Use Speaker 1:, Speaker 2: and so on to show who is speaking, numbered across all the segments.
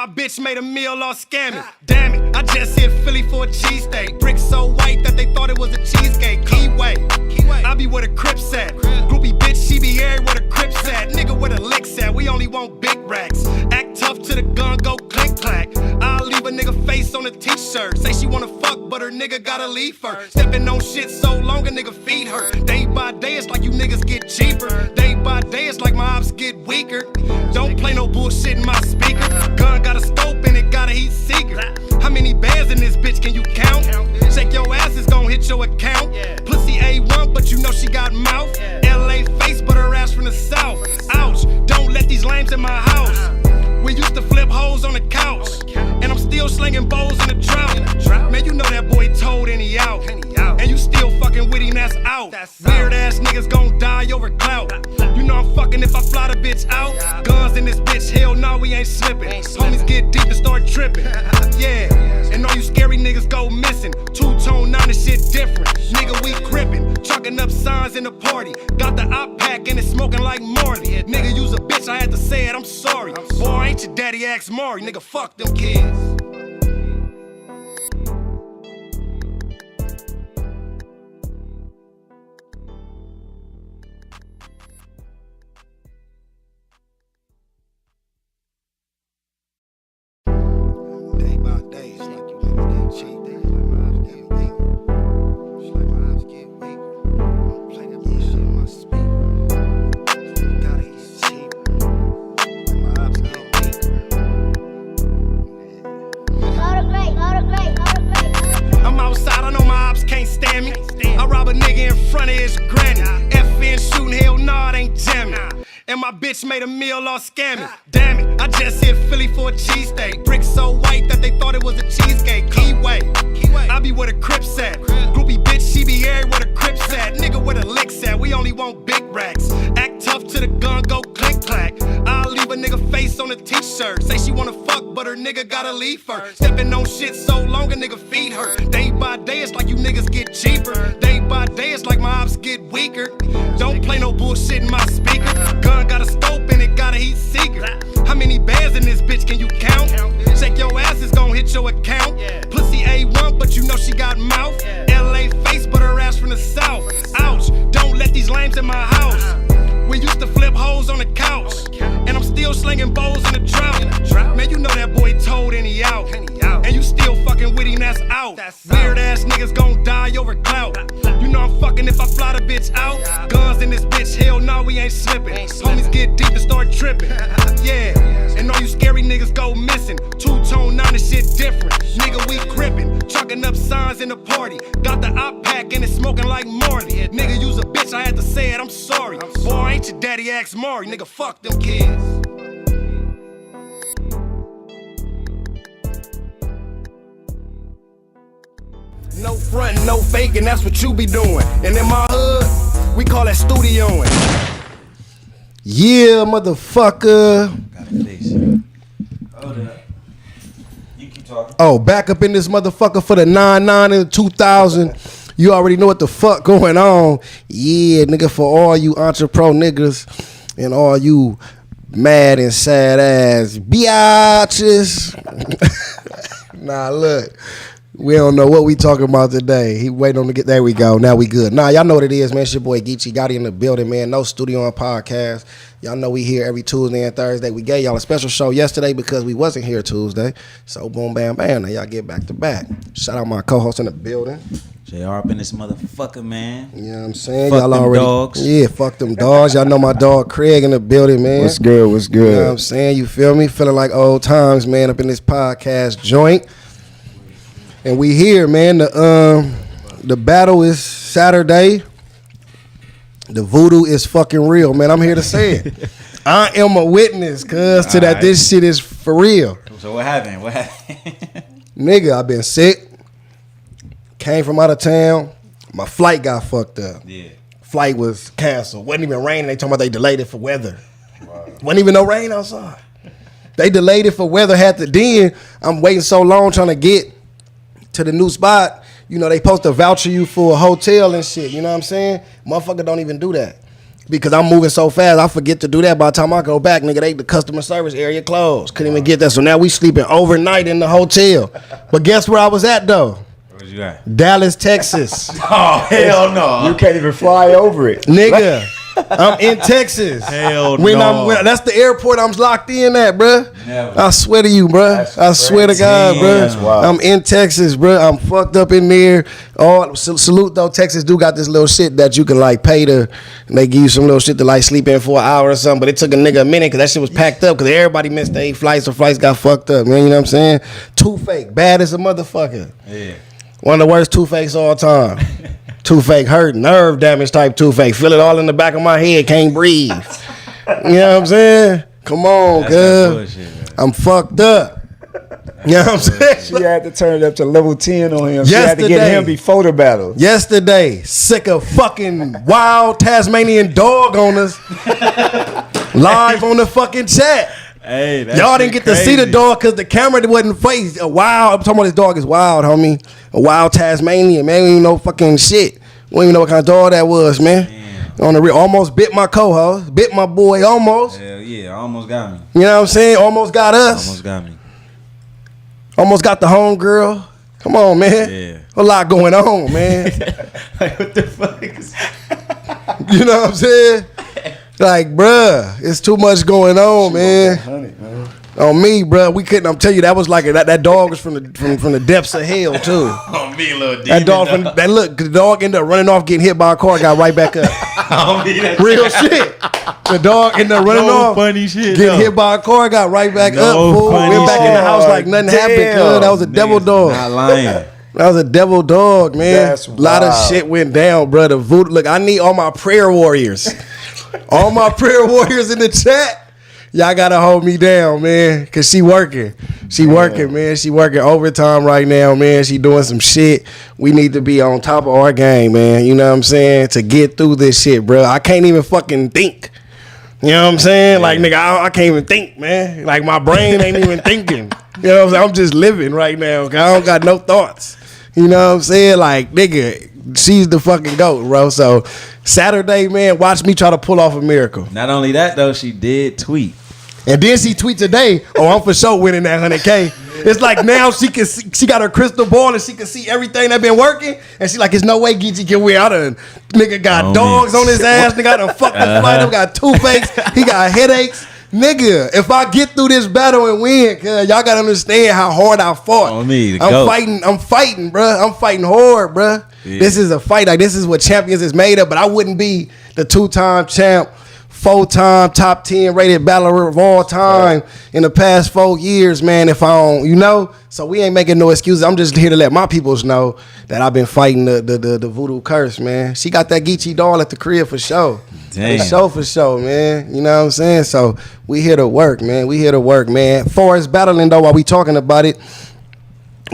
Speaker 1: my bitch made a meal all scamming. Damn it, I just hit Philly for a cheesesteak. Bricks so white that they thought it was a cheesecake. Keyway, I be where the Crips at. Groupie bitch, she be every where the Crips at. Nigga where the licks at, we only want big racks. Act tough to the gun, go click clack. I'll leave a nigga face on a t-shirt. Say she wanna fuck, but her nigga gotta leave her. Stepping on shit so long a nigga feed her. Day by day it's like you niggas get cheaper. Day by day it's like my ops get weaker. Don't play no bullshit in my speaker. Gun got a scope and it got a heat seeker. How many bands in this bitch can you count? Shake your ass, it's gon' hit your account. Pussy A1, but you know she got mouth. LA face, but her ass from the south. Ouch, don't let these lames in my house. We used to flip hoes on the couch, and I'm still slinging bows in the drought. Man, you know that boy told and he out. And you still fucking with him, that's out. Weird ass niggas gon' die over clout. You know I'm fucking if I fly the bitch out. Guns in this bitch, hell no, we ain't slipping. Homies get deep and start tripping. Yeah, and all you scary niggas go missing. Two-tone, none of shit different. Nigga, we gripping, chalking up signs in the party. Got the op pack and it's smoking like Marley. Nigga, use a bitch, I had to say it, I'm sorry. Boy, ain't your daddy ask Mari, nigga, fuck them kids. Day by day, it's like you niggas get cheap. It's like my eyes get weak. It's like my eyes get weak. Don't play that bullshit in my speaker. You gotta get cheap. Like my eyes get weak. I'm outside, I know my ops can't stand me. I rob a nigga in front of his granny. FN shooting, hell nah, it ain't jamming. And my bitch made a meal all scamming. Damn it, I just hit Philly for a cheesesteak. Bricks so white that they thought it was a cheesecake. Keyway, I be where the Crips at. Groupie bitch, she be every where the Crips at. Nigga where the licks at, we only want big racks. Act tough to the gun, go click clack. I'll leave a nigga face on a t-shirt. Say she wanna fuck, but her nigga gotta leave her. Stepping on shit so long a nigga feed her. Day by day it's like you niggas get cheaper. Day by day it's like my ops get weaker. Don't play no bullshit in my speaker. Gun got a scope and it got a heat seeker. How many bands in this bitch can you count? Shake your ass, it's gon' hit your account. Pussy A1, but you know she got mouth. LA face, but her ass from the south. Ouch, don't let these lames in my house. We used to flip hoes on the couch, and I'm still slinging bows in the drought. Man, you know that boy told and he out. And you still fucking with him, that's out. Weird ass niggas gon' die over clout. You know I'm fucking if I fly the bitch out. Guns in this bitch, hell no, we ain't slipping. Homies get deep and start tripping. Yeah, and all you scary niggas go missing. Two-tone, none of shit different. Nigga, we gripping, chalking up signs in the party. Got the op pack and it's smoking like Marley. Nigga, use a bitch, I had to say it, I'm sorry. Boy, ain't your daddy ask Mari, nigga, fuck them kids. No frontin', no faking, that's what you be doing. And in my hood, we call that studioing.
Speaker 2: Yeah, motherfucker.
Speaker 3: Gotta fix it. Hold up. You keep talking.
Speaker 2: Oh, back up in this motherfucker for the 99 and the 2000. You already know what the fuck going on. Yeah, nigga, for all you entrepreneur niggas and all you mad and sad ass biatches. Nah, look. We don't know what we talking about today. He waiting on to get, there we go. Now we good. Nah, y'all know what it is, man. It's your boy Geechi Gotti in the building, man. No studio on podcast. Y'all know we here every Tuesday and Thursday. We gave y'all a special show yesterday because we wasn't here Tuesday. So boom, bam, bam. Now y'all get back to back. Shout out my co-host in the building.
Speaker 3: Jayare up in this motherfucker, man.
Speaker 2: You know what I'm saying?
Speaker 3: Fuck
Speaker 2: y'all
Speaker 3: them
Speaker 2: already
Speaker 3: dogs.
Speaker 2: Yeah, fuck them dogs. Y'all know my dog Craig in the building, man.
Speaker 4: What's good? What's good?
Speaker 2: You know what I'm saying? You feel me? Feeling like old times, man, up in this podcast joint. And we here, man. The battle is Saturday. The voodoo is fucking real, man. I'm here to say it. I am a witness, cuz, to that this shit is for real.
Speaker 3: So what happened? What happened?
Speaker 2: Nigga, I been sick. Came from out of town. My flight got fucked up.
Speaker 3: Yeah.
Speaker 2: Flight was canceled. Wasn't even raining. They talking about they delayed it for weather. Wow. Wasn't even no rain outside. They delayed it for weather. Had to then. I'm waiting so long trying to get to the new spot. You know, they supposed to voucher you for a hotel and shit. You know what I'm saying? Motherfucker don't even do that. because I'm moving so fast, I forget to do that. By the time I go back, nigga, the customer service area closed. Couldn't even get that. So now we sleeping overnight in the hotel. But guess where I was at though?
Speaker 3: Where you at?
Speaker 2: Dallas, Texas.
Speaker 3: Oh hell no!
Speaker 4: You can't even fly over it,
Speaker 2: Nigga. I'm in Texas.
Speaker 3: Hell no.
Speaker 2: That's the airport I'm locked in at, bruh.
Speaker 3: Never.
Speaker 2: I swear to you, bruh. I swear to God,
Speaker 4: That's
Speaker 2: bruh.
Speaker 4: wild.
Speaker 2: I'm in Texas, bruh. I'm fucked up in there. Oh, salute though. Texas do got this little shit that you can like pay to. And they give you some little shit to like sleep in for an hour or something. But it took a nigga a minute because that shit was packed up because everybody missed their flights or flights got fucked up, man. You know what I'm saying? Too fake, bad as a motherfucker.
Speaker 3: Yeah.
Speaker 2: One of the worst toothaches all time. Toothache hurt, nerve damage type toothache. Feel it all in the back of my head, can't breathe. You know what I'm saying? Come on, cuz. I'm fucked up. You know what I'm saying?
Speaker 4: She had to turn it up to level 10 on him. She had to
Speaker 2: Yesterday.
Speaker 4: get him before the battle.
Speaker 2: Yesterday, sick of fucking wild Tasmanian dog owners live on the fucking chat.
Speaker 3: Hey, that
Speaker 2: Y'all
Speaker 3: shit
Speaker 2: didn't get to
Speaker 3: crazy.
Speaker 2: see the dog because the camera wasn't faced. I'm talking about this dog is wild, homie. A wild Tasmanian, man. We don't even know fucking shit. We don't even know what kind of dog that was, man.
Speaker 3: Damn.
Speaker 2: On the real, almost bit my co-host, bit my boy, almost.
Speaker 3: Hell yeah, almost got me.
Speaker 2: You know what I'm saying? Almost got us.
Speaker 3: Almost got me.
Speaker 2: Almost got the home girl. Come on, man.
Speaker 3: Yeah.
Speaker 2: A lot going on, man.
Speaker 3: Like what the fuck?
Speaker 2: You know what I'm saying? Like, bruh, it's too much going on, man.
Speaker 4: 100, man.
Speaker 2: On me, bruh, we couldn't. I'm telling you, that was like that dog was from the depths of hell too.
Speaker 3: On me, little demon.
Speaker 2: That dog, the dog ended up running off, getting hit by a car, got right back up.
Speaker 3: On me, that
Speaker 2: Real shit. The dog ended up running off,
Speaker 3: funny shit.
Speaker 2: getting hit by a car, got right back up. Fool.
Speaker 3: funny
Speaker 2: Went back in the house like nothing happened. Cuz that was a devil dog.
Speaker 3: Not lying.
Speaker 2: That was a devil dog, man.
Speaker 4: That's
Speaker 2: A lot of
Speaker 4: wild.
Speaker 2: shit went down, brother. Voodoo. Look, I need all my prayer warriors. All my prayer warriors in the chat. Y'all gotta hold me down, man. Cause she working. She working, man. She working overtime right now, man. She doing some shit. We need to be on top of our game, man. You know what I'm saying? To get through this shit, bro. I can't even fucking think. You know what I'm saying? Like, nigga, I can't even think, man. Like, my brain ain't even thinking. You know what I'm saying? I'm just living right now. Cause I don't got no thoughts. You know what I'm saying? Like, nigga, she's the fucking GOAT, bro. So, Saturday, man, watch me try to pull off a miracle.
Speaker 3: Not only that though, she did tweet.
Speaker 2: And then she tweet today, oh, I'm for sure winning that 100K. It's like now she can see, she got her crystal ball and she can see everything that been working. And she like, there's no way Geechi can win. I done, nigga got
Speaker 3: Oh,
Speaker 2: dogs
Speaker 3: man.
Speaker 2: on his ass. Nigga, I done fucked the flight up, got toothaches. He got headaches. Nigga, if I get through this battle and win, cause y'all gotta understand how hard I fought.
Speaker 3: On me, the
Speaker 2: I'm
Speaker 3: GOAT.
Speaker 2: fighting, bruh. I'm fighting hard, bruh.
Speaker 3: Yeah.
Speaker 2: This is a fight. Like, this is what champions is made of. But I wouldn't be the 2-time champ, 4-time top 10 rated battler of all time in the past 4 years, man, if I don't, you know? So we ain't making no excuses. I'm just here to let my peoples know that I've been fighting the voodoo curse, man. She got that Geechi doll at the crib for sure.
Speaker 3: Damn.
Speaker 2: For sure, man. You know what I'm saying? So we here to work, man. We here to work, man. Far as battling, though, while we talking about it,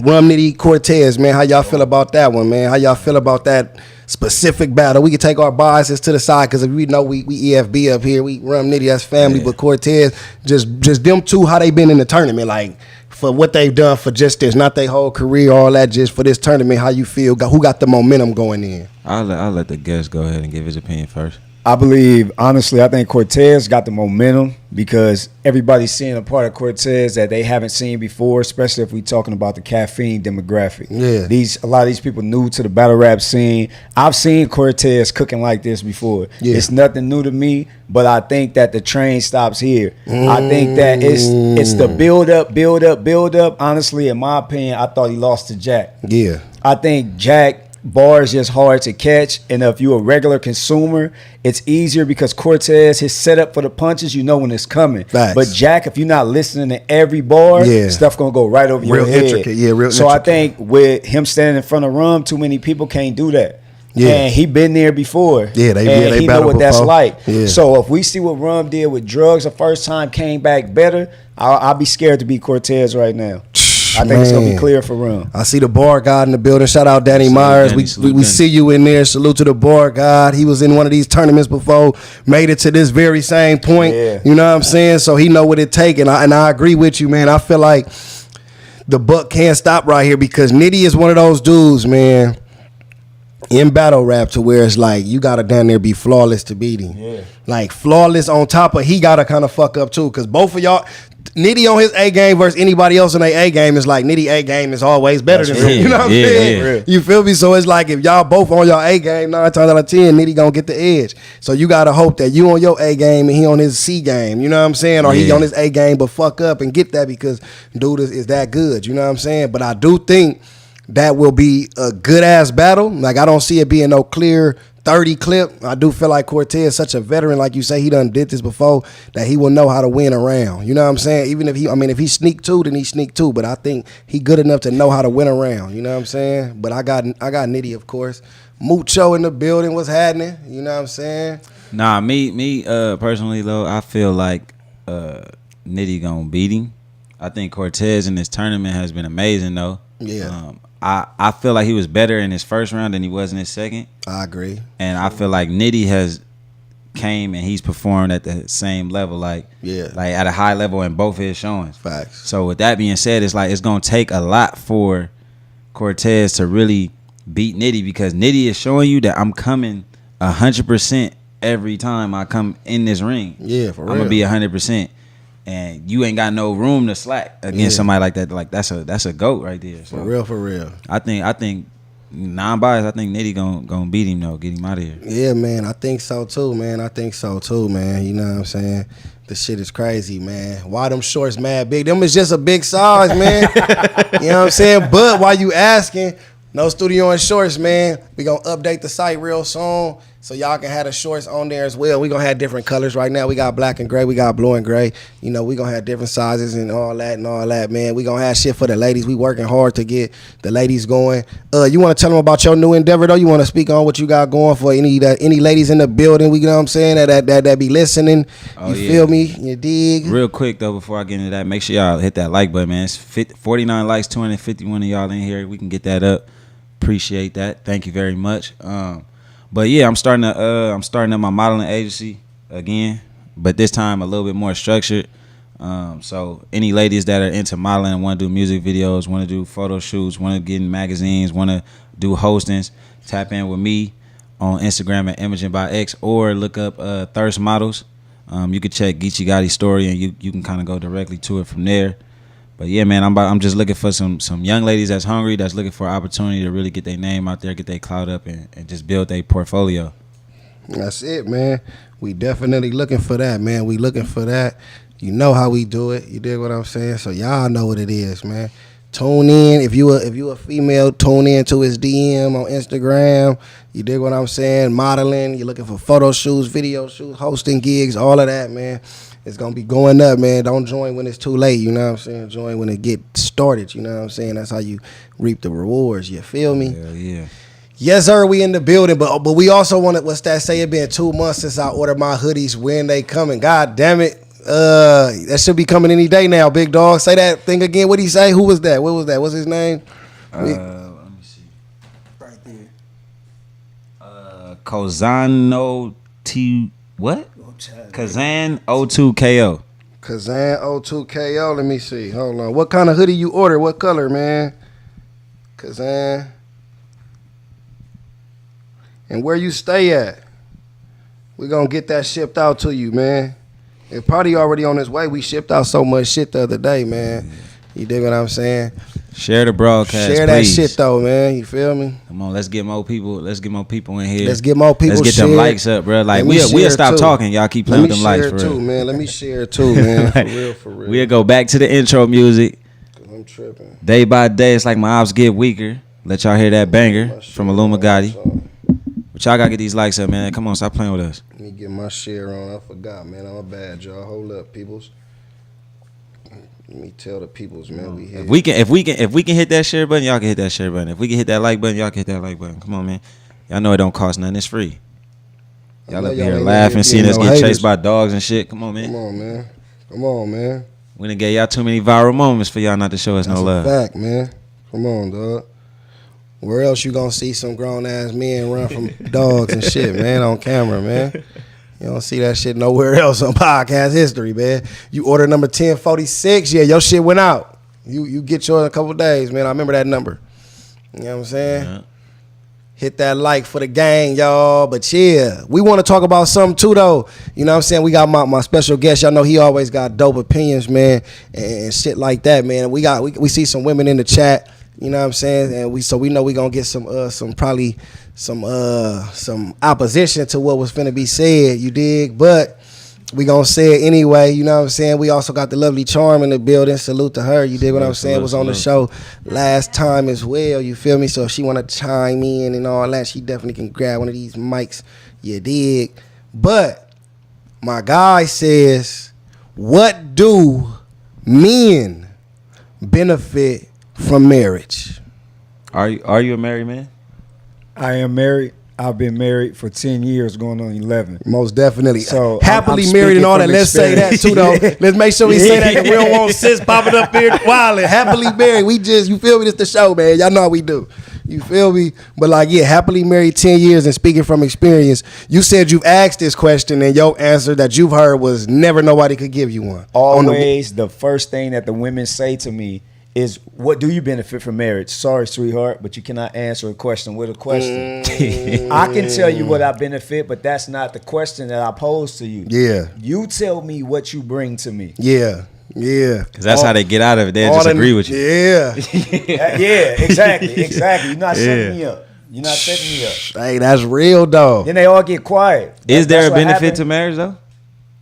Speaker 2: Rum Nitty Cortez, man. How y'all feel about that one, man? How y'all feel about that specific battle? We can take our biases to the side because we know we EFB up here. We Rum Nitty, that's family, but Cortez, just them two, how they been in the tournament, like for what they've done for just this, not their whole career, all that, just for this tournament. How you feel? Who got the momentum going in?
Speaker 3: I'll let the guest go ahead and give his opinion first.
Speaker 4: I believe, honestly, I think Cortez got the momentum because everybody's seeing a part of Cortez that they haven't seen before, especially if we're talking about the caffeine demographic.
Speaker 2: Yeah.
Speaker 4: A lot of these people new to the battle rap scene. I've seen Cortez cooking like this before.
Speaker 2: Yeah.
Speaker 4: It's nothing new to me, but I think that the train stops here. I think that it's the build up. Honestly, in my opinion, I thought he lost to Jack.
Speaker 2: Yeah.
Speaker 4: I think Jack bars just hard to catch, and if you're a regular consumer, it's easier because Cortez, his setup for the punches, you know when it's coming.
Speaker 2: Facts.
Speaker 4: But Jack, if you're not listening to every bar,
Speaker 2: Yeah.
Speaker 4: stuff gonna go right over your
Speaker 2: Real
Speaker 4: head.
Speaker 2: intricate, yeah, real
Speaker 4: So I
Speaker 2: intricate.
Speaker 4: think with him standing in front of Rum, too many people can't do that.
Speaker 2: Yeah.
Speaker 4: And he been there before.
Speaker 2: Yeah, they
Speaker 4: he know
Speaker 2: battled
Speaker 4: what that's
Speaker 2: before.
Speaker 4: like.
Speaker 2: Yeah.
Speaker 4: So if we see what Rum did with drugs the first time, came back better, I'll be scared to beat Cortez right now. I think it's gonna be
Speaker 2: Man.
Speaker 4: clear for Rum.
Speaker 2: I see the bar god in the building. Shout out Danny
Speaker 3: Salute
Speaker 2: Myers.
Speaker 3: Danny,
Speaker 2: We
Speaker 3: salute Danny.
Speaker 2: see you in there. Salute to the bar god. He was in one of these tournaments before, made it to this very same point.
Speaker 4: Yeah.
Speaker 2: You know what I'm saying? So he know what it take, and I agree with you, man. I feel like the buck can't stop right here because Nitty is one of those dudes, man. in battle rap to where it's like you gotta down there be flawless to beat him.
Speaker 3: Yeah.
Speaker 2: Like flawless on top of he gotta kind of fuck up too, cause both of y'all, Nitty on his A game versus anybody else on their A game is like Nitty A game is always better than him. You know what I'm saying? You feel me? So it's like if y'all both on your A game 9 times out of 10, Nitty gonna get the edge. So you gotta hope that you on your A game and he on his C game. You know what I'm saying? Or he on his A game but fuck up and get that because dude is that good. You know what I'm saying? But I do think that will be a good ass battle. Like I don't see it being no clear 30 clip. I do feel like Cortez is such a veteran, like you say, he done did this before, that he will know how to win a round. You know what I'm saying? Even if if he sneak two, then he sneak two. But I think he good enough to know how to win a round. You know what I'm saying? But I got Nitty, of course. Mucho in the building. What's happening? You know what I'm saying?
Speaker 5: Nah, me personally though, I feel like Nitty gonna beat him. I think Cortez in this tournament has been amazing though.
Speaker 2: Yeah.
Speaker 5: I feel like he was better in his first round than he was in his second.
Speaker 2: I agree.
Speaker 5: And I feel like Nitty has came and he's performed at the same level, like at a high level in both of his showings.
Speaker 2: Facts.
Speaker 5: So with that being said, it's like it's gonna take a lot for Cortez to really beat Nitty, because Nitty is showing you that I'm coming 100% every time I come in this ring.
Speaker 2: Yeah, for real.
Speaker 5: I'm gonna be 100%. And you ain't got no room to slack against somebody like that. Like that's a GOAT right there. So
Speaker 2: For real.
Speaker 5: I think non-biased, I think Nitty gonna beat him though, get him out of here.
Speaker 2: Yeah, man. I think so too, man. You know what I'm saying? This shit is crazy, man. Why them shorts mad big? Them is just a big size, man. You know what I'm saying? But while you asking, no studio in shorts, man. We gonna update the site real soon, so y'all can have the shorts on there as well. We gonna have different colors right now. We got black and gray, we got blue and gray. You know, we gonna have different sizes and all that, man. We gonna have shit for the ladies. We working hard to get the ladies going. You wanna tell them about your new endeavor though? You wanna speak on what you got going for any ladies in the building? We, you know what I'm saying, that be listening. You feel me? You dig?
Speaker 5: Real quick though, before I get into that, make sure y'all hit that like button, man. It's 49 likes, 251 of y'all in here. We can get that up. Appreciate that. Thank you very much. But yeah, I'm starting up my modeling agency again, but this time a little bit more structured. So any ladies that are into modeling, want to do music videos, want to do photo shoots, want to get in magazines, want to do hostings, tap in with me on Instagram at ImagingByX, or look up Thirst Models. You can check Geechi Gotti's story and you can kind of go directly to it from there. But yeah, man, I'm just looking for some young ladies that's hungry, that's looking for an opportunity to really get their name out there, get their clout up, and just build their portfolio.
Speaker 2: That's it, man. We definitely looking for that, man. We looking for that. You know how we do it. You dig what I'm saying? So y'all know what it is, man. Tune in. If you a female, tune in to his DM on Instagram. You dig what I'm saying? Modeling. You're looking for photo shoots, video shoots, hosting gigs, all of that, man. It's going to be going up, man. Don't join when it's too late, you know what I'm saying? Join when it get started, you know what I'm saying? That's how you reap the rewards, you feel me?
Speaker 5: Yeah.
Speaker 2: Yes, sir, we in the building, but we also want to, what's that say? It been 2 months since I ordered my hoodies. When they coming? God damn it. That should be coming any day now, big dog. Say that thing again. What did he say? Who was that? What was that? What's his name?
Speaker 5: Let me see. Right there. Kozano T... What? Kazan 02KO.
Speaker 2: Kazan 02KO. Let me see. Hold on. What kind of hoodie you order? What color, man? Kazan. And where you stay at? We're going to get that shipped out to you, man. It probably already on its way. We shipped out so much shit the other day, man. You dig what I'm saying?
Speaker 5: Share the broadcast,
Speaker 2: Share that shit though, man. You feel me?
Speaker 5: Come on, let's get more people. Let's get more people in here.
Speaker 2: Let's get more people.
Speaker 5: Let's get them likes up, bro. Like we'll stop talking. Y'all keep playing with them likes, for real.
Speaker 2: Man. Let me share it too, man. For real.
Speaker 5: We'll go back to the intro music.
Speaker 2: I'm tripping.
Speaker 5: Day by day, it's like my ops get weaker. Let y'all hear that banger from ImagingByX. But y'all gotta get these likes up, man. Come on, stop playing with us.
Speaker 2: Let me get my share on. I forgot, man. I'm a bad, y'all. Hold up, peoples. Let me tell the peoples, man. We here.
Speaker 5: If we can hit that share button, y'all can hit that share button. If we can hit that like button, y'all can hit that like button. Come on, man. Y'all know it don't cost nothing. It's free. Y'all up here laughing, seeing us get chased by dogs and shit. Come on, man.
Speaker 2: Come on, man.
Speaker 5: We done gave y'all too many viral moments for y'all not to show us no love.
Speaker 2: That's a fact, man. Come on, dog. Where else you gonna see some grown ass men run from dogs and shit, man, on camera, man? You don't see that shit nowhere else on podcast history, man. You order number 1046, yeah, your shit went out. You get yours in a couple of days, man. I remember that number. You know what I'm saying? Hit that like for the gang, y'all. But yeah, we want to talk about something too, though. You know what I'm saying? We got my special guest. Y'all know he always got dope opinions, man, and shit like that, man. We see some women in the chat. You know what I'm saying? And we know we gonna get some opposition to what was finna be said. You dig? But we gonna say it anyway. You know what I'm saying? We also got the lovely Charm in the building. Salute to her. You dig what I'm saying? Was on the show last time as well. You feel me? So if she wanna chime in and all that, she definitely can grab one of these mics. You dig? But my guy says, what do men benefit from marriage?
Speaker 5: Are you a married man?
Speaker 4: I am married. I've been married for 10 years, going on 11.
Speaker 2: Most definitely.
Speaker 4: So
Speaker 2: happily
Speaker 4: I'm
Speaker 2: married and all that.
Speaker 4: speaking
Speaker 2: Let's say that too, though.
Speaker 4: Yeah.
Speaker 2: Let's make sure we say that. We don't want sis popping up here wilding. Happily married. We just, you feel me? This the show, man. Y'all know how we do. You feel me? But like, yeah, happily married 10 years and speaking from experience. You said you've asked this question and your answer that you've heard was never nobody could give you one.
Speaker 4: Always the first thing that the women say to me is, what do you benefit from marriage? Sorry, sweetheart, but you cannot answer a question with a question. I can tell you what I benefit, but that's not the question that I pose to you.
Speaker 2: Yeah.
Speaker 4: You tell me what you bring to me.
Speaker 2: Yeah. Yeah.
Speaker 5: Because that's how they get out of it. They'll just agree with you.
Speaker 2: Yeah.
Speaker 4: Yeah, exactly. You're not setting me up. You're not setting me up.
Speaker 2: Hey, that's real, though.
Speaker 4: Then they all get quiet.
Speaker 5: Is there
Speaker 4: That's
Speaker 5: a
Speaker 4: what
Speaker 5: benefit
Speaker 4: happened.
Speaker 5: to marriage, though?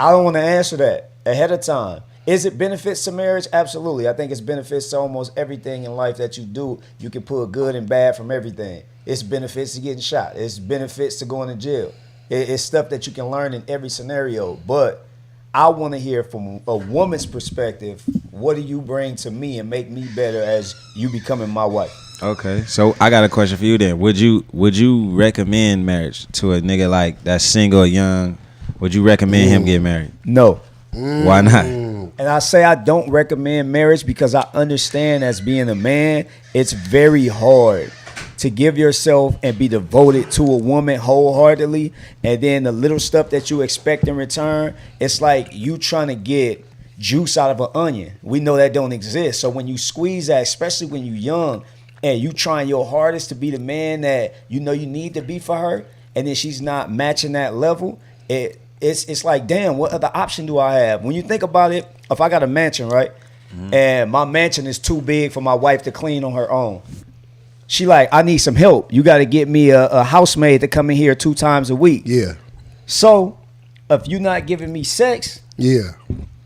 Speaker 4: I don't want to answer that ahead of time. Is it benefits to marriage? Absolutely. I think it's benefits to almost everything in life that you do. You can pull good and bad from everything. It's benefits to getting shot. It's benefits to going to jail. It's stuff that you can learn in every scenario. But I want to hear from a woman's perspective, what do you bring to me and make me better as you becoming my wife?
Speaker 5: Okay, so I got a question for you then. Would you recommend marriage to a nigga like that's single or young? Would you recommend him get married?
Speaker 4: No.
Speaker 5: Why not?
Speaker 4: And I say I don't recommend marriage because I understand, as being a man, it's very hard to give yourself and be devoted to a woman wholeheartedly, and then the little stuff that you expect in return, it's like you trying to get juice out of an onion. We know that don't exist. So when you squeeze that, especially when you're young and you trying your hardest to be the man that you know you need to be for her, and then she's not matching that level, it's like, damn, what other option do I have? When you think about it, if I got a mansion, right, and my mansion is too big for my wife to clean on her own, she like, I need some help. You got to get me a housemaid to come in here 2 times a week.
Speaker 2: Yeah.
Speaker 4: So if you're not giving me sex,
Speaker 2: Yeah.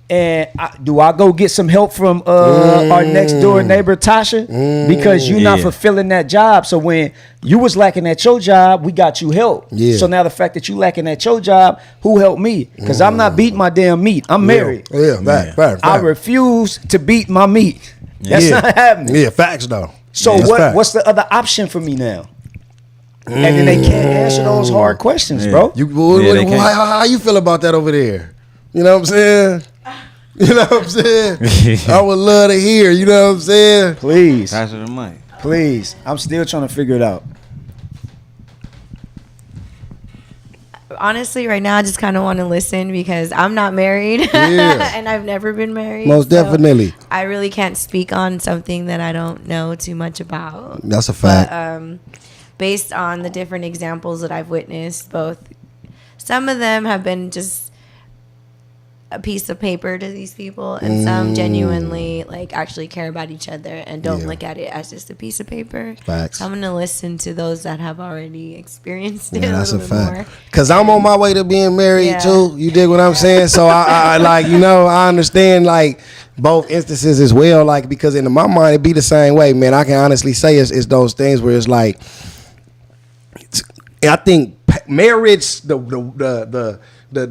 Speaker 4: and do I go get some help from our next door neighbor Tasha, because you're not fulfilling that job? So when you was lacking at your job, we got you help.
Speaker 2: Yeah.
Speaker 4: So now the fact that you lacking at your job, who helped me? Because I'm not beating my damn meat. I'm married.
Speaker 2: Yeah. Fact.
Speaker 4: I refuse to beat my meat. That's
Speaker 2: Yeah.
Speaker 4: not happening.
Speaker 2: Yeah, facts though.
Speaker 4: So
Speaker 2: That's fact.
Speaker 4: what's the other option for me now? And then they can't answer those hard questions, bro.
Speaker 2: They can't. How you feel about that over there? You know what I'm saying? You know what I'm saying? I would love to hear. You know what I'm saying?
Speaker 4: Please,
Speaker 5: Pass her the mic.
Speaker 4: please. I'm still trying to figure it out.
Speaker 6: Honestly, right now, I just kind of want to listen because I'm not married
Speaker 2: Yeah.
Speaker 6: and I've never been married.
Speaker 2: Most
Speaker 6: so
Speaker 2: definitely.
Speaker 6: I really can't speak on something that I don't know too much about.
Speaker 2: That's a fact.
Speaker 6: But based on the different examples that I've witnessed, some of them have been just a piece of paper to these people, and some genuinely like actually care about each other and don't look at it as just a piece of paper.
Speaker 2: Facts.
Speaker 6: So I'm gonna listen to those that have already experienced it.
Speaker 2: Yeah, that's a
Speaker 6: little bit more.
Speaker 2: fact. Cause I'm on my way to being married
Speaker 6: Yeah.
Speaker 2: too. You dig what I'm saying? So I like, you know, I understand like both instances as well. Like, because in my mind it be the same way, man. I can honestly say it's those things where it's like, I think marriage, the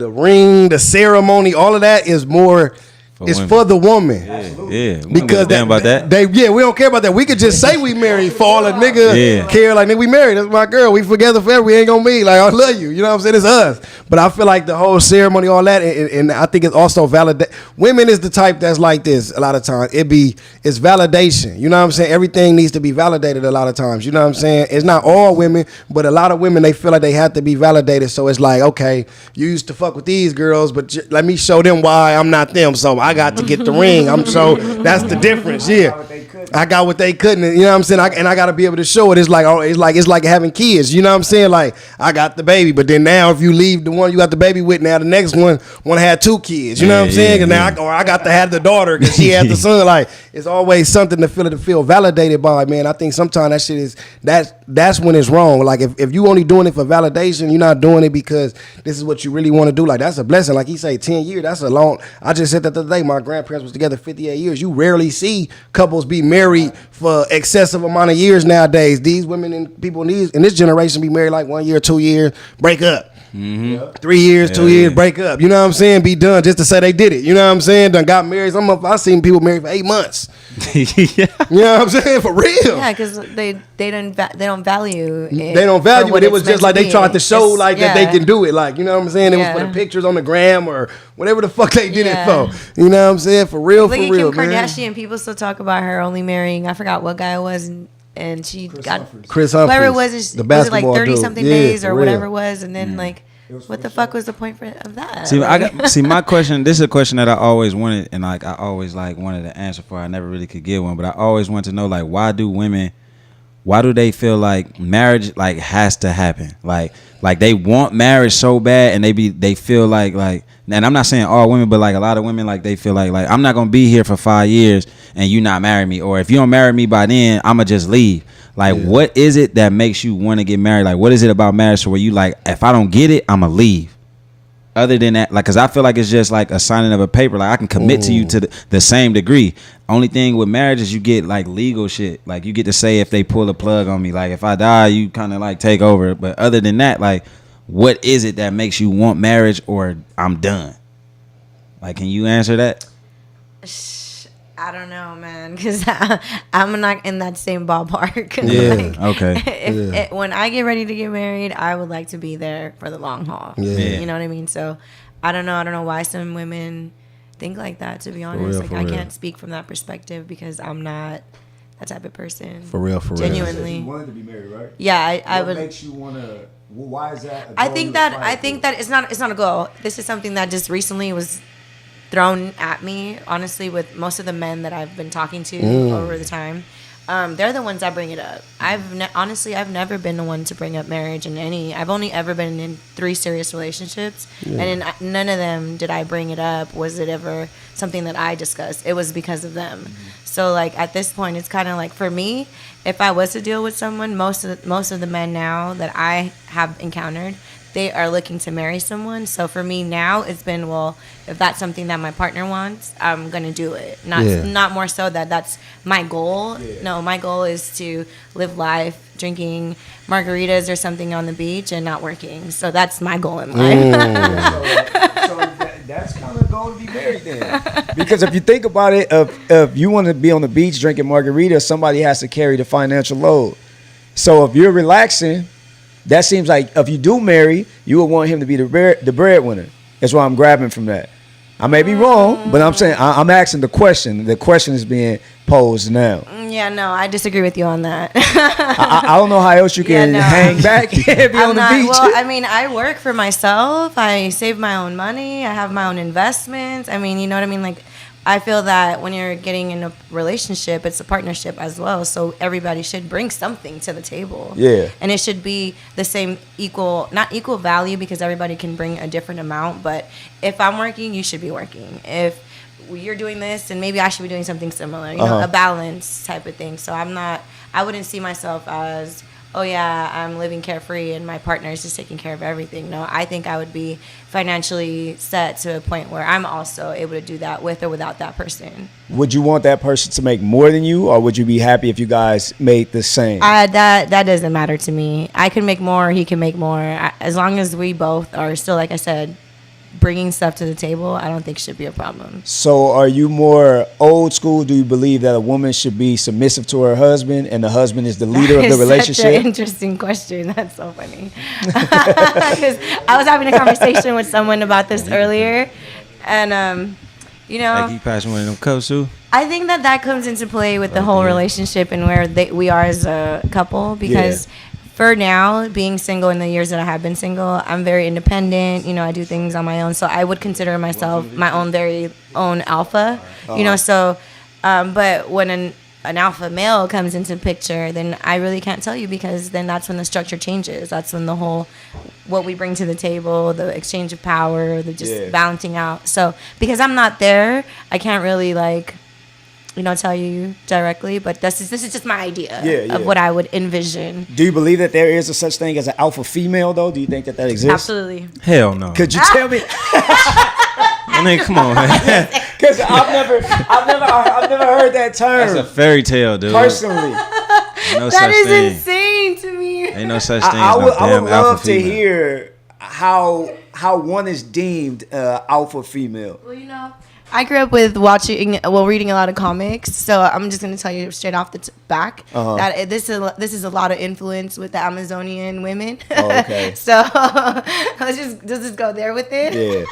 Speaker 2: ring, the ceremony, all of that is more. It's
Speaker 5: women.
Speaker 2: for the woman.
Speaker 5: Yeah.
Speaker 2: Because
Speaker 5: damn about that.
Speaker 2: we don't care about that. We could just say we married for all a nigga care. Like, nigga, we married. That's my girl. We together forever. We ain't gonna meet. Like, I love you. You know what I'm saying? It's us. But I feel like the whole ceremony, all that, and I think it's also validate. Women is the type that's like this a lot of times. It's validation. You know what I'm saying? Everything needs to be validated a lot of times. You know what I'm saying? It's not all women, but a lot of women, they feel like they have to be validated. So it's like, okay, you used to fuck with these girls, but let me show them why I'm not them. So I got to get the ring. So that's the difference. Yeah. I got what they couldn't. You know what I'm saying? I got to be able to show it. It's like having kids. You know what I'm saying? Like I got the baby, but then now if you leave the one you got the baby with, now the next one had 2 kids. You know what I'm saying? And now I got to have the daughter because she had the son. Like it's always something to feel validated by. Man, I think sometimes that shit is that's when it's wrong. Like if you only doing it for validation, you're not doing it because this is what you really want to do. Like that's a blessing. Like he say, 10 years. That's a long. I just said that the other day. My grandparents was together 58 years. You rarely see couples be married for excessive amount of years nowadays. These women and people in this generation be married like 1 year, 2 years, break up. 3 years, 2 years, break up. You know what I'm saying? Be done just to say they did it. You know what I'm saying? Done got married. I've seen people married for 8 months. You know what I'm saying? For real.
Speaker 6: Yeah, because they don't value it.
Speaker 2: They don't value it. It was just like they tried to show like that they can do it. Like, you know what I'm saying? It was for the pictures on the gram or whatever the fuck they did it for. You know what I'm saying? For real,
Speaker 6: like
Speaker 2: for real,
Speaker 6: Kim
Speaker 2: man.
Speaker 6: Kardashian, people still talk about her only marrying, I forgot what guy it was, and she got
Speaker 2: Chris Humphries,
Speaker 6: whoever it was it like 30 something days or whatever it was, and then like what the fuck was the point of that?
Speaker 5: See, my question. This is a question that I always wanted, and like I always like wanted to answer for. I never really could get one, but I always want to know like why do they feel like marriage like has to happen? Like they want marriage so bad, and they feel like, and I'm not saying all women, but like a lot of women, like they feel like I'm not gonna be here for 5 years and you not marry me, or if you don't marry me by then, I'ma just leave. Like, what is it that makes you want to get married? Like, what is it about marriage where you like, if I don't get it, I'ma leave? Other than that, like, cause I feel like it's just like a signing of a paper. Like I can commit to you to the same degree. Only thing with marriage is you get like legal shit. Like you get to say if they pull a plug on me. Like if I die, you kind of like take over. But other than that, like, what is it that makes you want marriage or I'm done? Like, can you answer that?
Speaker 6: I don't know, man, because I'm not in that same ballpark.
Speaker 5: Okay.
Speaker 6: When I get ready to get married, I would like to be there for the long haul. You know what I mean? So I don't know why some women think like that, to be honest. I can't speak from that perspective because I'm not that type of person.
Speaker 2: For real.
Speaker 6: Genuinely.
Speaker 4: You wanted to be married, right?
Speaker 6: Yeah, I would.
Speaker 4: What makes you want to? Well, why is that?
Speaker 6: I think that it's not a goal. This is something that just recently was thrown at me, honestly, with most of the men that I've been talking to over the time. They're the ones that bring it up. I've never been the one to bring up marriage in any. I've only ever been in 3 serious relationships, and in none of them did I bring it up. Was it ever something that I discussed? It was because of them. So like at this point, it's kind of like for me, if I was to deal with someone, most of the men now that I have encountered, they are looking to marry someone. So for me now, it's been, well, if that's something that my partner wants, I'm gonna do it. Not more so that that's my goal. No, my goal is to live life drinking margaritas or something on the beach and not working. So that's my goal in life.
Speaker 4: That's kind of going to be married then. Because if you think about it, if you want to be on the beach drinking margaritas, somebody has to carry the financial load. So if you're relaxing, that seems like if you do marry, you would want him to be the breadwinner. That's why I'm grabbing from that. I may be wrong, but I'm saying I'm asking the question. The question is being posed now.
Speaker 6: Yeah, no, I disagree with you on that.
Speaker 4: I don't know how else you can hang back and be on the beach.
Speaker 6: Well, I mean, I work for myself. I save my own money. I have my own investments. I mean, you know what I mean? Like, I feel that when you're getting in a relationship, it's a partnership as well. So everybody should bring something to the table. Yeah. And it should be the same not equal value, because everybody can bring a different amount. But if I'm working, you should be working. If you're doing this, and maybe I should be doing something similar, you know, a balance type of thing. So I wouldn't see myself as, oh yeah, I'm living carefree and my partner is just taking care of everything. No, I think I would be financially set to a point where I'm also able to do that with or without that person.
Speaker 4: Would you want that person to make more than you, or would you be happy if you guys made the same?
Speaker 6: That doesn't matter to me. I can make more, he can make more. As long as we both are still, like I said, bringing stuff to the table, I don't think should be a problem.
Speaker 4: So are you more old school? Do you believe that a woman should be submissive to her husband and the husband is the leader of the relationship?
Speaker 6: Such an interesting question. That's so funny. Because I was having a conversation with someone about this earlier, and you know,
Speaker 5: like you passing one of them cups too?
Speaker 6: I think that comes into play with the whole relationship and where we are as a couple, because for now, being single in the years that I have been single, I'm very independent. You know, I do things on my own. So I would consider myself my own very own alpha. You know, so, but when an alpha male comes into the picture, then I really can't tell you, because then that's when the structure changes. That's when the whole, what we bring to the table, the exchange of power, the just balancing out. So because I'm not there, I can't really like, tell you directly, but this is just my idea of what I would envision.
Speaker 4: Do you believe that there is a such thing as an alpha female though? Do you think that exists?
Speaker 6: Absolutely.
Speaker 5: Hell no.
Speaker 4: Could you tell me?
Speaker 5: I mean, come on, man.
Speaker 4: Because I've never heard that term.
Speaker 5: That's a fairy tale, dude.
Speaker 4: Personally,
Speaker 5: No
Speaker 6: That
Speaker 5: such
Speaker 6: is
Speaker 5: thing.
Speaker 6: insane to me.
Speaker 5: Ain't no such thing
Speaker 4: I
Speaker 5: as no
Speaker 4: would
Speaker 5: damn
Speaker 4: love
Speaker 5: alpha
Speaker 4: to
Speaker 5: female.
Speaker 4: hear how one is deemed alpha female.
Speaker 6: Well, I grew up with reading a lot of comics, so I'm just gonna tell you straight off the back that this is a lot of influence with the Amazonian women.
Speaker 4: Oh, okay.
Speaker 6: So let's just go there with it.
Speaker 4: Yeah.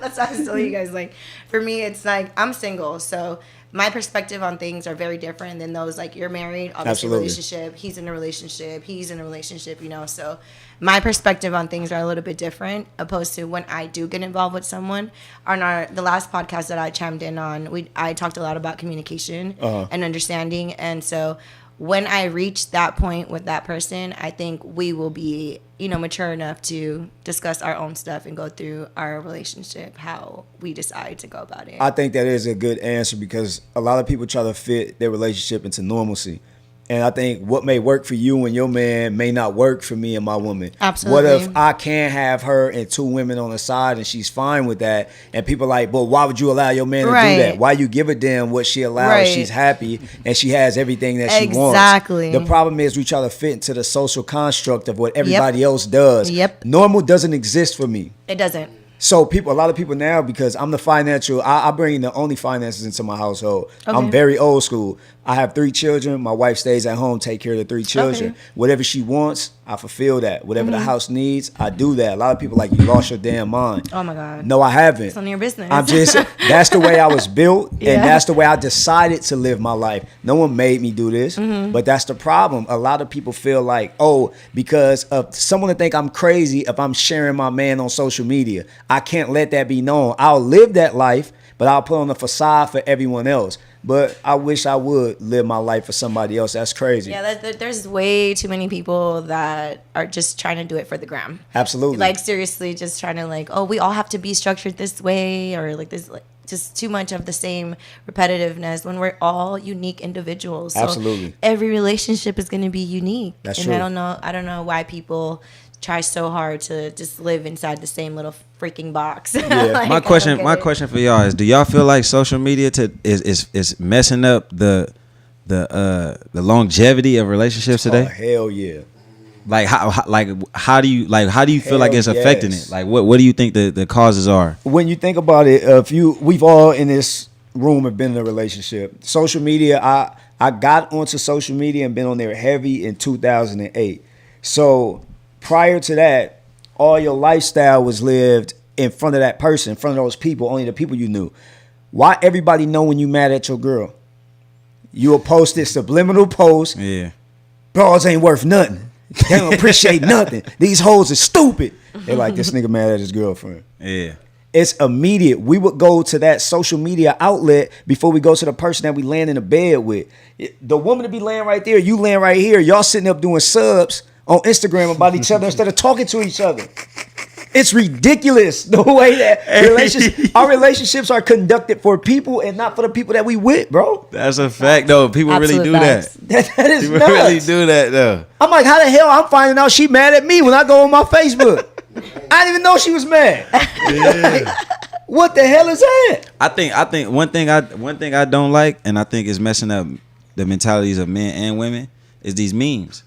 Speaker 6: That's what I was telling you guys. Like, for me, it's like I'm single, so my perspective on things are very different than those. Like, you're married, obviously,
Speaker 4: Absolutely.
Speaker 6: relationship. He's in a relationship. He's in a relationship. So my perspective on things are a little bit different, opposed to when I do get involved with someone. On the last podcast that I chimed in on, I talked a lot about communication and understanding, and so when I reach that point with that person, I think we will be, mature enough to discuss our own stuff and go through our relationship, how we decide to go about it.
Speaker 4: I think that is a good answer because a lot of people try to fit their relationship into normalcy. And I think what may work for you and your man may not work for me and my woman.
Speaker 6: Absolutely.
Speaker 4: What if I can't have her and two women on the side and she's fine with that? And people are like, well, why would you allow your man to do that? Why you give a damn what she allows?
Speaker 6: Right.
Speaker 4: She's happy and she has everything that she wants.
Speaker 6: Exactly.
Speaker 4: The problem is we try to fit into the social construct of what everybody else does.
Speaker 6: Yep.
Speaker 4: Normal doesn't exist for me.
Speaker 6: It doesn't.
Speaker 4: So a lot of people now, because I'm the financial, I bring the only finances into my household.
Speaker 6: Okay.
Speaker 4: I'm very old school. I have 3 children. My wife stays at home, take care of the 3 children.
Speaker 6: Okay.
Speaker 4: Whatever she wants, I fulfill that. Whatever the house needs, I do that. A lot of people like, you lost your damn mind.
Speaker 6: Oh my God.
Speaker 4: No, I haven't.
Speaker 6: It's none of your business.
Speaker 4: I'm just, that's the way I was built, and
Speaker 6: Yeah.
Speaker 4: that's the way I decided to live my life. No one made me do this, but that's the problem. A lot of people feel like, because of someone to think I'm crazy if I'm sharing my man on social media. I can't let that be known. I'll live that life, but I'll put on a facade for everyone else. But I wish I would live my life for somebody else. That's crazy.
Speaker 6: Yeah, there's way too many people that are just trying to do it for the gram.
Speaker 4: Absolutely.
Speaker 6: Like, seriously, just trying to we all have to be structured this way, or like this, just too much of the same repetitiveness when we're all unique individuals. So
Speaker 4: Absolutely.
Speaker 6: every relationship is going to be unique.
Speaker 4: That's
Speaker 6: and
Speaker 4: true.
Speaker 6: I don't know why people try so hard to just live inside the same little freaking box.
Speaker 4: Yeah.
Speaker 5: My question for y'all is: do y'all feel like social media is messing up the longevity of relationships today?
Speaker 4: Oh, hell yeah.
Speaker 5: Like how do you feel like
Speaker 4: Hell
Speaker 5: it's affecting
Speaker 4: yes.
Speaker 5: it? Like what do you think the causes are?
Speaker 4: When you think about it, we've all in this room have been in a relationship. Social media, I got onto social media and been on there heavy in 2008. So prior to that, all your lifestyle was lived in front of that person, in front of those people, only the people you knew. Why everybody know when you mad at your girl? You will post this subliminal post.
Speaker 5: Yeah.
Speaker 4: Bros ain't worth nothing. They don't appreciate nothing. These hoes are stupid. They're like, this nigga mad at his girlfriend.
Speaker 5: Yeah.
Speaker 4: It's immediate. We would go to that social media outlet before we go to the person that we land in the bed with. The woman to be laying right there, you laying right here. Y'all sitting up doing subs on Instagram about each other instead of talking to each other. It's ridiculous the way that our relationships are conducted for people and not for the people that we with, bro.
Speaker 5: That's a fact, though. People really
Speaker 6: Absolute
Speaker 5: do
Speaker 6: facts.
Speaker 5: that.
Speaker 4: That is
Speaker 5: People
Speaker 4: nuts.
Speaker 5: really do that, though.
Speaker 4: I'm like, how the hell I'm finding out she mad at me when I go on my Facebook? I didn't even know she was mad.
Speaker 5: Yeah.
Speaker 4: What the hell is that?
Speaker 5: I think one thing I don't like, and I think is messing up the mentalities of men and women, is these memes.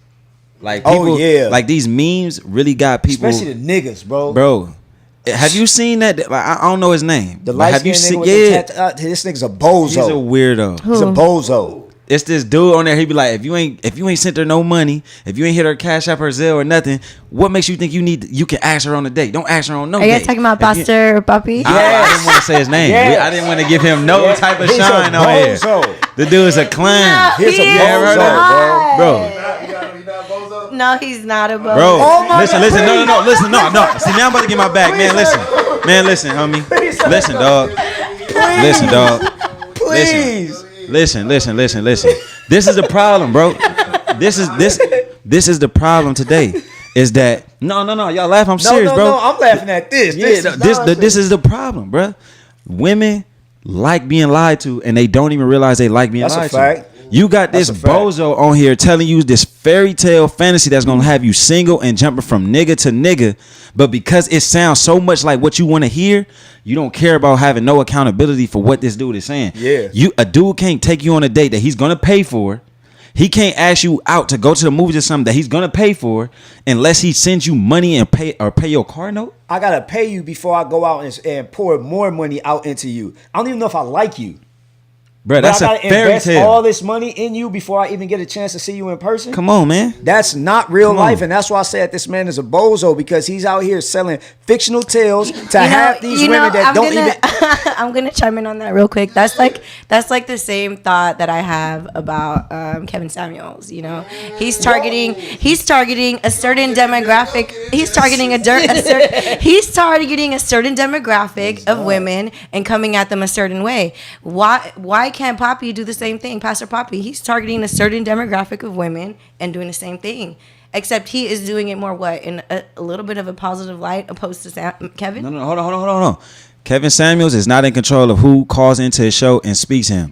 Speaker 5: Like people, like these memes really got people,
Speaker 4: especially the niggas, bro.
Speaker 5: Bro, have you seen that? Like, I don't know his name.
Speaker 4: The
Speaker 5: Like, have you
Speaker 4: light-skinned
Speaker 5: seen?
Speaker 4: nigga
Speaker 5: Yeah,
Speaker 4: with the this nigga's a bozo.
Speaker 5: he's a weirdo.
Speaker 4: He's a bozo.
Speaker 5: It's this dude on there. He be like, if you ain't sent her no money, if you ain't hit her Cash App or Zelle or nothing, what makes you think you can ask her on a date? Don't ask her on no
Speaker 6: Are you
Speaker 5: date.
Speaker 6: guys talking about
Speaker 5: If you-
Speaker 6: Pastor Puppy?
Speaker 5: I didn't want to say his name.
Speaker 4: Yes.
Speaker 5: I didn't want to give him no type of
Speaker 4: He's a
Speaker 5: shine on here.
Speaker 4: bozo.
Speaker 5: The dude is a clown.
Speaker 4: He's a
Speaker 6: He is
Speaker 4: bozo,
Speaker 6: not.
Speaker 5: Bro.
Speaker 6: No, he's not a bozo.
Speaker 5: Bro,
Speaker 4: Oh my
Speaker 5: listen,
Speaker 4: God,
Speaker 5: no. See, now I'm about to get my back, man. Listen, homie. Listen, dog. Listen, dog.
Speaker 4: Please.
Speaker 5: Listen. This is the problem, bro. This is the problem today. Is that no, y'all laugh? I'm serious, bro.
Speaker 4: No, I'm laughing at this.
Speaker 5: This is the problem, bro. Women like being lied to, and they don't even realize they like being
Speaker 4: That's
Speaker 5: lied
Speaker 4: a fact.
Speaker 5: to. You got this
Speaker 4: That's a fact.
Speaker 5: bozo on here telling you this fairy tale fantasy that's gonna have you single and jumping from nigga to nigga, but because it sounds so much like what you want to hear, you don't care about having no accountability for what this dude is saying.
Speaker 4: Yeah.
Speaker 5: A dude can't take you on a date that he's gonna pay for. He can't ask you out to go to the movies or something that he's gonna pay for unless he sends you money and pay your car note.
Speaker 4: I gotta pay you before I go out and pour more money out into you. I don't even know if I like you.
Speaker 5: Bro, that's
Speaker 4: but I
Speaker 5: a
Speaker 4: gotta
Speaker 5: fairy
Speaker 4: invest
Speaker 5: tale.
Speaker 4: all this money in you before I even get a chance to see you in person.
Speaker 5: Come on, man.
Speaker 4: That's not real
Speaker 5: Come
Speaker 4: life,
Speaker 5: on.
Speaker 4: and that's why I said this man is a bozo, because he's out here selling fictional tales to have these women that don't even.
Speaker 6: I'm gonna chime in on that real quick. That's like the same thought that I have about Kevin Samuels. You know, he's targeting a certain demographic. He's targeting he's targeting a certain demographic of women and coming at them a certain way. Why can't Poppy do the same thing? Pastor Poppy, he's targeting a certain demographic of women and doing the same thing. Except he is doing it more in a little bit of a positive light opposed to Kevin.
Speaker 5: No, hold on. Kevin Samuels is not in control of who calls into his show and speaks him.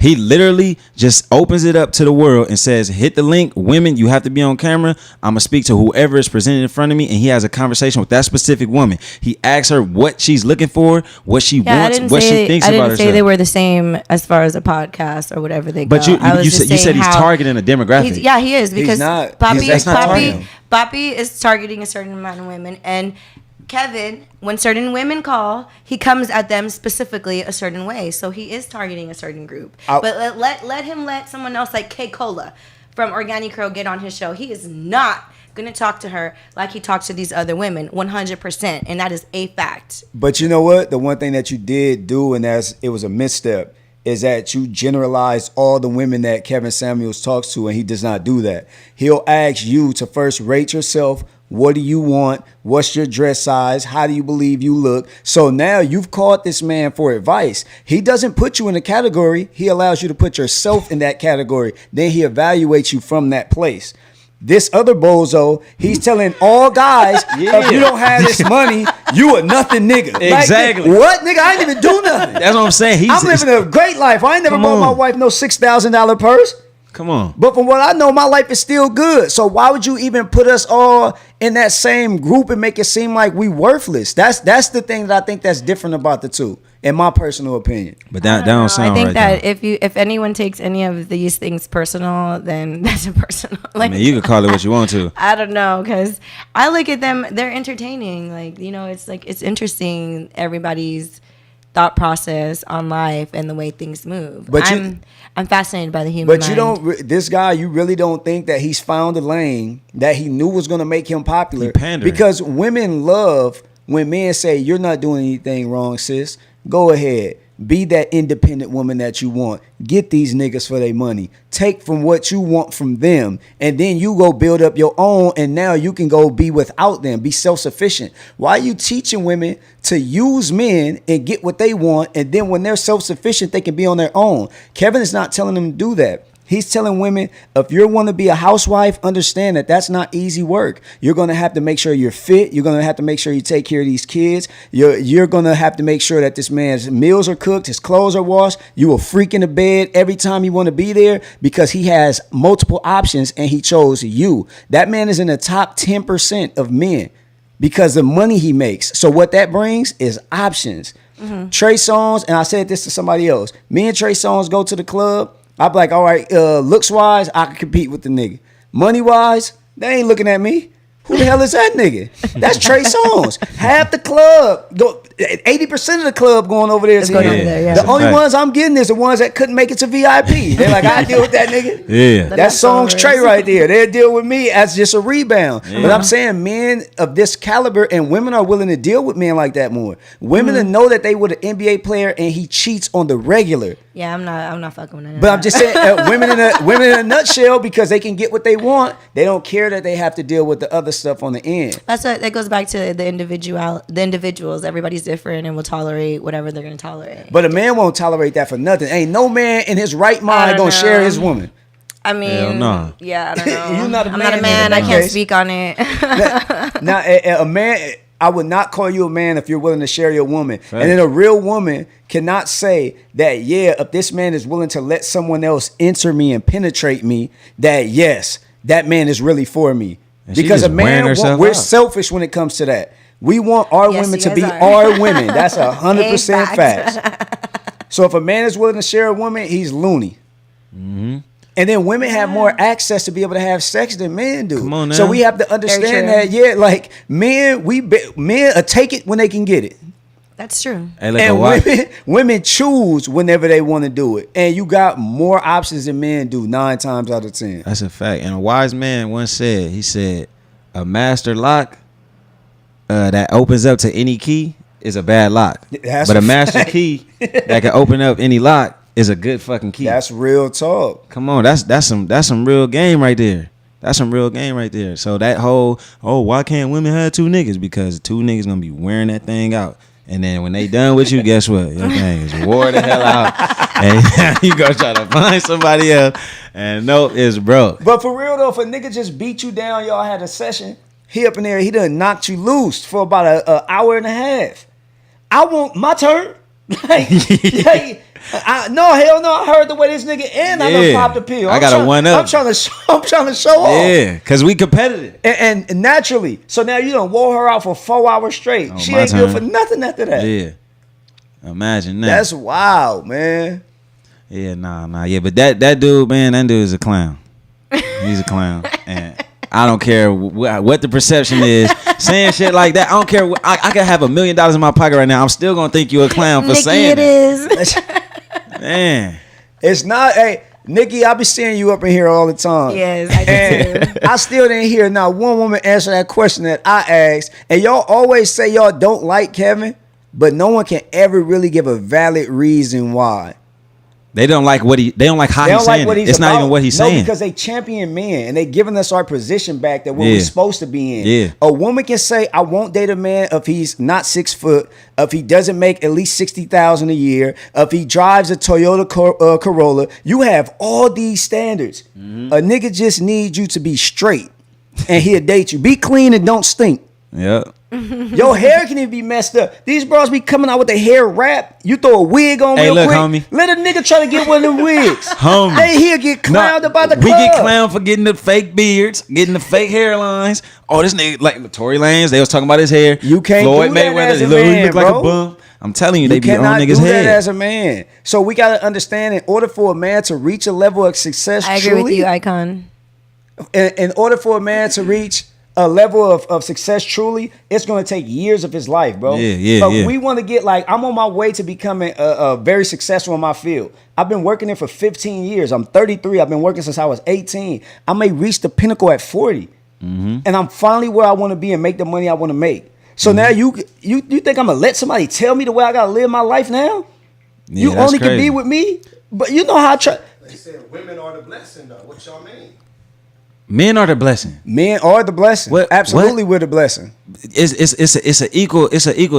Speaker 5: He literally just opens it up to the world and says, hit the link. Women, you have to be on camera. I'm going to speak to whoever is presented in front of me. And he has a conversation with that specific woman. He asks her what she's looking for, what she wants, what she thinks about herself.
Speaker 6: I didn't say they were the same as far as a podcast or whatever they go.
Speaker 5: But you said he's targeting a demographic.
Speaker 6: He is, because
Speaker 4: Poppy
Speaker 6: is targeting a certain amount of women. And Kevin, when certain women call, he comes at them specifically a certain way. So he is targeting a certain group. But let him let someone else like K Cola from Organic Crow get on his show. He is not going to talk to her like he talks to these other women, 100%. And that is a fact.
Speaker 4: But you know what? The one thing that you did do, and it was a misstep, is that you generalize all the women that Kevin Samuels talks to, and he does not do that. He'll ask you to first rate yourself. What do you want? What's your dress size? How do you believe you look? So now you've called this man for advice. He doesn't put you in a category. He allows you to put yourself in that category. Then he evaluates you from that place. This other bozo, he's telling all guys, if you don't have this money, you a nothing nigga.
Speaker 5: Exactly.
Speaker 4: Like, what, nigga? I ain't even do nothing.
Speaker 5: That's what I'm saying.
Speaker 4: I'm living a great life. I ain't never bought my wife no $6,000 purse.
Speaker 5: Come on.
Speaker 4: But from what I know, my life is still good. So why would you even put us all in that same group and make it seem like we worthless? That's the thing that I think that's different about the two, in my personal opinion.
Speaker 5: But that don't sound right.
Speaker 6: I think that if anyone takes any of these things personal, then that's a personal. Like,
Speaker 5: I mean, you can call it what you want to.
Speaker 6: I don't know, because I look at them; they're entertaining. Like, you know, it's interesting. Everybody's thought process on life and the way things move. But I'm fascinated by the human mind.
Speaker 4: This guy, you really don't think that he's found a lane that he knew was going to make him popular?
Speaker 5: He pandering.
Speaker 4: Because women love when men say, you're not doing anything wrong, sis. Go ahead. Be that independent woman that you want. Get these niggas for their money. Take from what you want from them. And then you go build up your own, and now you can go be without them. Be self-sufficient. Why are you teaching women to use men and get what they want, and then when they're self-sufficient, they can be on their own? Kevin is not telling them to do that. He's telling women, if you want to be a housewife, understand that that's not easy work. You're going to have to make sure you're fit. You're going to have to make sure you take care of these kids. You're going to have to make sure that this man's meals are cooked, his clothes are washed. You a freak in the bed every time you want to be there, because he has multiple options and he chose you. That man is in the top 10% of men because the money he makes. So what that brings is options. Mm-hmm. Trey Songz, and I said this to somebody else, me and Trey Songz go to the club. I'm like, all right, looks wise, I can compete with the nigga. Money wise, they ain't looking at me. Who the hell is that nigga? That's Trey Songz. Half the club, 80% of the club going over there. The only ones I'm getting is the ones that couldn't make it to VIP. They're like, I deal with that nigga.
Speaker 5: Yeah.
Speaker 4: That's Songz Trey right there. They'll deal with me as just a rebound. Yeah. But I'm saying men of this caliber, and women are willing to deal with men like that more. Women to know that they were an NBA player and he cheats on the regular.
Speaker 6: Yeah, I'm not fucking with that.
Speaker 4: But I'm just saying, women in a nutshell, because they can get what they want. They don't care that they have to deal with the other stuff on the end.
Speaker 6: That goes back to the individuals. Everybody's different and will tolerate whatever they're going to tolerate.
Speaker 4: But a man won't tolerate that for nothing. Ain't no man in his right mind going to share his woman.
Speaker 6: I mean,
Speaker 5: Hell no.
Speaker 6: yeah, I don't know.
Speaker 4: You're not a
Speaker 6: I'm not a
Speaker 4: man
Speaker 6: man.
Speaker 4: in
Speaker 6: I
Speaker 4: that
Speaker 6: can't
Speaker 4: case.
Speaker 6: speak on it.
Speaker 4: Now, a man, I would not call you a man if you're willing to share your woman.
Speaker 5: Right.
Speaker 4: And then a real woman cannot say that, yeah, if this man is willing to let someone else enter me and penetrate me, that yes, that man is really for me.
Speaker 5: And she
Speaker 4: Because a
Speaker 5: just wearing
Speaker 4: man,
Speaker 5: herself
Speaker 4: we're
Speaker 5: out.
Speaker 4: selfish when it comes to that. We want our
Speaker 6: Yes,
Speaker 4: women
Speaker 6: you
Speaker 4: to be
Speaker 6: guys are.
Speaker 4: our women. That's 100%
Speaker 6: Hey,
Speaker 4: facts. So if a man is willing to share a woman, he's loony.
Speaker 5: Mm-hmm.
Speaker 4: And then women have more access to be able to have sex than men do.
Speaker 5: Come on now.
Speaker 4: So we have to understand
Speaker 6: true.
Speaker 4: that, yeah, like men take it when they can get it.
Speaker 6: That's true.
Speaker 5: Hey, look,
Speaker 4: And
Speaker 5: a wife.
Speaker 4: women choose whenever they want to do it. And you got more options than men do 9 times out of 10.
Speaker 5: That's a fact. And a wise man once said, he said, a master lock that opens up to any key is a bad lock.
Speaker 4: That's
Speaker 5: but
Speaker 4: a
Speaker 5: a master
Speaker 4: fact.
Speaker 5: key that can open up any lock is a good fucking key.
Speaker 4: That's real talk.
Speaker 5: Come on, that's some real game right there. That's some real game right there. So that whole, why can't women have 2 niggas? Because 2 niggas gonna be wearing that thing out. And then when they done with you, guess what? Your thing is wore the hell out. And you go try to find somebody else. And nope, it's broke.
Speaker 4: But for real though, if a nigga just beat you down, y'all had a session, he up in there, he done knocked you loose for about an hour and a half. I want my turn. No, hell no. I heard the way this nigga and I done
Speaker 5: Yeah.
Speaker 4: popped a pill.
Speaker 5: I got a one up.
Speaker 4: I'm trying to show off.
Speaker 5: Yeah, because we competitive.
Speaker 4: And naturally, so now you done wore her out for 4 hours straight.
Speaker 5: Oh,
Speaker 4: She
Speaker 5: my
Speaker 4: ain't good for
Speaker 5: turn.
Speaker 4: nothing after that.
Speaker 5: Yeah. Imagine that.
Speaker 4: That's wild, man.
Speaker 5: Yeah, nah. Yeah, but that dude, man, that dude is a clown. He's a clown. And I don't care what the perception is. Saying shit like that, I don't care. I could have $1 million in my pocket right now. I'm still going to think you a clown for
Speaker 6: Nikki,
Speaker 5: saying
Speaker 6: it is.
Speaker 5: that. Man.
Speaker 4: It's not, hey, Nikki, I be seeing you up in here all the time.
Speaker 6: Yes, I do
Speaker 4: And
Speaker 6: too.
Speaker 4: I still didn't hear not one woman answer that question that I asked. And y'all always say y'all don't like Kevin, but no one can ever really give a valid reason why.
Speaker 5: They don't like how
Speaker 4: They
Speaker 5: he's
Speaker 4: don't like
Speaker 5: saying
Speaker 4: what
Speaker 5: it.
Speaker 4: he's
Speaker 5: It's
Speaker 4: about.
Speaker 5: not even what he's
Speaker 4: No,
Speaker 5: saying.
Speaker 4: because they champion men and they giving us our position back that we're
Speaker 5: Yeah.
Speaker 4: supposed to be in.
Speaker 5: Yeah.
Speaker 4: A woman can say, I won't date a man if he's not 6 foot, if he doesn't make at least $60,000 a year, if he drives a Toyota Corolla. You have all these standards.
Speaker 5: Mm-hmm.
Speaker 4: A nigga just needs you to be straight and he'll date you. Be clean and don't stink.
Speaker 5: Yep.
Speaker 4: Your hair can even be messed up. These bros be coming out with their hair wrapped. You throw a wig on
Speaker 5: Hey,
Speaker 4: real
Speaker 5: look,
Speaker 4: quick.
Speaker 5: homie.
Speaker 4: Let a nigga try to get one of them wigs.
Speaker 5: Homie.
Speaker 4: They here get clowned about the club.
Speaker 5: We get clowned for getting the fake beards, getting the fake hairlines. Oh, this nigga, like Tory Lanez, they was talking about his hair.
Speaker 4: You can't
Speaker 5: Floyd
Speaker 4: do that
Speaker 5: Mayweather,
Speaker 4: as a
Speaker 5: he look
Speaker 4: man,
Speaker 5: like a
Speaker 4: bro.
Speaker 5: bum. I'm telling you, they
Speaker 4: You
Speaker 5: be on
Speaker 4: cannot
Speaker 5: niggas'
Speaker 4: do
Speaker 5: head.
Speaker 4: that as a man. So we got to understand, in order for a man to reach a level of success,
Speaker 6: I agree with you, Icon.
Speaker 4: in order for a man to reach a level of success truly, it's going to take years of his life, bro.
Speaker 5: Yeah,
Speaker 4: But
Speaker 5: yeah.
Speaker 4: we want to get I'm on my way to becoming a very successful in my field. I've been working it for 15 years. I'm 33. I've been working since I was 18. I may reach the pinnacle at 40.
Speaker 5: Mm-hmm.
Speaker 4: And I'm finally where I want to be and make the money I want to make. So now you think I'm going to let somebody tell me the way I got to live my life now?
Speaker 5: Yeah,
Speaker 4: You
Speaker 5: that's
Speaker 4: only can
Speaker 5: crazy.
Speaker 4: be with me? But you know how I try.
Speaker 2: They said women are the blessing, though. What y'all mean?
Speaker 5: Men are the blessing.
Speaker 4: Men are the blessing.
Speaker 5: What-
Speaker 4: Absolutely, we're the blessing.
Speaker 5: It's an equal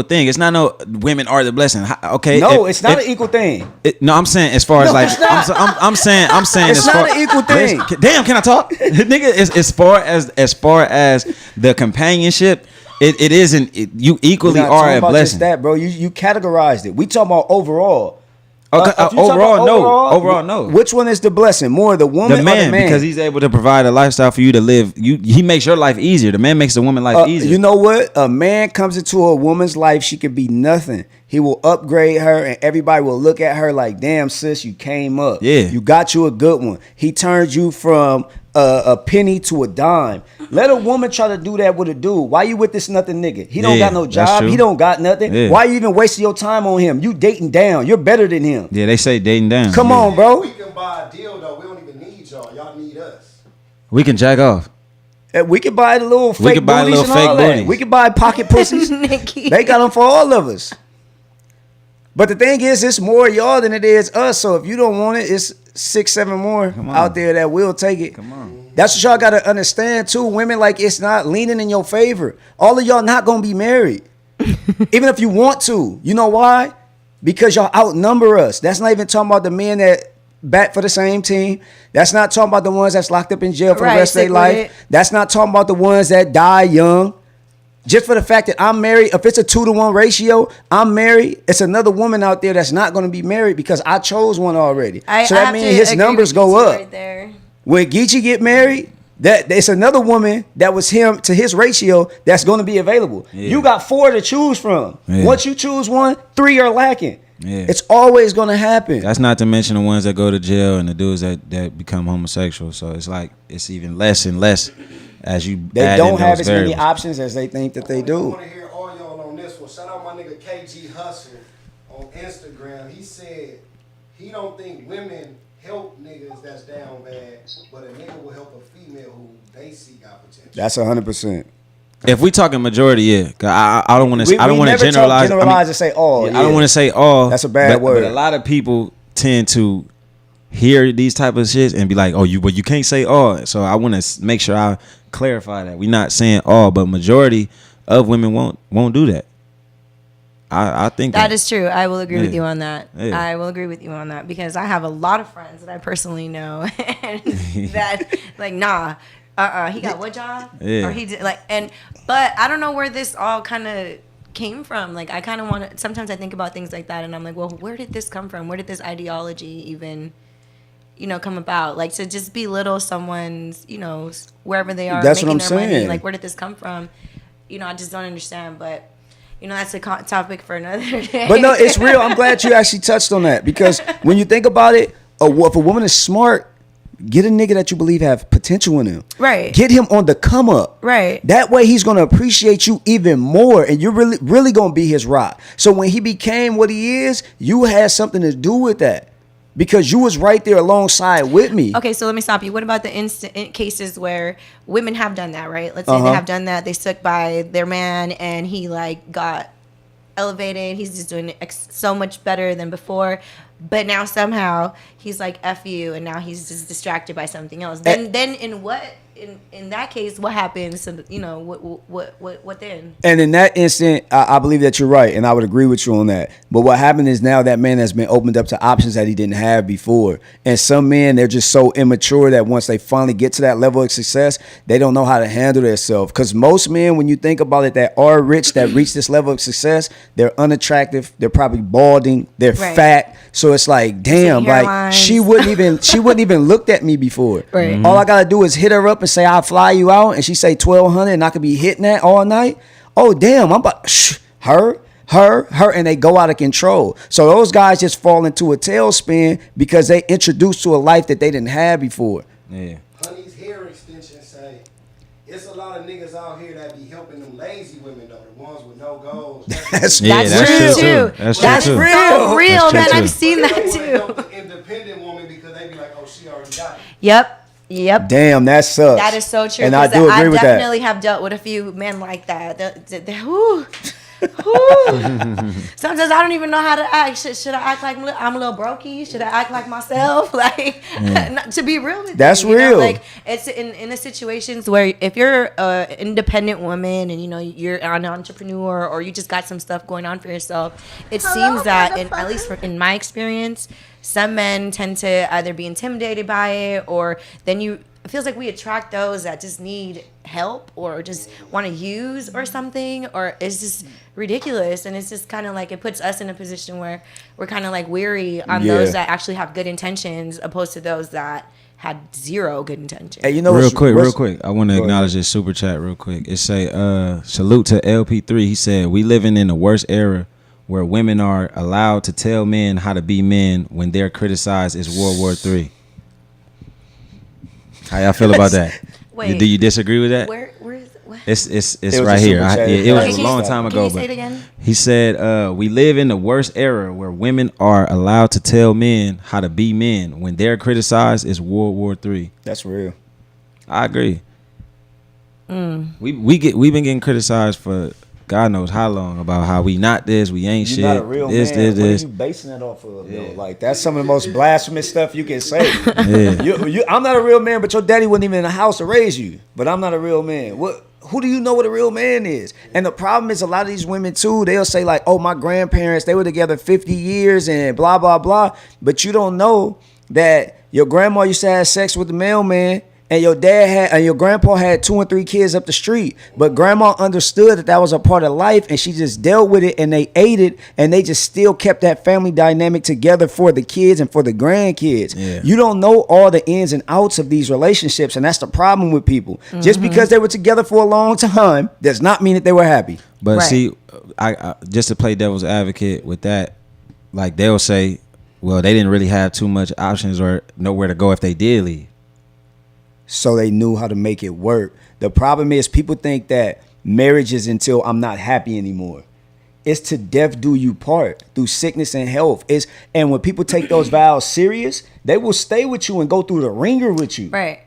Speaker 5: thing. It's not no women are the blessing. Okay.
Speaker 4: No, it's not an equal thing.
Speaker 5: No, I'm saying as far as
Speaker 4: No,
Speaker 5: like
Speaker 4: it's not.
Speaker 5: I'm saying
Speaker 4: It's
Speaker 5: as
Speaker 4: not
Speaker 5: far,
Speaker 4: an equal thing.
Speaker 5: Damn, can I talk? Nigga, as far as the companionship, it isn't. You equally
Speaker 4: We're not
Speaker 5: are
Speaker 4: talking
Speaker 5: a
Speaker 4: about
Speaker 5: blessing.
Speaker 4: just that, bro. You categorized it. We talking about overall.
Speaker 5: Okay,
Speaker 4: If you talking
Speaker 5: overall,
Speaker 4: about
Speaker 5: no. Overall, no.
Speaker 4: Which one is the blessing? More the woman
Speaker 5: The
Speaker 4: or
Speaker 5: man,
Speaker 4: the man?
Speaker 5: because he's able to provide a lifestyle for you to live. He makes your life easier. The man makes the woman life easier.
Speaker 4: You know what? A man comes into a woman's life, she could be nothing. He will upgrade her, and everybody will look at her like, "Damn, sis, you came up.
Speaker 5: Yeah.
Speaker 4: You got you a good one." He turns you from a penny to a dime. Let a woman try to do that with a dude. Why you with this nothing nigga? He don't
Speaker 5: Yeah,
Speaker 4: got no
Speaker 5: that's
Speaker 4: job.
Speaker 5: true.
Speaker 4: He don't got nothing.
Speaker 5: Yeah.
Speaker 4: Why you even wasting your time on him? You dating down. You're better than him.
Speaker 5: Yeah, they say dating down.
Speaker 4: Come
Speaker 5: Yeah.
Speaker 4: on, bro.
Speaker 2: We can buy a deal, though. We don't even need y'all. Y'all need us.
Speaker 5: We can jack off.
Speaker 4: We could buy the little fake
Speaker 5: could buy
Speaker 4: booties
Speaker 5: little
Speaker 4: and all
Speaker 5: fake
Speaker 4: that.
Speaker 5: booties.
Speaker 4: We could buy pocket pussies.
Speaker 6: Nikki.
Speaker 4: They got them for all of us. But the thing is, it's more y'all than it is us. So if you don't want it, it's 6, 7 more
Speaker 5: on.
Speaker 4: out there that will take it.
Speaker 5: Come on.
Speaker 4: That's what y'all got to understand too. Women, like, it's not leaning in your favor. All of y'all not gonna be married, even if you want to. You know why? Because y'all outnumber us. That's not even talking about the men that back for the same team. That's not talking about the ones that's locked up in jail for the
Speaker 6: Right,
Speaker 4: rest of their
Speaker 6: stick with
Speaker 4: life.
Speaker 6: it.
Speaker 4: That's not talking about the ones that die young. Just for the fact that I'm married, if it's a 2-to-1 ratio, I'm married. It's another woman out there that's not going to be married because I chose one already. So that
Speaker 6: have
Speaker 4: means
Speaker 6: to
Speaker 4: his
Speaker 6: agree
Speaker 4: numbers
Speaker 6: with
Speaker 4: go
Speaker 6: you
Speaker 4: up.
Speaker 6: right there.
Speaker 4: When Geechi get married, that it's another woman that was him to his ratio that's going to be available.
Speaker 5: Yeah.
Speaker 4: You got 4 to choose from.
Speaker 5: Yeah.
Speaker 4: Once you choose one, 3 are lacking.
Speaker 5: Yeah.
Speaker 4: It's always going to happen.
Speaker 5: That's not to mention the ones that go to jail and the dudes that become homosexual. So it's like it's even less and less as you
Speaker 4: They
Speaker 5: add
Speaker 4: don't
Speaker 5: in
Speaker 4: have
Speaker 5: those
Speaker 4: as many
Speaker 5: variables.
Speaker 4: options as they think that they
Speaker 2: I
Speaker 4: do.
Speaker 2: want to hear all y'all on this one. Shout out my nigga KG Hustle on Instagram. He said he don't think women help niggas that's down bad, but a nigga will help a female who they see got potential.
Speaker 4: That's 100%.
Speaker 5: If we talking majority, yeah, 'cause I don't want to. I don't want to
Speaker 4: never talk
Speaker 5: generalize.
Speaker 4: generalize and say all.
Speaker 5: I don't want to say all.
Speaker 4: That's a bad word.
Speaker 5: But a lot of people tend to hear these type of shits and be like, "Oh, you can't say all." So I want to make sure I clarify that we're not saying all, but majority of women won't do that. I think
Speaker 6: That is true. I will agree with
Speaker 5: Yeah.
Speaker 6: you on that.
Speaker 5: Yeah.
Speaker 6: I will agree with you on that because I have a lot of friends that I personally know and that like he got what job?
Speaker 5: Yeah.
Speaker 6: Or he did but I don't know where this all kind of came from. Like I kind of want to sometimes I think about things like that and I'm like, well, where did this come from? Where did this ideology even come about? Like to just belittle someone's, wherever they are
Speaker 4: That's
Speaker 6: making
Speaker 4: what I'm
Speaker 6: their money.
Speaker 4: saying.
Speaker 6: Like where did this come from? I just don't understand, but that's a topic for another day.
Speaker 4: But no, it's real. I'm glad you actually touched on that because when you think about it, if a woman is smart, get a nigga that you believe have potential in him.
Speaker 6: Right.
Speaker 4: Get him on the come up.
Speaker 6: Right.
Speaker 4: That way he's gonna appreciate you even more, and you're really gonna be his rock. So when he became what he is, you had something to do with that because you was right there alongside with me.
Speaker 6: Okay, so let me stop you. What about the cases where women have done that, right? Let's say they have done that. They stuck by their man and he got elevated. He's just doing so much better than before. But now somehow he's like F you and now he's just distracted by something else. Then in that case, what happens? So, what then?
Speaker 4: And in that instant, I believe that you're right, and I would agree with you on that. But what happened is now that man has been opened up to options that he didn't have before. And some men, they're just so immature that once they finally get to that level of success, they don't know how to handle themselves. Because most men, when you think about it, that are rich, that reach this level of success, they're unattractive, they're probably balding, they're
Speaker 6: Right.
Speaker 4: fat. So it's like, damn, like
Speaker 6: hairlines.
Speaker 4: she wouldn't even looked at me before.
Speaker 6: Right.
Speaker 4: All I gotta do is hit her up and say I'll fly you out, and she say 1,200, and I could be hitting that all night. Oh damn, I'm about her, and they go out of control. So those guys just fall into a tailspin because they introduced to a life that they didn't have before.
Speaker 5: Yeah.
Speaker 2: Honey's hair extensions say it's a lot of niggas out here that be helping them lazy women though, the ones with no goals.
Speaker 4: That's
Speaker 5: Yeah,
Speaker 6: That's
Speaker 5: that's
Speaker 6: true
Speaker 5: true,
Speaker 6: too.
Speaker 5: too. That's true,
Speaker 6: That's
Speaker 5: too.
Speaker 6: so
Speaker 4: Real.
Speaker 6: real,
Speaker 5: That's
Speaker 6: man.
Speaker 5: true,
Speaker 6: I've
Speaker 5: too.
Speaker 6: seen that
Speaker 2: They wanna
Speaker 6: too.
Speaker 2: help the independent woman because they be like, oh, she already got it.
Speaker 6: Yep.
Speaker 4: Damn, that sucks.
Speaker 6: That is so true.
Speaker 4: And I
Speaker 6: 'cause
Speaker 4: do agree with that.
Speaker 6: definitely have dealt with a few men like that. Whew. Sometimes I don't even know how to act. Should I act like I'm a little brokey? Should I act like myself? Like, not, to be real with
Speaker 4: That's
Speaker 6: you,
Speaker 4: real.
Speaker 6: Like, it's in the situations where if you're an independent woman and you're an entrepreneur or you just got some stuff going on for yourself, it seems that, at least in my experience, some men tend to either be intimidated by it or then it feels like we attract those that just need help or just want to use or something, or it's just ridiculous. And it's just kind of like it puts us in a position where we're kind of like weary on those that actually have good intentions opposed to those that had zero good intentions.
Speaker 4: Hey, you know,
Speaker 5: Real quick. I want to acknowledge this super chat real quick. It say, salute to LP3. He said, we living in the worst era where women are allowed to tell men how to be men when they're criticized is World War III. How y'all feel about that?
Speaker 6: Wait.
Speaker 5: Do you disagree with that?
Speaker 6: Where is what?
Speaker 5: It's
Speaker 4: was
Speaker 5: right
Speaker 4: a
Speaker 5: here.
Speaker 4: super chat.
Speaker 5: It was
Speaker 6: Okay,
Speaker 5: a long time
Speaker 6: can
Speaker 5: ago.
Speaker 6: you say
Speaker 5: But
Speaker 6: it again?
Speaker 5: he said, we live in the worst era where women are allowed to tell men how to be men when they're criticized is World War III.
Speaker 4: That's real.
Speaker 5: I agree. We've been getting criticized for God knows how long about how we not this, we ain't
Speaker 4: You're
Speaker 5: shit.
Speaker 4: not a real
Speaker 5: this,
Speaker 4: man.
Speaker 5: this,
Speaker 4: What are
Speaker 5: this.
Speaker 4: you basing that off of? Though? Like that's some of the most blasphemous stuff you can say.
Speaker 5: Yeah.
Speaker 4: I'm not a real man, but your daddy wasn't even in the house to raise you. But I'm not a real man. What? Who do you know what a real man is? And the problem is a lot of these women too, they'll say like, oh, my grandparents, they were together 50 years and blah, blah, blah. But you don't know that your grandma used to have sex with the mailman, and your dad had, and your grandpa had 2 and 3 kids up the street, but grandma understood that was a part of life, and she just dealt with it, and they ate it, and they just still kept that family dynamic together for the kids and for the grandkids.
Speaker 5: Yeah.
Speaker 4: You don't know all the ins and outs of these relationships, and that's the problem with people. Just because they were together for a long time does not mean that they were happy.
Speaker 5: But
Speaker 6: Right.
Speaker 5: see, I just to play devil's advocate with that, like they'll say, well, they didn't really have too much options or nowhere to go if they did leave.
Speaker 4: So they knew how to make it work. The problem is people think that marriage is until I'm not happy anymore. It's to death do you part, through sickness and health. And when people take those vows serious, they will stay with you and go through the ringer with you.
Speaker 6: Right.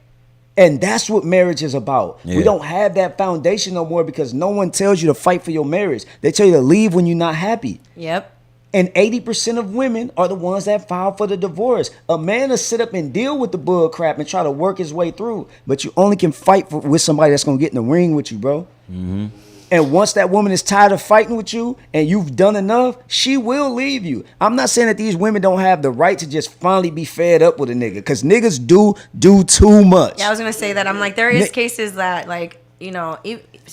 Speaker 4: And that's what marriage is about.
Speaker 5: Yeah.
Speaker 4: We don't have that foundation no more because no one tells you to fight for your marriage. They tell you to leave when you're not happy.
Speaker 6: Yep.
Speaker 4: And 80% of women are the ones that file for the divorce. A man will sit up and deal with the bull crap and try to work his way through. But you only can fight with somebody that's going to get in the ring with you, bro.
Speaker 5: Mm-hmm.
Speaker 4: And once that woman is tired of fighting with you and you've done enough, she will leave you. I'm not saying that these women don't have the right to just finally be fed up with a nigga. Because niggas do too much.
Speaker 6: Yeah, I was going to say that. I'm like, there is cases that, like, you know,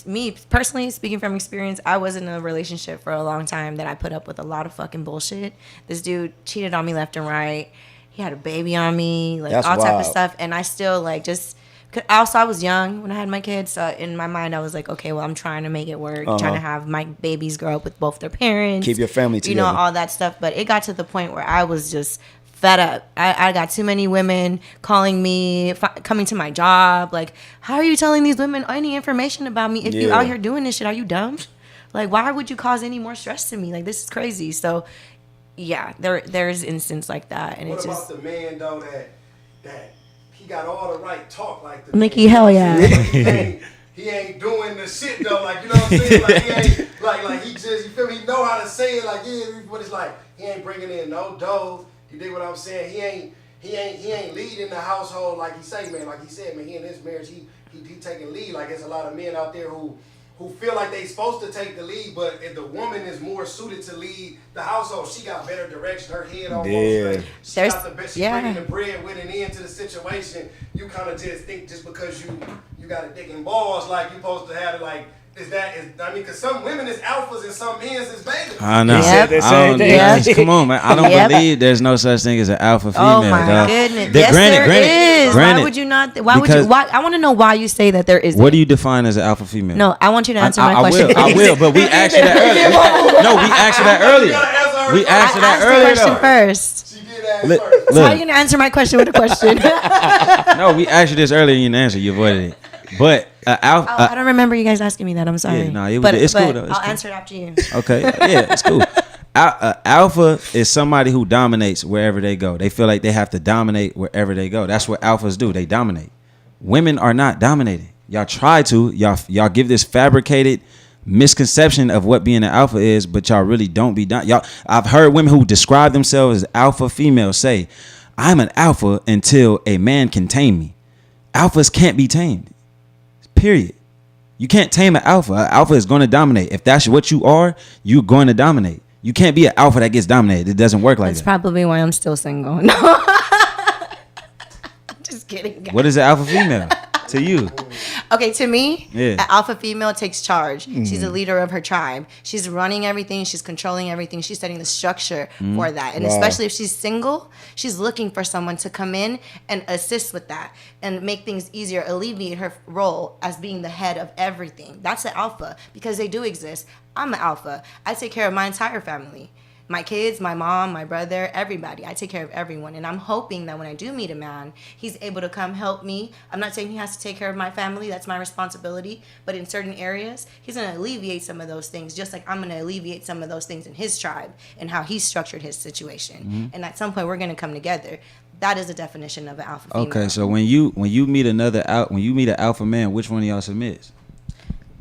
Speaker 6: me personally, speaking from experience, I was in a relationship for a long time that I put up with a lot of fucking bullshit. This dude cheated on me left and right. He had a baby on me, like,
Speaker 4: That's
Speaker 6: all type of
Speaker 4: wild.
Speaker 6: stuff. And I still, like, just... Also, I was young when I had my kids, so in my mind, I was like, okay, well, I'm trying to make it work, trying to have my babies grow up with both their parents.
Speaker 4: Keep your family
Speaker 6: You know,
Speaker 4: together.
Speaker 6: all that stuff. But it got to the point where I was just fed up. I got too many women calling me, coming to my job. Like, how are you telling these women any information about me? If you
Speaker 4: Yeah.
Speaker 6: out here doing this shit, are you dumb? Like, why would you cause any more stress to me? Like, this is crazy. So, yeah, there's instance like that. And
Speaker 2: What
Speaker 6: it's
Speaker 2: about
Speaker 6: just...
Speaker 2: the man though that he got all the right talk like the
Speaker 6: Nikki, hell yeah.
Speaker 2: he ain't doing the shit though, like, you know what I'm saying? Like he ain't like he just, you feel me, he know how to say it, like, yeah, but it's like he ain't bringing in no dough. You dig what I'm saying? He ain't leading the household like he say, man. Like he said, man, he in this marriage, he taking lead. Like there's a lot of men out there who feel like they supposed to take the lead, but if the woman is more suited to lead the household, she got better direction, her head almost straight. She
Speaker 6: There's-
Speaker 2: got the best, she
Speaker 6: yeah.
Speaker 2: bringing the bread with and into the situation. You kind of just think just because you got a dick and balls, like you supposed to have it, like, because some women is alphas and some men is betas.
Speaker 5: I know.
Speaker 6: Yep.
Speaker 4: They said the
Speaker 5: I
Speaker 4: same
Speaker 5: don't,
Speaker 4: thing.
Speaker 6: Yep.
Speaker 5: Come on, man. I don't
Speaker 6: Yep.
Speaker 5: believe there's no such thing as an alpha female.
Speaker 6: Oh my
Speaker 5: dog.
Speaker 6: goodness!
Speaker 5: The-
Speaker 6: Yes, there is.
Speaker 5: Granted,
Speaker 6: Why would you not? Why would
Speaker 5: because-
Speaker 6: you? Why? I want to know why you say that there isn't.
Speaker 5: What do you define as an alpha female?
Speaker 6: No, I want you to answer my
Speaker 5: I
Speaker 6: question.
Speaker 5: will, but we asked you that earlier. No, we asked you that earlier. We asked you that
Speaker 6: Ask the
Speaker 5: earlier,
Speaker 6: question
Speaker 5: though.
Speaker 6: first.
Speaker 2: She did ask
Speaker 5: Look,
Speaker 2: first.
Speaker 6: So how are you gonna answer my question with a question?
Speaker 5: No, we asked you this earlier and you didn't answer. You avoided it. But alpha.
Speaker 6: I don't remember you guys asking me that. I'm sorry.
Speaker 5: Yeah, nah, it was-
Speaker 6: but,
Speaker 5: it's
Speaker 6: but
Speaker 5: cool, though. It's
Speaker 6: I'll
Speaker 5: cool.
Speaker 6: answer it after you.
Speaker 5: Okay, yeah, it's cool. Alpha is somebody who dominates wherever they go. They feel like they have to dominate wherever they go. That's what alphas do. They dominate. Women are not dominating. Y'all try to. Y'all give this fabricated misconception of what being an alpha is, but y'all really don't be done. Y'all, I've heard women who describe themselves as alpha females say, "I'm an alpha until a man can tame me." Alphas can't be tamed. Period. You can't tame an alpha. An alpha is going to dominate. If that's what you are, you're going to dominate. You can't be an alpha that gets dominated. It doesn't work like
Speaker 6: That's
Speaker 5: that.
Speaker 6: probably why I'm still single. No. I'm just kidding.
Speaker 5: What is an alpha female to you?
Speaker 6: Okay, to me,
Speaker 5: Yeah.
Speaker 6: an alpha female takes charge. She's a leader of her tribe. She's running everything. She's controlling everything. She's setting the structure for that. And especially if she's single, she's looking for someone to come in and assist with that and make things easier, alleviate her role as being the head of everything. That's an alpha because they do exist. I'm an alpha. I take care of my entire family. My kids, my mom, my brother, everybody. I take care of everyone. And I'm hoping that when I do meet a man, he's able to come help me. I'm not saying he has to take care of my family. That's my responsibility. But in certain areas, he's going to alleviate some of those things, just like I'm going to alleviate some of those things in his tribe and how he structured his situation. And at some point, we're going to come together. That is the definition of an alpha female.
Speaker 5: Okay, so when you meet an alpha man, which one of y'all submits?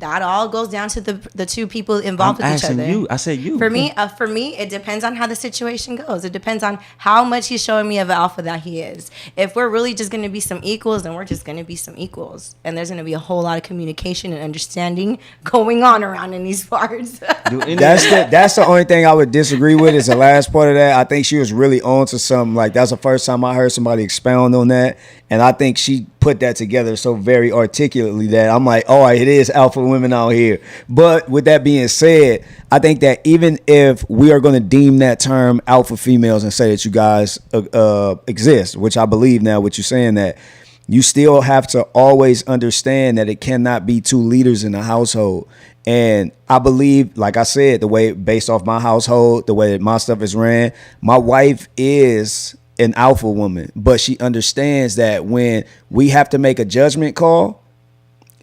Speaker 6: that all goes down to the two people involved
Speaker 5: I'm
Speaker 6: with each
Speaker 5: asking
Speaker 6: other.
Speaker 5: you. I said you.
Speaker 6: For me, it depends on how the situation goes. It depends on how much he's showing me of alpha that he is. If we're really just going to be some equals, then we're just going to be some equals, and there's going to be a whole lot of communication and understanding going on around in these parts.
Speaker 4: That's the only thing I would disagree with is the last part of that. I think she was really on to something. Like, that's the first time I heard somebody expound on that, and I think she put that together so very articulately that I'm like, all right, it is alpha women out here. But with that being said, I think that even if we are going to deem that term alpha females and say that you guys exist, which I believe now, what you're saying, that you still have to always understand that it cannot be two leaders in the household. And I believe, like I said, the way, based off my household, the way that my stuff is ran, my wife is an alpha woman, but she understands that when we have to make a judgment call,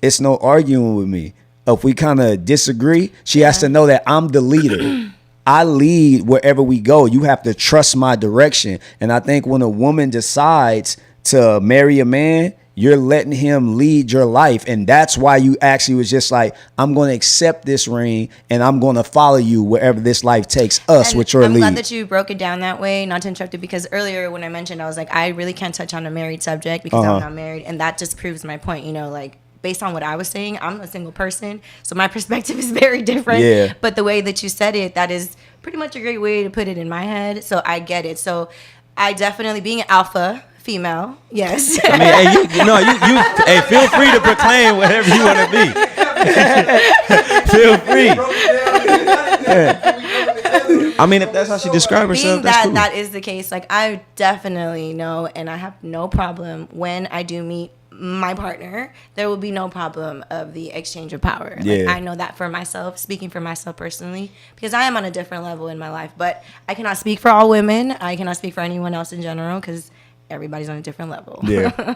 Speaker 4: it's no arguing with me. If we kind of disagree, she has to know that I'm the leader. I lead wherever we go. You have to trust my direction. And I think when a woman decides to marry a man, you're letting him lead your life. And that's why you actually was just like, I'm going to accept this ring and I'm going to follow you wherever this life takes us
Speaker 6: And
Speaker 4: with your
Speaker 6: I'm
Speaker 4: lead.
Speaker 6: glad that you broke it down that way, not to interrupt it, because earlier when I mentioned, I was like, I really can't touch on a married subject because I'm not married. And that just proves my point, like, based on what I was saying, I'm a single person, so my perspective is very different.
Speaker 4: Yeah.
Speaker 6: But the way that you said it, that is pretty much a great way to put it in my head. So I get it. So I definitely, being an alpha female, yes.
Speaker 5: I mean, hey, you hey, feel free to proclaim whatever you want to be. Feel free. I mean, if that's how she described herself,
Speaker 6: Being
Speaker 5: that's cool.
Speaker 6: that is the case, like, I definitely know, and I have no problem when I do meet my partner, there will be no problem of the exchange of power. Like,
Speaker 4: Yeah.
Speaker 6: I know that for myself, speaking for myself personally, because I am on a different level in my life. But I cannot speak for all women. I cannot speak for anyone else in general, because everybody's on a different level.
Speaker 4: Yeah.
Speaker 5: I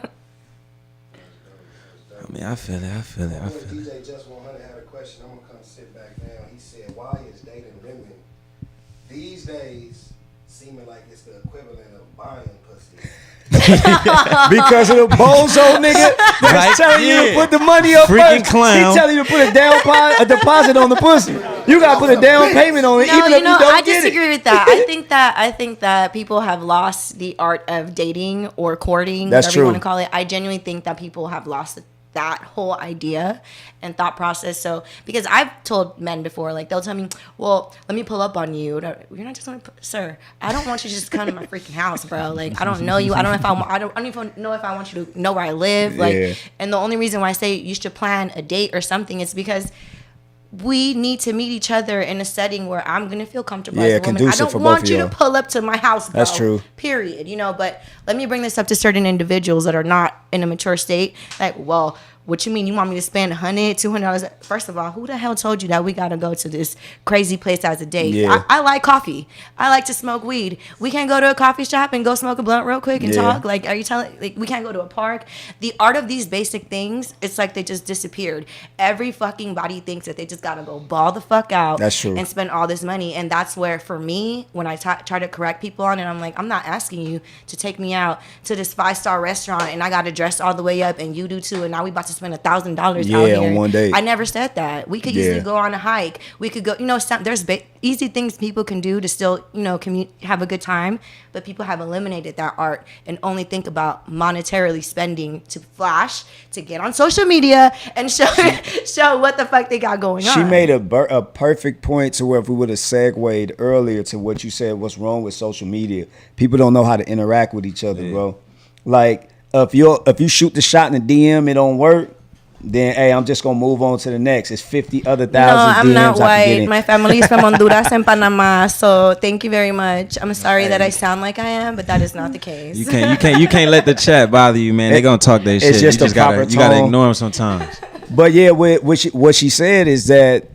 Speaker 5: mean, I feel it.
Speaker 2: DJ Just 100 had a question. I'm gonna come sit back down. He said, "Why is dating women these days seeming like it's the equivalent of buying pussy?"
Speaker 4: Because of the bozo nigga that's
Speaker 5: Right?
Speaker 4: telling you to
Speaker 5: Yeah.
Speaker 4: put the money up
Speaker 5: Freaking
Speaker 4: first.
Speaker 5: clown.
Speaker 4: He telling you to put a deposit on the pussy. You gotta put a down payment on it,
Speaker 6: No,
Speaker 4: even if you don't
Speaker 6: I
Speaker 4: get
Speaker 6: disagree with that. I think that people have lost the art of dating or courting,
Speaker 4: That's
Speaker 6: whatever
Speaker 4: true.
Speaker 6: you want to call it. I genuinely think that people have lost that whole idea and thought process. So, because I've told men before, like, they'll tell me, well, let me pull up on you. You're not just going to, sir, I don't want you to just come to my freaking house, bro. Like, I don't know you. I don't even know if I want you to know where I live. Like,
Speaker 4: Yeah.
Speaker 6: and the only reason why I say you should plan a date or something is because we need to meet each other in a setting where I'm gonna feel comfortable
Speaker 4: Yeah,
Speaker 6: as a woman. I
Speaker 4: conducive
Speaker 6: don't
Speaker 4: for both
Speaker 6: want
Speaker 4: of
Speaker 6: you
Speaker 4: y'all.
Speaker 6: to pull up to my house, bro.
Speaker 4: That's true.
Speaker 6: Period. But let me bring this up to certain individuals that are not in a mature state. Like, well, what you mean? You want me to spend $100, $200? First of all, who the hell told you that we gotta go to this crazy place as a date?
Speaker 4: Yeah.
Speaker 6: I like coffee. I like to smoke weed. We can't go to a coffee shop and go smoke a blunt real quick and
Speaker 4: Yeah.
Speaker 6: talk. Like, are you telling? Like, we can't go to a park. The art of these basic things, it's like they just disappeared. Every fucking body thinks that they just gotta go ball the fuck out.
Speaker 4: That's true.
Speaker 6: And spend all this money. And that's where, for me, when I try to correct people on it, I'm like, I'm not asking you to take me out to this 5-star restaurant and I got to dress all the way up and you do too. And now we about to spend $1,000 out
Speaker 4: Yeah,
Speaker 6: here.
Speaker 4: on one date.
Speaker 6: I never said that. We could easily
Speaker 4: Yeah.
Speaker 6: go on a hike. We could go, there's easy things people can do to still, have a good time. But people have eliminated that art and only think about monetarily spending to flash, to get on social media and show what the fuck they got going on.
Speaker 4: She made a perfect point to where if we would have segued earlier to what you said, what's wrong with social media? People don't know how to interact with each other, bro. Like, if you shoot the shot in the DM, it don't work, then hey, I'm just gonna move on to the next. It's 50 other thousand
Speaker 6: No, I'm
Speaker 4: DMs
Speaker 6: not
Speaker 4: I can get
Speaker 6: white.
Speaker 4: in.
Speaker 6: My family is from Honduras and Panama. So thank you very much. I'm sorry that I sound like I am, but that is not the case.
Speaker 5: You can't let the chat bother you, man. They gonna talk their shit.
Speaker 4: just
Speaker 5: You
Speaker 4: a
Speaker 5: just gotta
Speaker 4: proper
Speaker 5: you gotta
Speaker 4: tone.
Speaker 5: ignore them sometimes.
Speaker 4: But yeah, what she said is that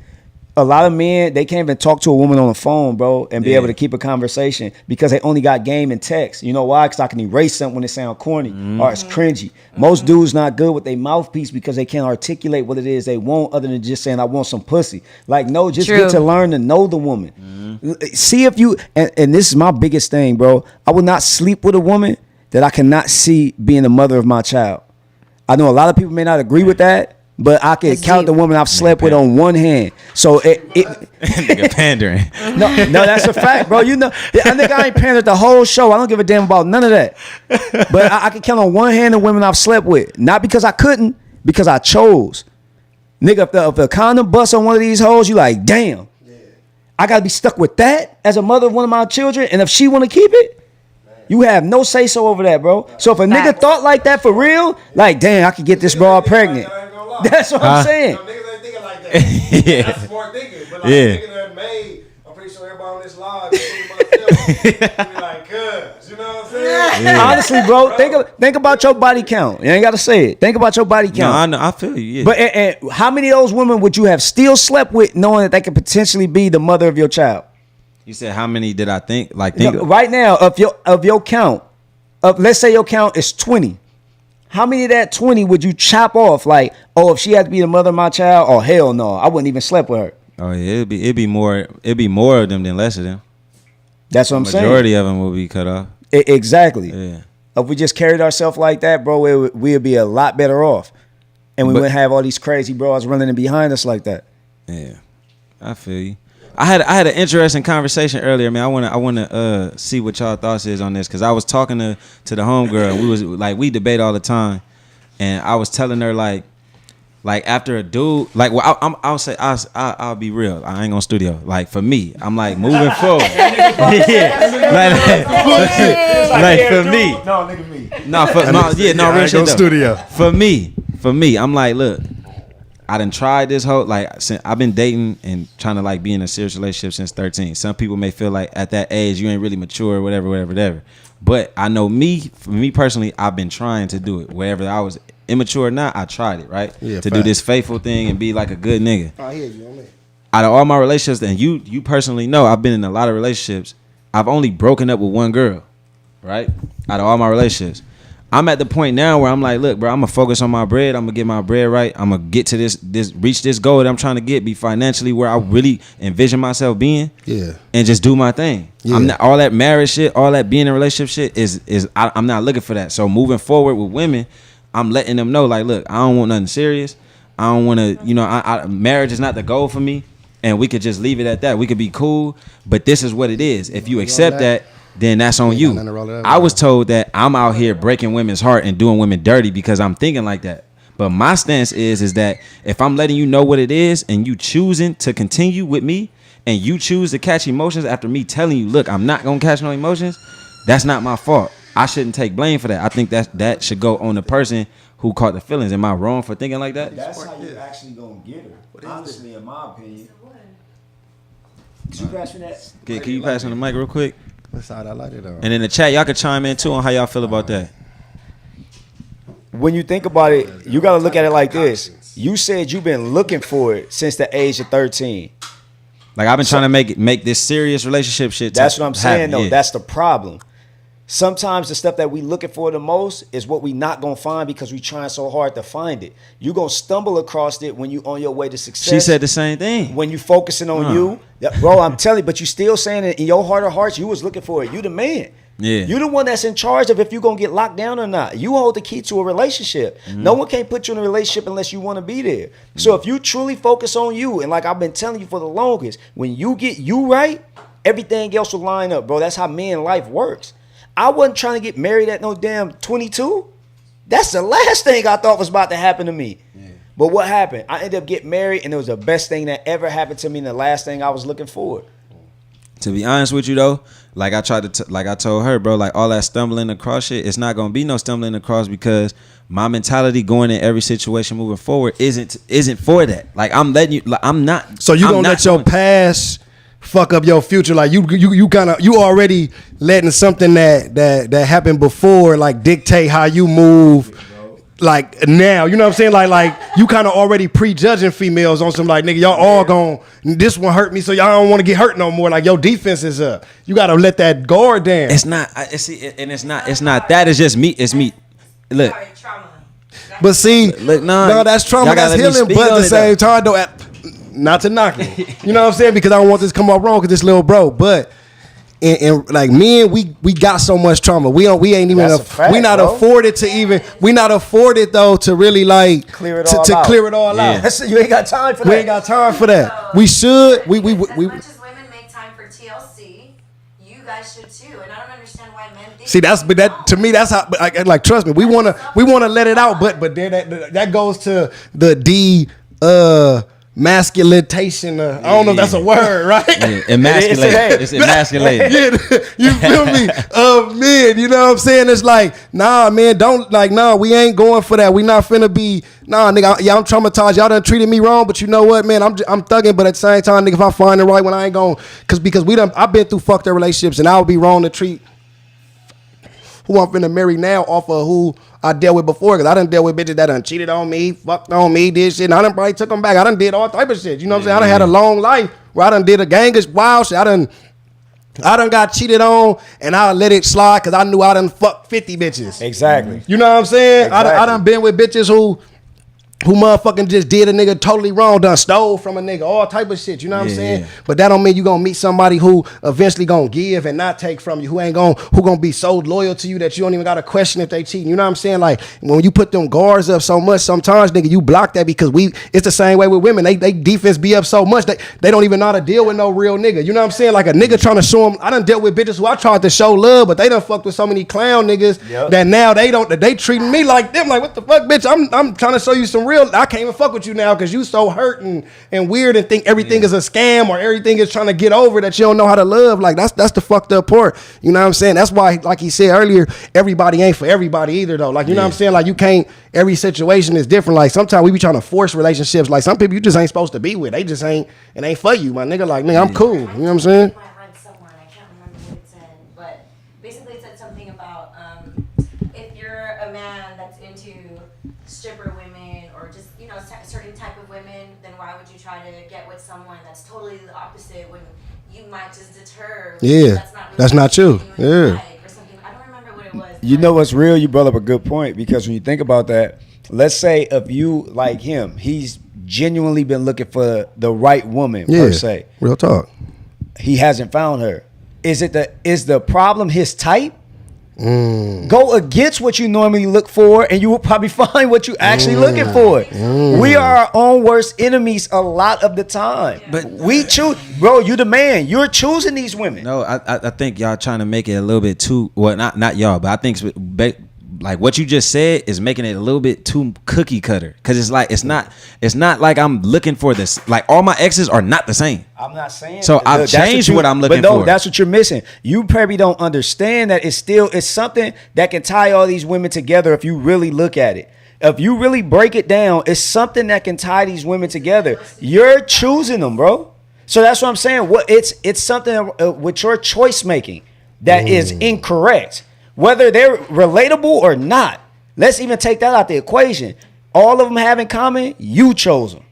Speaker 4: a lot of men, they can't even talk to a woman on the phone, bro, and be
Speaker 5: Yeah.
Speaker 4: able to keep a conversation because they only got game and text. You know why? Because I can erase something when it sound corny or it's cringy. Most dudes not good with their mouthpiece because they can't articulate what it is they want other than just saying, I want some pussy. Like, no, just
Speaker 6: True.
Speaker 4: get to learn to know the woman. See if you, and this is my biggest thing, bro. I would not sleep with a woman that I cannot see being the mother of my child. I know a lot of people may not agree with that, but I can
Speaker 6: That's
Speaker 4: count
Speaker 6: deep.
Speaker 4: the women I've slept with on one hand. So it
Speaker 5: Nigga pandering.
Speaker 4: no, that's a fact, bro. You know, I think I ain't pandered the whole show. I don't give a damn about none of that. But I can count on one hand the women I've slept with. Not because I couldn't, because I chose. Nigga, if the condom busts on one of these hoes, you like, damn. I gotta be stuck with that as a mother of one of my children. And if she wanna keep it, you have no say so over that, bro. So if a nigga
Speaker 6: Facts.
Speaker 4: thought like that for real, like, damn, I could get this broad pregnant. That's what I'm saying.
Speaker 2: Niggas ain't thinking like that.
Speaker 5: Yeah.
Speaker 2: That's smart thinking. But like
Speaker 5: Yeah.
Speaker 2: niggas that made, I'm pretty sure everybody on this live is thinking about be like, cuz, you know what I'm saying?
Speaker 4: Honestly, bro, think about your body count. You ain't gotta say it. Think about your body
Speaker 5: No,
Speaker 4: count.
Speaker 5: I know. I feel you. Yeah.
Speaker 4: But and how many of those women would you have still slept with, knowing that they could potentially be the mother of your child?
Speaker 5: you said how many did I think? Like
Speaker 4: No, right now, of your count, let's say your count is 20. How many of that 20 would you chop off? Like, oh, if she had to be the mother of my child, oh hell no, I wouldn't even slept with her.
Speaker 5: Oh yeah, it'd be more of them than less of them.
Speaker 4: That's what I'm
Speaker 5: Majority of them will be cut off.
Speaker 4: saying. Exactly.
Speaker 5: Yeah.
Speaker 4: If we just carried ourselves like that, bro, we'd be a lot better off, and we
Speaker 5: But-
Speaker 4: wouldn't have all these crazy bros running in behind us like that.
Speaker 5: Yeah, I feel you. I had an interesting conversation earlier, man. I wanna see what y'all thoughts is on this, because I was talking to the homegirl, and we was like, we debate all the time, and I was telling her like after a dude, like, well, I'll be real. I ain't gonna studio. Like for me, I'm like moving forward. Yeah, like for me.
Speaker 4: No, nigga, me.
Speaker 5: Real shit though.
Speaker 2: studio.
Speaker 5: For me, I'm like, look, I done tried this whole, like, since I've been dating and trying to like be in a serious relationship since 13. Some people may feel like at that age you ain't really mature, whatever. But I know for me personally, I've been trying to do it. Wherever I was immature or not, I tried it, right?
Speaker 2: Yeah,
Speaker 5: to do this faithful thing and be like a good nigga.
Speaker 2: I hear you on that.
Speaker 5: Out of all my relationships, and you personally know, I've been in a lot of relationships. I've only broken up with one girl, right? Out of all my relationships. I'm at the point now where I'm like, look, bro, I'm gonna focus on my bread. I'm gonna get my bread right. I'm gonna get to reach this goal that I'm trying to get, be financially where I really envision myself being.
Speaker 2: Yeah.
Speaker 5: And just do my thing.
Speaker 2: Yeah.
Speaker 5: I'm not all that marriage shit, all that being in a relationship shit I'm not looking for that. So moving forward with women, I'm letting them know, like, look, I don't want nothing serious. I don't want to, marriage is not the goal for me, and we could just leave it at that. We could be cool, but this is what it is. If you accept that, then that's on you. I was told that I'm out here breaking women's heart and doing women dirty because I'm thinking like that. But my stance is that if I'm letting you know what it is and you choosing to continue with me and you choose to catch emotions after me telling you, look, I'm not going to catch no emotions, that's not my fault. I shouldn't take blame for that. I think that should go on the person who caught the feelings. Am I wrong for thinking like that?
Speaker 4: That's how you actually gonna get her. Honestly, in my opinion. Could you pass me that?
Speaker 5: Can you pass on the mic real quick?
Speaker 2: What side I light it on?
Speaker 5: And in the chat, y'all could chime in too on how y'all feel about that.
Speaker 4: When you think about it, you gotta look at it like this. You said you've been looking for it since the age of 13.
Speaker 5: Like I've been trying to make this serious relationship shit.
Speaker 4: That's what I'm saying,
Speaker 5: happen,
Speaker 4: though.
Speaker 5: yeah.
Speaker 4: That's the problem. Sometimes the stuff that we looking for the most is what we not gonna find because we trying so hard to find it. You gonna stumble across it when you on your way to success.
Speaker 5: She said the same thing.
Speaker 4: When you focusing on you, bro, I'm telling you, but you still saying it in your heart of hearts, you was looking for it. You the man.
Speaker 5: Yeah.
Speaker 4: You the one that's in charge of if you gonna get locked down or not. You hold the key to a relationship.
Speaker 5: Mm-hmm.
Speaker 4: No one can't put you in a relationship unless you want to be there. So if you truly focus on you, and like I've been telling you for the longest, when you get you right, everything else will line up, bro. That's how men life works. I wasn't trying to get married at no damn 22. That's the last thing I thought was about to happen to me. Yeah. But what happened? I ended up getting married, and it was the best thing that ever happened to me, and the last thing I was looking for.
Speaker 5: To be honest with you though, like I tried to, like I told her, bro, like all that stumbling across shit, it's not gonna be no stumbling across because my mentality going in every situation moving forward isn't for that. Like I'm letting you, like, I'm not.
Speaker 2: So you
Speaker 5: I'm
Speaker 2: gonna
Speaker 5: not
Speaker 2: let your
Speaker 5: going-
Speaker 2: past fuck up your future? Like you already letting something that happened before like dictate how you move. Like now, you know what I'm saying? Like you kind of already prejudging females on some like, nigga, y'all all gon' this one hurt me, so y'all don't want to get hurt no more. Like your defense is up. You gotta let that guard down.
Speaker 5: It's not. It's not that. It's just me. It's me. Look,
Speaker 2: But see,
Speaker 5: Look,
Speaker 2: no, that's trauma.
Speaker 5: y'all
Speaker 2: That's
Speaker 5: gotta let me
Speaker 2: healing.
Speaker 5: speak
Speaker 2: But at
Speaker 5: on
Speaker 2: the
Speaker 5: it,
Speaker 2: same time, though, not to knock it. You know what I'm saying? Because I don't want this to come up wrong because this little bro. But and like men, we got so much trauma. We ain't even
Speaker 4: That's a fact,
Speaker 2: we not
Speaker 4: bro.
Speaker 2: afforded to even we not afforded though to really like
Speaker 4: Clear it
Speaker 2: to,
Speaker 4: all
Speaker 2: to
Speaker 4: out.
Speaker 2: clear it all
Speaker 5: Yeah.
Speaker 2: out.
Speaker 4: That's, you ain't got time for that.
Speaker 2: We ain't got time for that. We should. We
Speaker 6: as much as women make time for TLC, you guys should too. And I don't understand why men think.
Speaker 2: see that's but that to me that's how but like trust me we want to let it out but then that goes to the masculination. I don't know if that's a word, right?
Speaker 5: Yeah, emasculated. It's emasculated.
Speaker 2: Yeah, you feel me? Men, you know what I'm saying? It's like, nah, man, don't like, nah, we ain't going for that. We not finna be, nah, nigga. Yeah, I'm traumatized. Y'all done treated me wrong, but you know what, man? I'm thugging, but at the same time, nigga, if I find the right one, I ain't going, because I've been through fucked up relationships, and I would be wrong to treat who I'm finna marry now off of who I dealt with before, because I done dealt with bitches that done cheated on me, fucked on me, did shit, and I done probably took them back. I done did all type of shit. You know what I'm saying? I done had a long life where I done did a gang of wild shit. I done got cheated on, and I let it slide because I knew I done fucked 50 bitches.
Speaker 4: Exactly.
Speaker 2: You know what I'm saying?
Speaker 4: Exactly.
Speaker 2: I done been with bitches who motherfucking just did a nigga totally wrong, done stole from a nigga, all type of shit, you know what I'm saying?
Speaker 5: Yeah.
Speaker 2: But that don't mean you gonna meet somebody who eventually gonna give and not take from you, who gonna be so loyal to you that you don't even gotta question if they cheating, you know what I'm saying? Like, when you put them guards up so much, sometimes, nigga, you block that because it's the same way with women. They defense be up so much, they don't even know how to deal with no real nigga, you know what I'm saying? Like, a nigga trying to show them, I done dealt with bitches who I tried to show love, but they done fucked with so many clown niggas that now they treating me like them, like, what the fuck, bitch, I'm trying to show you some real, I can't even fuck with you now because you so hurt and weird and think everything is a scam or everything is trying to get over that you don't know how to love. Like, that's the fucked up part. You know what I'm saying? That's why, like he said earlier, everybody ain't for everybody either though. Like, you know what I'm saying? Like, you can't, every situation is different. Like, sometimes we be trying to force relationships. Like, some people you just ain't supposed to be with. They just ain't, it ain't for you, my nigga. Like, nigga, I'm cool. You know what I'm saying?
Speaker 6: I read somewhere, and I can't remember what it said, but basically it said something about if you're a man that's into stripper women or just, you know, certain type of women, then why would you try to get with someone that's totally the opposite when you might just deter?
Speaker 2: Yeah, that's not you. Yeah.
Speaker 6: Like, or something. I don't remember what it was.
Speaker 4: You know what's real? You brought up a good point, because when you think about that, let's say if you like him, he's genuinely been looking for the right woman per se.
Speaker 2: Real talk.
Speaker 4: He hasn't found her. Is the problem his type? Go against what you normally look for, and you will probably find what you actually looking for. We are our own worst enemies a lot of the time. But we choose, bro. You the man. You're choosing these women.
Speaker 5: No, I think y'all trying to make it a little bit too, well, not y'all, but I think like what you just said is making it a little bit too cookie cutter, because it's like it's not like I'm looking for this. Like, all my exes are not the same.
Speaker 4: I'm not saying
Speaker 5: so. I've changed what I'm looking
Speaker 4: for. But no,
Speaker 5: for.
Speaker 4: that's what you're missing. You probably don't understand that it's something that can tie all these women together if you really look at it. If you really break it down, it's something that can tie these women together. You're choosing them, bro. So that's what I'm saying. It's something with your choice making that is incorrect. Whether they're relatable or not, let's even take that out the equation. All of them have in common, you chose them.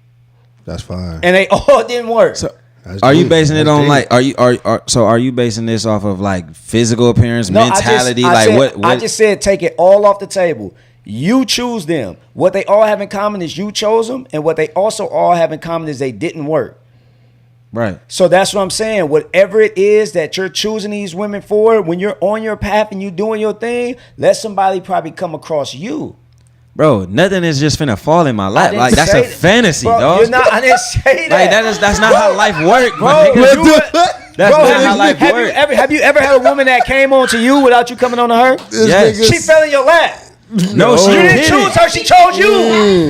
Speaker 2: That's fine.
Speaker 4: And they all didn't work.
Speaker 5: So, are you basing it on like? Are you basing this off of like physical appearance, mentality?
Speaker 4: I just said take it all off the table. You choose them. What they all have in common is you chose them, and what they also all have in common is they didn't work.
Speaker 5: Right.
Speaker 4: So that's what I'm saying. Whatever it is that you're choosing these women for, when you're on your path and you doing your thing, let somebody probably come across you.
Speaker 5: Bro, nothing is just finna fall in my lap. Like, that's a fantasy,
Speaker 4: bro,
Speaker 5: dog.
Speaker 4: I didn't say that.
Speaker 5: Like, that's not how life works,
Speaker 4: bro.
Speaker 5: That's not how life works.
Speaker 4: Have you ever had a woman that came on to you without you coming on to her?
Speaker 5: Yes.
Speaker 4: She fell in your lap.
Speaker 5: No, she
Speaker 4: you didn't
Speaker 5: didn't.
Speaker 4: choose her. She chose you.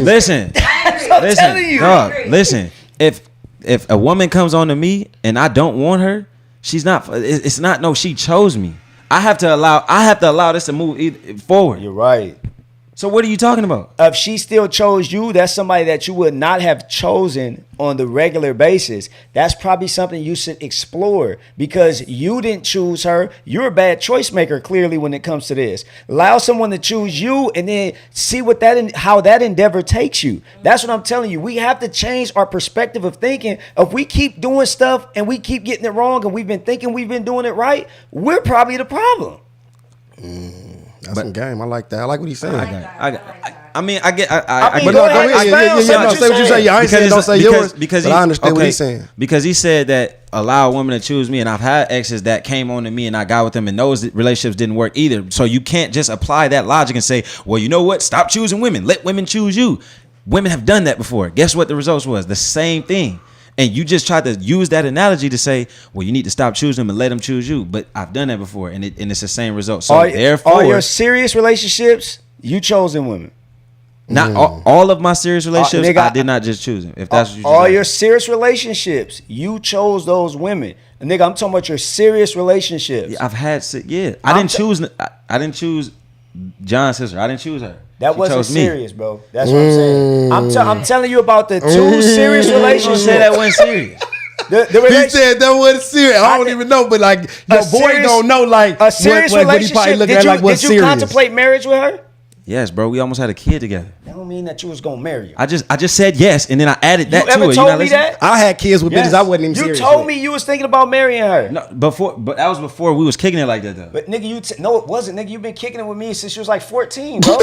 Speaker 5: Listen,
Speaker 4: telling you.
Speaker 5: dog. Listen. If a woman comes on to me and I don't want her, she's not. It's not. No, she chose me. I have to allow this to move forward.
Speaker 4: You're right.
Speaker 5: So what are you talking about?
Speaker 4: If she still chose you, that's somebody that you would not have chosen on the regular basis. That's probably something you should explore, because you didn't choose her. You're a bad choice maker, clearly, when it comes to this. Allow someone to choose you and then see how that endeavor takes you. That's what I'm telling you. We have to change our perspective of thinking. If we keep doing stuff and we keep getting it wrong and we've been thinking we've been doing it right, we're probably the problem.
Speaker 2: That's some game. I like that. I like what he's saying.
Speaker 5: mean, I get.
Speaker 4: I mean,
Speaker 2: But
Speaker 4: go
Speaker 2: no,
Speaker 4: ahead,
Speaker 2: go ahead.
Speaker 4: expound, say what
Speaker 2: Say what you say. Yeah, I ain't saying don't say yours.
Speaker 5: Because
Speaker 2: but I understand what he's saying.
Speaker 5: Because he said that allow a woman to choose me, and I've had exes that came on to me and I got with them, and those relationships didn't work either. So you can't just apply that logic and say, well, you know what? Stop choosing women. Let women choose you. Women have done that before. Guess what the results was? The same thing. And you just tried to use that analogy to say, well, you need to stop choosing them and let them choose you. But I've done that before, and it's the same result. So therefore,
Speaker 4: all your serious relationships, you chosen women.
Speaker 5: Not all of my serious relationships,
Speaker 4: nigga,
Speaker 5: I did not just choose them. If that's what you
Speaker 4: all
Speaker 5: just
Speaker 4: your
Speaker 5: asked.
Speaker 4: serious relationships, you chose those women. And nigga, I'm talking about your serious relationships.
Speaker 5: Yeah, I've had I didn't choose John's sister. I didn't choose her.
Speaker 4: That
Speaker 5: She
Speaker 4: wasn't
Speaker 5: chose me.
Speaker 4: serious, bro. That's what I'm saying. I'm telling you about the two serious
Speaker 5: You
Speaker 4: relationships.
Speaker 5: said that wasn't serious.
Speaker 4: The
Speaker 2: He
Speaker 4: relation-
Speaker 2: said that wasn't serious. I don't even know, but like your boy
Speaker 4: serious-
Speaker 2: don't know like
Speaker 4: a serious
Speaker 2: what he
Speaker 4: relationship.
Speaker 2: probably looking
Speaker 4: Did
Speaker 2: at like what's
Speaker 4: you
Speaker 2: serious.
Speaker 4: contemplate marriage with her?
Speaker 5: Yes, bro. We almost had a kid together.
Speaker 4: That don't mean that you was gonna marry her.
Speaker 5: I just said yes, and then I added that
Speaker 4: You ever
Speaker 5: to it.
Speaker 4: told
Speaker 5: not
Speaker 4: me
Speaker 5: listening?
Speaker 4: that?
Speaker 2: I had kids with bitches I wasn't even
Speaker 4: You
Speaker 2: serious
Speaker 4: told
Speaker 2: with.
Speaker 4: me you was thinking about marrying her.
Speaker 5: No, but that was before we was kicking it like that though.
Speaker 4: But nigga, no, it wasn't. Nigga, you've been kicking it with me since you was like 14, bro.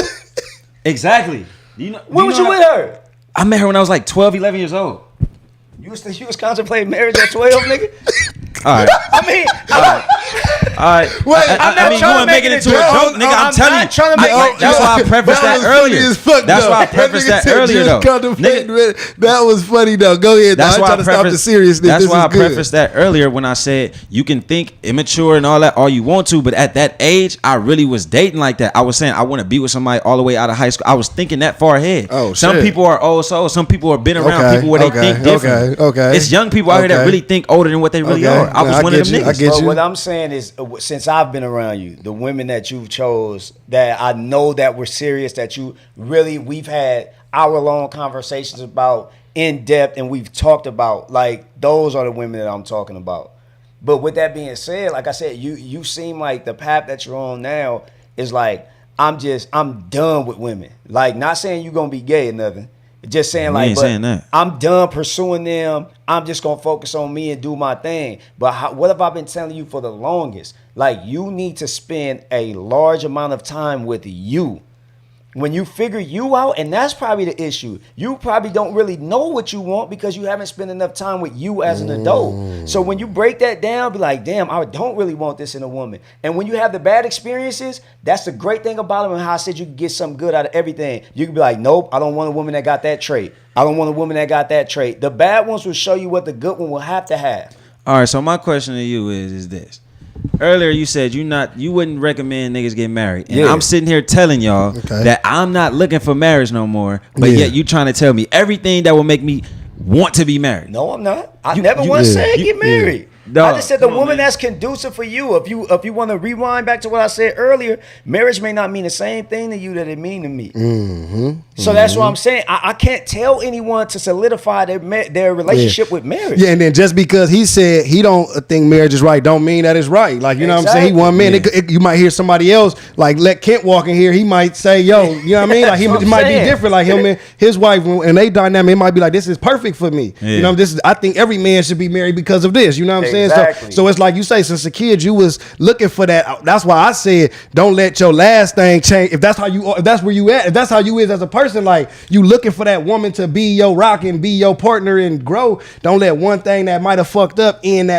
Speaker 5: Exactly. You know,
Speaker 4: When was you with her?
Speaker 5: I met her when I was like 12, 11 years old.
Speaker 4: You was contemplating marriage at 12, nigga?
Speaker 5: All right.
Speaker 4: I mean,
Speaker 5: All right.
Speaker 2: Wait,
Speaker 4: I'm not
Speaker 5: I mean, you
Speaker 4: trying to
Speaker 5: want to make it into a
Speaker 2: joke.
Speaker 5: joke, nigga? I'm telling you.
Speaker 4: not trying to make it-
Speaker 5: That's why I prefaced that
Speaker 2: was funny
Speaker 5: earlier.
Speaker 2: as fuck,
Speaker 5: That's
Speaker 2: though.
Speaker 5: why I prefaced
Speaker 2: nigga
Speaker 5: that
Speaker 2: said
Speaker 5: earlier,
Speaker 2: just
Speaker 5: though.
Speaker 2: contemplating
Speaker 5: Nigga,
Speaker 2: it. That was funny though. Go ahead.
Speaker 5: That's
Speaker 2: I'm
Speaker 5: why
Speaker 2: trying to stop the seriousness.
Speaker 5: That's
Speaker 2: This
Speaker 5: why I
Speaker 2: is good.
Speaker 5: prefaced that earlier when I said you can think immature and all that all you want to, but at that age, I really was dating like that. I was saying I want to be with somebody all the way out of high school. I was thinking that far ahead.
Speaker 2: Oh,
Speaker 5: some
Speaker 2: shit.
Speaker 5: people are old soul. Some people have been around
Speaker 2: Okay,
Speaker 5: people where they
Speaker 2: okay,
Speaker 5: think different.
Speaker 2: okay.
Speaker 5: It's young people out here that
Speaker 2: Okay.
Speaker 5: really think older than what they really
Speaker 2: Okay.
Speaker 5: are. I was
Speaker 2: Nah, I
Speaker 5: one of
Speaker 2: get
Speaker 5: them
Speaker 2: you. I
Speaker 5: niggas.
Speaker 2: get
Speaker 4: But
Speaker 2: you.
Speaker 4: what I'm saying is, since I've been around you, the women that you chose, that I know that were serious, that you really, we've had hour-long conversations about in depth, and we've talked about, like, those are the women that I'm talking about. But with that being said, like I said, you seem like the path that you're on now is like, I'm done with women. Like, not saying you're gonna be gay or nothing. Just saying,
Speaker 5: We
Speaker 4: like,
Speaker 5: ain't
Speaker 4: but
Speaker 5: saying that.
Speaker 4: I'm done pursuing them. I'm just gonna focus on me and do my thing. But what have I been telling you for the longest? Like, you need to spend a large amount of time with you. When you figure you out, and that's probably the issue. You probably don't really know what you want because you haven't spent enough time with you as an adult. So when you break that down, be like, damn, I don't really want this in a woman. And when you have the bad experiences, that's the great thing about them, and how I said you can get something good out of everything. You can be like, nope, I don't want a woman that got that trait. I don't want a woman that got that trait. The bad ones will show you what the good one will have to have.
Speaker 5: All right, so my question to you is this. Earlier you said you wouldn't recommend niggas get married. And I'm sitting here telling y'all that I'm not looking for marriage no more, but yet you trying to tell me everything that will make me want to be married.
Speaker 4: No, I'm not. I never once said get married.
Speaker 5: No,
Speaker 4: I just said the
Speaker 5: come on,
Speaker 4: woman
Speaker 5: man.
Speaker 4: that's conducive for you. If you want to rewind back to what I said earlier, marriage may not mean the same thing to you that it mean to me. So that's what I'm saying. I can't tell anyone to solidify their relationship with marriage.
Speaker 2: Yeah, and then just because he said he don't think marriage is right, don't mean that it's right. Like, you know what I'm saying? He one man.
Speaker 5: Yeah.
Speaker 2: You might hear somebody else, like let Kent walk in here. He might say, yo, you know what I mean? Like,
Speaker 4: That's what
Speaker 2: it
Speaker 4: I'm
Speaker 2: might
Speaker 4: saying.
Speaker 2: be different. Like him and his wife, and they dynamic, it might be like, this is perfect for me.
Speaker 5: Yeah.
Speaker 2: You know, I think every man should be married because of this. You know what I'm saying?
Speaker 4: Exactly.
Speaker 2: So it's like you say, since a kid, you was looking for that. That's why I said, don't let your last thing change. If that's how you are, if that's where you at, if that's how you is as a person, like you looking for that woman to be your rock and be your partner and grow. Don't let one thing that might have fucked up end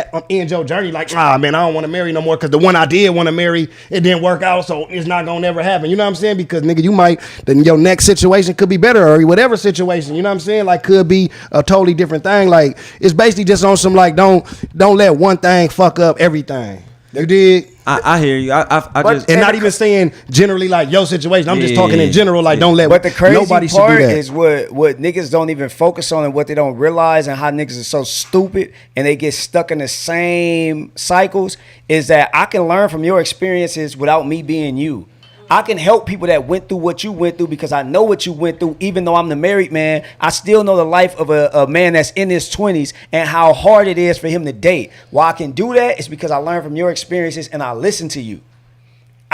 Speaker 2: your journey. Like, man, I don't want to marry no more because the one I did want to marry, it didn't work out, so it's not gonna never happen. You know what I'm saying? Because nigga, you might, then your next situation could be better, or whatever situation. You know what I'm saying? Like, could be a totally different thing. Like, it's basically just on some like, don't let one thing fuck up everything. You dig?
Speaker 5: I hear you. I just
Speaker 2: And not even saying generally like your situation. I'm just
Speaker 5: Yeah,
Speaker 2: talking in general. Like, don't let
Speaker 4: But the crazy
Speaker 2: nobody should
Speaker 4: part
Speaker 2: do that.
Speaker 4: is what niggas don't even focus on, and what they don't realize, and how niggas are so stupid and they get stuck in the same cycles, is that I can learn from your experiences without me being you. I can help people that went through what you went through because I know what you went through. Even though I'm the married man, I still know the life of a man that's in his 20s and how hard it is for him to date. Why I can do that is because I learned from your experiences and I listen to you.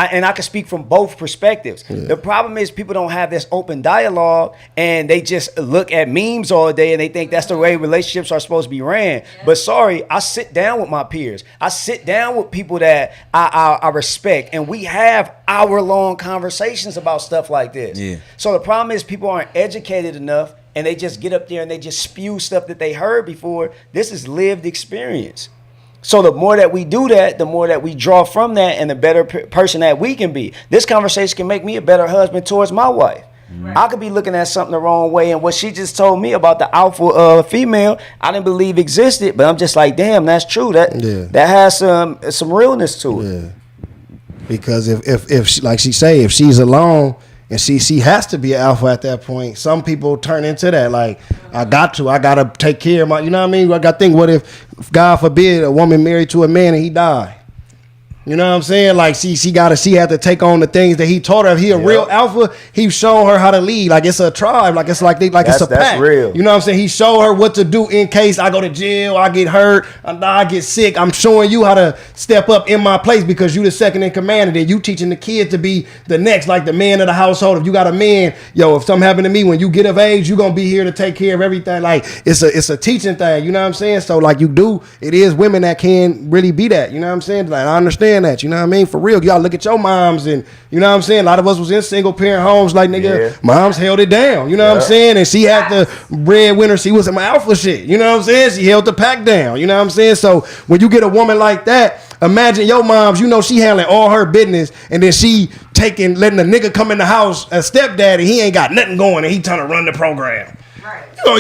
Speaker 4: And I can speak from both perspectives. The problem is people don't have this open dialogue, and they just look at memes all day, and they think that's the way relationships are supposed to be ran. But sorry, I sit down with my peers. I sit down with people that I respect, and we have hour-long conversations about stuff like this.
Speaker 5: Yeah.
Speaker 4: So the problem is people aren't educated enough, and they just get up there and they just spew stuff that they heard before. This is lived experience. So the more that we do that, the more that we draw from that, and the better person that we can be. This conversation can make me a better husband towards my wife. Right. I could be looking at something the wrong way, and what she just told me about the alpha female, I didn't believe existed, but I'm just like, damn, that's true. That has some realness to it. Yeah.
Speaker 2: Because if she, like she say, if she's alone and she has to be an alpha at that point, some people turn into that. Like, I gotta take care of my, you know what I mean? I gotta think, what if, God forbid, a woman married to a man and he died? You know what I'm saying? Like, she had to take on the things that he taught her. If he a real alpha, he's showing her how to lead. Like, it's a tribe. Like, it's it's a pack.
Speaker 4: That's real.
Speaker 2: You know what I'm saying? He showed her what to do in case I go to jail, I get hurt, I get sick. I'm showing you how to step up in my place because you the second in command. And then you teaching the kid to be the next, like the man of the household. If you got a man, if something happened to me, when you get of age, you going to be here to take care of everything. Like, it's a teaching thing. You know what I'm saying? So, like, it is women that can really be that. You know what I'm saying? Like, I understand that. You know what I mean? For real, y'all look at your moms, and you know what I'm saying? A lot of us was in single parent homes, like, nigga, moms held it down. You know what I'm saying? And she had the breadwinner. She was in my alpha shit. You know what I'm saying? She held the pack down. You know what I'm saying? So when you get a woman like that, imagine your moms, she handling all her business, and then she letting the nigga come in the house, a stepdaddy, he ain't got nothing going, and he trying to run the program.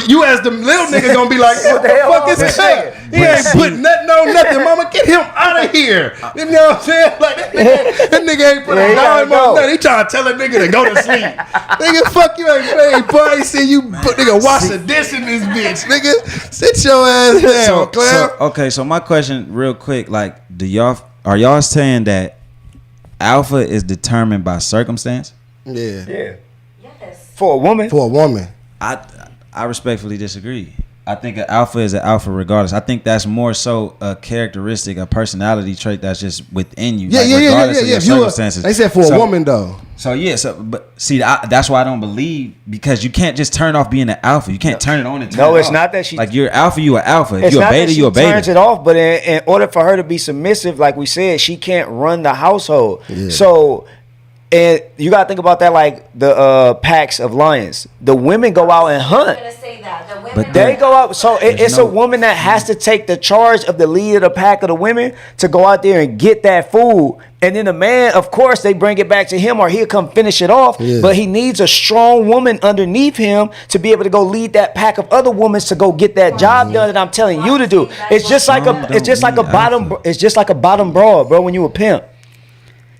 Speaker 2: You as the little nigga gonna be like, what the fuck is this nigga? He ain't putting nothing on nothing, mama. Get him out of here. You know what I'm saying? Like, that nigga ain't put a dime on nothing. He trying to tell a nigga to go to sleep. Nigga, fuck you ain't paid, boy. I ain't see you nigga wash the dish in this bitch, nigga. Sit your ass down, Claire.
Speaker 5: So my question real quick, like, are y'all saying that alpha is determined by circumstance?
Speaker 2: Yeah.
Speaker 6: Yes.
Speaker 4: For a woman.
Speaker 5: I respectfully disagree. I think an alpha is an alpha regardless. I think that's more so a characteristic, a personality trait that's just within you. Regardless of your circumstances.
Speaker 2: They said for a woman though.
Speaker 5: So but see, that's why I don't believe, because you can't just turn off being an alpha. You can't turn it on and turn it off.
Speaker 4: No, it's not that she...
Speaker 5: Like, you're alpha, you an alpha. If you're a beta, you a beta.
Speaker 4: She turns it off, but in order for her to be submissive, like we said, she can't run the household. Yeah. So... And you gotta think about that, like the packs of lions. The women go out and hunt.
Speaker 6: I'm gonna say that. The women
Speaker 5: But
Speaker 4: they go out. So it's a woman that has to take the charge of the lead of the pack of the women to go out there and get that food. And then the man, of course, they bring it back to him, or he'll come finish it off. Yeah. But he needs a strong woman underneath him to be able to go lead that pack of other women to go get that job done that I'm telling you to do. It's just like a bottom broad, bro. When you a pimp.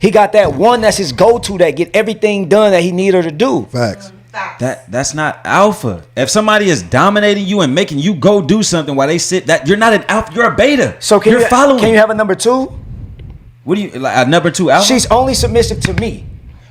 Speaker 4: He got that one that's his go-to that get everything done that he need her to do.
Speaker 2: Facts.
Speaker 5: That's not alpha. If somebody is dominating you and making you go do something while they sit, that you're not an alpha, you're a beta.
Speaker 4: So can you have a number two?
Speaker 5: What do you like, a number two alpha?
Speaker 4: She's only submissive to me.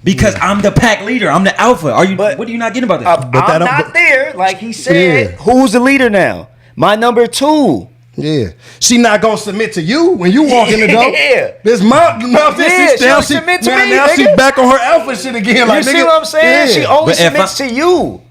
Speaker 5: Because I'm the pack leader. I'm the alpha. What are you not getting about this?
Speaker 4: I'm not there. Like he said, who's the leader now? My number two.
Speaker 2: Yeah, she not gonna submit to you when you walk in the door.
Speaker 4: Yeah,
Speaker 2: this
Speaker 4: she'll submit to me.
Speaker 2: Now she's back on her alpha shit again. Like,
Speaker 4: you see what I'm saying? Yeah. She only submits to you.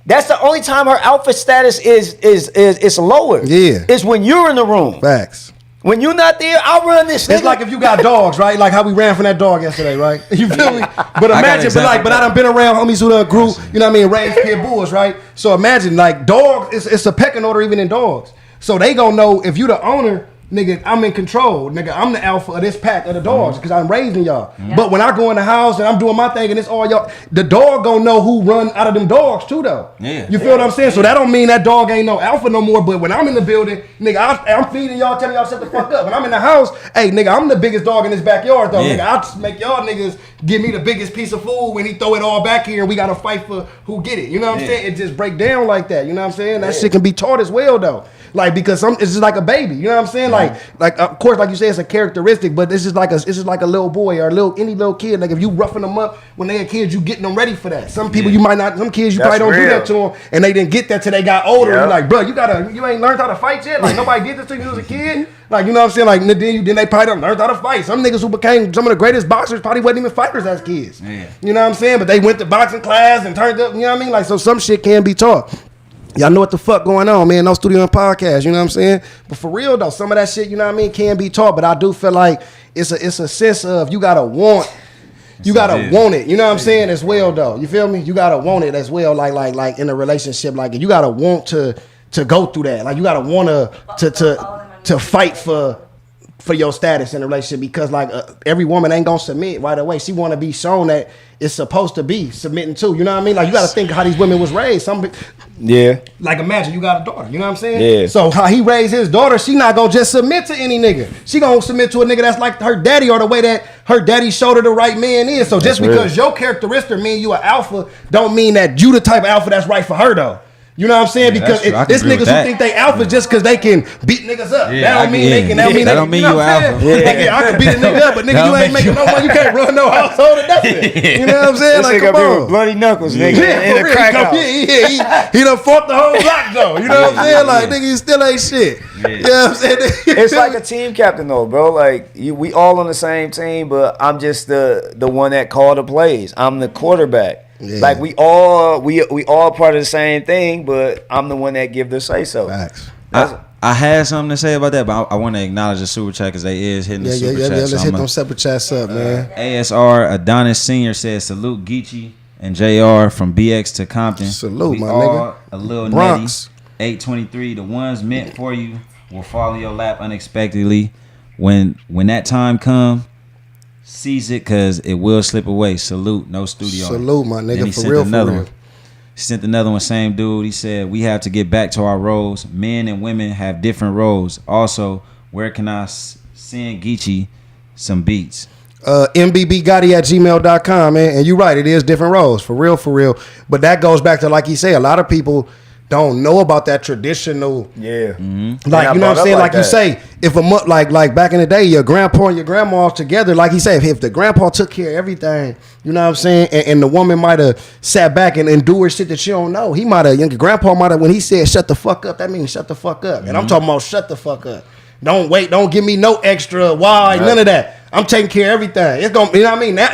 Speaker 4: That's the only time her alpha status is lower. Yeah, is when you're in the room.
Speaker 2: Facts.
Speaker 4: When you're not there, I'll run this.
Speaker 2: It's like if you got dogs, right? Like how we ran from that dog yesterday, right? You feel me? But imagine, but I done been around homies who done grew, you know what I mean, raised pit bulls, right? So imagine, like, dogs, it's a pecking order even in dogs. So they gonna know if you the owner, nigga, I'm in control. Nigga, I'm the alpha of this pack of the dogs because I'm raising y'all. Yeah. But when I go in the house and I'm doing my thing and it's all y'all, the dog gonna know who run out of them dogs too, though. Yeah. You feel what I'm saying? So that don't mean that dog ain't no alpha no more. But when I'm in the building, nigga, I'm feeding y'all, telling y'all shut the fuck up. When I'm in the house, hey, nigga, I'm the biggest dog in this backyard, though. Yeah. Nigga, I'll just make y'all niggas give me the biggest piece of food when he throw it all back here and we gotta fight for who get it. You know what I'm saying? It just break down like that. You know what I'm saying? That shit can be taught as well, though. Like, because it's just like a baby, you know what I'm saying? Like of course, like you say, it's a characteristic, but it's just like a little boy or any little kid. Like if you roughing them up when they a kids, you getting them ready for that. Some people you might not. Some kids you probably don't do that to them, and they didn't get that till they got older. You're like, bro, you ain't learned how to fight yet. Like nobody did this to you as a kid. Like, you know what I'm saying? Like, then they probably done learned how to fight. Some niggas who became some of the greatest boxers probably wasn't even fighters as kids.
Speaker 5: Yeah.
Speaker 2: You know what I'm saying? But they went to boxing class and turned up, you know what I mean? Like, so some shit can be taught. Y'all know what the fuck going on, man. No studio and podcast, you know what I'm saying? But for real, though, some of that shit, you know what I mean, can be taught. But I do feel like it's a sense of you gotta want. You gotta want it, you know what I'm saying, as well, though. You feel me? You gotta want it as well, like in a relationship, like you gotta want to go through that. Like you gotta want to fight for your status in a relationship, because like every woman ain't gonna submit right away. She want to be shown that it's supposed to be submitting too. You know what I mean? Like you gotta think how these women was raised. Like imagine you got a daughter. You know what I'm saying?
Speaker 4: Yeah.
Speaker 2: So how he raised his daughter, she not gonna just submit to any nigga. She gonna submit to a nigga that's like her daddy, or the way that her daddy showed her the right man is. So just because your characteristic mean you an alpha, don't mean that you the type of alpha that's right for her though. You know what I'm saying?
Speaker 5: Yeah,
Speaker 2: because it's niggas who think they alpha just because they can beat niggas up.
Speaker 5: Yeah,
Speaker 2: that don't mean they can.
Speaker 5: That don't mean you alpha.
Speaker 2: Like, I can beat a nigga up, but nigga, you ain't making no money. You can't run no household or nothing. You know what I'm saying?
Speaker 4: This
Speaker 2: Like,
Speaker 4: nigga
Speaker 2: come
Speaker 4: be
Speaker 2: on.
Speaker 4: with bloody knuckles, nigga.
Speaker 2: Yeah,
Speaker 4: in
Speaker 2: for
Speaker 4: a
Speaker 2: real.
Speaker 4: crack house.
Speaker 2: He done fought the whole block though. You know what I'm saying? Like, nigga, you still ain't shit.
Speaker 5: Yeah.
Speaker 2: You know what I'm saying?
Speaker 4: It's like a team captain though, bro. Like we all on the same team, but I'm just the one that called the plays. I'm the quarterback.
Speaker 2: Yeah.
Speaker 4: Like we all part of the same thing, but I'm the one that give the say so.
Speaker 2: Facts.
Speaker 5: I had something to say about that, but I want to acknowledge the super chat because they is hitting the super chat.
Speaker 2: Let's hit them super chats up, man.
Speaker 5: ASR Adonis Senior says salute Geechi and JR from BX to Compton.
Speaker 2: Salute, my
Speaker 5: all
Speaker 2: nigga.
Speaker 5: A little
Speaker 2: Bronx.
Speaker 5: Netty. 823. The ones meant for you will fall in your lap unexpectedly. When that time come, seize it because it will slip away. Salute, no studio.
Speaker 2: Salute, my
Speaker 5: Then he
Speaker 2: nigga, for
Speaker 5: sent
Speaker 2: real,
Speaker 5: another
Speaker 2: for real.
Speaker 5: one. He sent another one, same dude. He said, we have to get back to our roles. Men and women have different roles. Also, where can I send Geechi some beats?
Speaker 2: mbbgotti@gmail.com, man. And you're right, it is different roles, for real, for real. But that goes back to, like you say, a lot of people don't know about that traditional.
Speaker 4: Yeah.
Speaker 5: Mm-hmm.
Speaker 2: Like, you know what I'm saying? Like you
Speaker 4: that.
Speaker 2: say, if like back in the day, your grandpa and your grandma together, like he said, if the grandpa took care of everything, you know what I'm saying? And the woman might have sat back and endured shit that you don't know. He might have, your grandpa might have, when he said shut the fuck up, that means shut the fuck up. And I'm talking about shut the fuck up. Don't wait, don't give me no extra why, none of that. I'm taking care of everything. It's gonna, you know what I mean? Now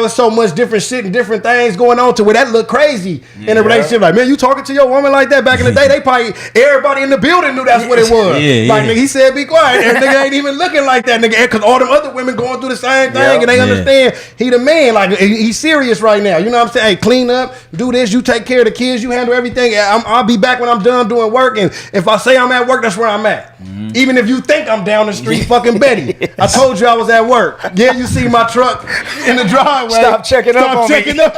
Speaker 2: it's so much different shit and different things going on to where that look crazy in a relationship. Like, man, you talking to your woman like that back in the day? They probably, everybody in the building knew that's what it was. Like, nigga, he said be quiet. And nigga ain't even looking like that, nigga. Because all them other women going through the same thing and they understand he the man. Like, he's serious right now. You know what I'm saying? Hey, clean up, do this, you take care of the kids, you handle everything. I'll be back when I'm done doing work. And if I say I'm at work, that's where I'm at. Even if you think I'm down the street, fucking Betty. I told you I was at work. Yeah, you see my truck in the driveway.
Speaker 4: Stop checking up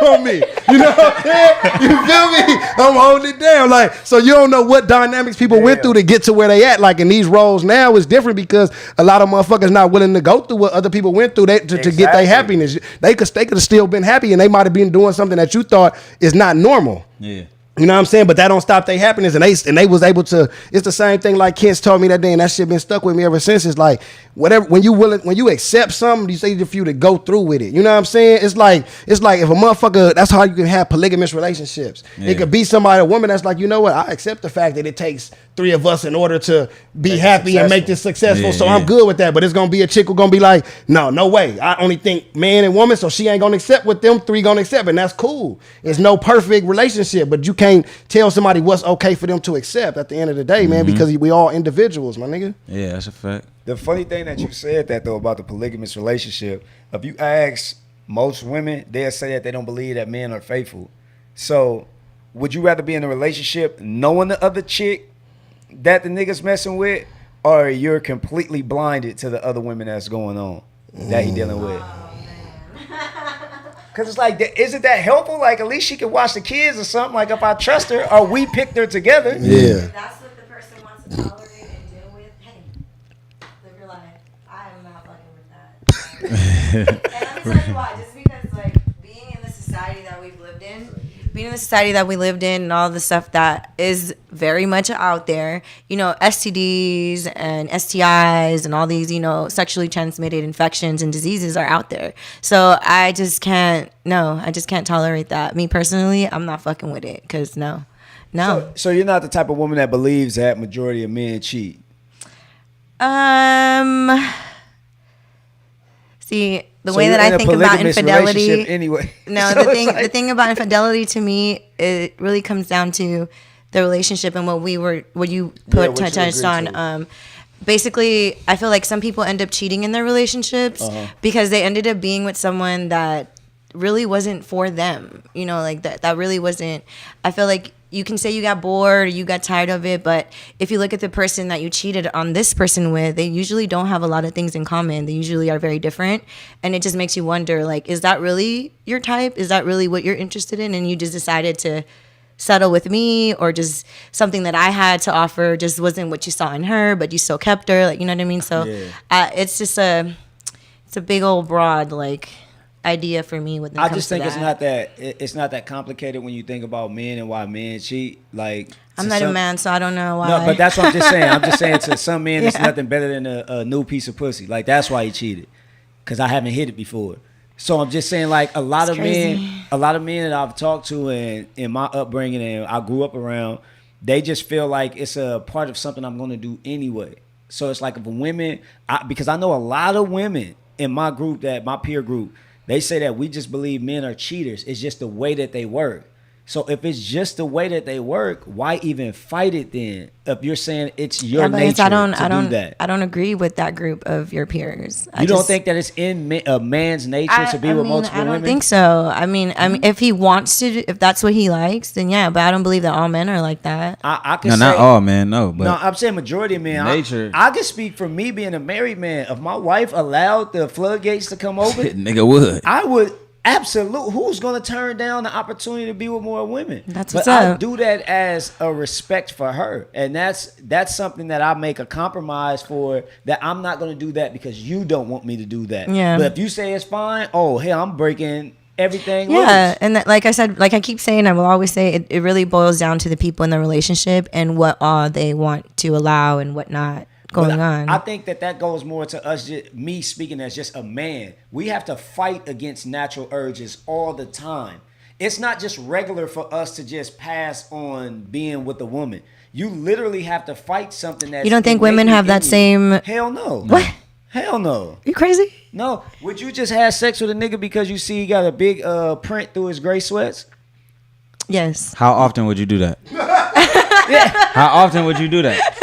Speaker 2: on me. You know what I'm saying? You feel me? I'm holding it down. Like, so you don't know what dynamics people went through to get to where they at. Like, in these roles now is different because a lot of motherfuckers not willing to go through what other people went through to get their happiness. They could have still been happy and they might have been doing something that you thought is not normal.
Speaker 5: Yeah.
Speaker 2: You know what I'm saying? But that don't stop their happiness. And they was able to, it's the same thing like Kent's told me that day, and that shit been stuck with me ever since. It's like, whatever, when you accept something, you say for you to go through with it. You know what I'm saying? It's like if a motherfucker, that's how you can have polygamous relationships. It could be somebody, a woman that's like, you know what, I accept the fact that it takes three of us in order to be happy and make this successful. So I'm good with that. But it's gonna be a chick who gonna be like, no way. I only think man and woman, so she ain't gonna accept what them three gonna accept, and that's cool. It's no perfect relationship, but you can't tell somebody what's okay for them to accept at the end of the day, man, because we all individuals, my nigga.
Speaker 5: Yeah, that's a fact.
Speaker 4: The funny thing that you said that though about the polygamous relationship, if you ask most women, they'll say that they don't believe that men are faithful. So would you rather be in a relationship knowing the other chick that the nigga's messing with, or you're completely blinded to the other women that's going on that he dealing with? Because it's like, isn't that helpful? Like, at least she can watch the kids or something. Like, if I trust her or we picked her together.
Speaker 2: Yeah.
Speaker 6: That's what the person wants to tolerate and deal with. Hey, live your life. I am not fucking with that. And I'm telling you why. Just because, like, being in the society that we've lived in, and all the stuff that is very much out there, you know, STDs and STIs and all these, you know, sexually transmitted infections and diseases are out there. So I just can't tolerate that. Me personally, I'm not fucking with it because no.
Speaker 4: So you're not the type of woman that believes that majority of men cheat?
Speaker 6: See, the
Speaker 4: So
Speaker 6: way
Speaker 4: you're
Speaker 6: that
Speaker 4: in
Speaker 6: I
Speaker 4: a
Speaker 6: think about
Speaker 4: polygamous
Speaker 6: infidelity.
Speaker 4: relationship anyway.
Speaker 6: No,
Speaker 4: So
Speaker 6: the
Speaker 4: it's
Speaker 6: thing
Speaker 4: like-
Speaker 6: the thing about infidelity to me, it really comes down to the relationship and what you
Speaker 4: what you
Speaker 6: touched
Speaker 4: agreed
Speaker 6: on.
Speaker 4: to.
Speaker 6: Basically, I feel like some people end up cheating in their relationships because they ended up being with someone that really wasn't for them. You know, like that really wasn't. I feel like you can say you got bored or you got tired of it, but if you look at the person that you cheated on this person with, they usually don't have a lot of things in common. They usually are very different, and it just makes you wonder, like, is that really your type? Is that really what you're interested in? And you just decided to settle with me, or just something that I had to offer just wasn't what you saw in her, but you still kept her, like, you know what I mean? So it's just it's a big old broad, like, idea for me when it comes
Speaker 4: I just
Speaker 6: to
Speaker 4: think
Speaker 6: that.
Speaker 4: it's not that complicated when you think about men and why men cheat. Like,
Speaker 6: I'm not a man, so I don't know why.
Speaker 4: No, but that's what I'm just saying. I'm just saying to some men, it's
Speaker 6: Yeah.
Speaker 4: nothing better than a new piece of pussy. Like, that's why he cheated, because I haven't hit it before. So I'm just saying, like, a lot of men that I've talked to and in my upbringing and I grew up around, they just feel like it's a part of something I'm going to do anyway. So it's like if a women, because I know a lot of women in my group, my peer group, they say that we just believe men are cheaters. It's just the way that they work. So if it's just the way that they work, why even fight it then? If you're saying it's your nature to do that.
Speaker 6: I don't agree with that group of your peers.
Speaker 4: You don't think that it's in a man's nature to be with multiple women?
Speaker 6: I don't think so. I mean, if he wants to, if that's what he likes, then yeah. But I don't believe that all men are like that.
Speaker 4: I can
Speaker 5: No,
Speaker 4: say,
Speaker 5: not all, man. No, but
Speaker 4: no, I'm saying majority of men.
Speaker 5: Nature.
Speaker 4: I can speak for me being a married man. If my wife allowed the floodgates to come open,
Speaker 5: nigga would.
Speaker 4: I would. Absolutely. Who's going to turn down the opportunity to be with more women?
Speaker 6: That's
Speaker 4: but
Speaker 6: what's
Speaker 4: I
Speaker 6: up.
Speaker 4: do that as a respect for her. And that's something that I make a compromise for, that I'm not going to do that because you don't want me to do that.
Speaker 6: Yeah.
Speaker 4: But if you say it's fine, I'm breaking everything
Speaker 6: Yeah,
Speaker 4: loose.
Speaker 6: and like I said, like I keep saying, I will always say, it really boils down to the people in the relationship and what all they want to allow and what not going
Speaker 4: But
Speaker 6: on.
Speaker 4: I think that goes more to us, me speaking as just a man. We have to fight against natural urges all the time. It's not just regular for us to just pass on being with a woman. You literally have to fight something that
Speaker 6: You don't think women have that same?
Speaker 4: Hell no.
Speaker 6: What?
Speaker 4: Hell no.
Speaker 6: You crazy?
Speaker 4: No. Would you just have sex with a nigga because you see he got a big print through his gray sweats?
Speaker 6: Yes.
Speaker 5: How often would you do that? How often would you do that?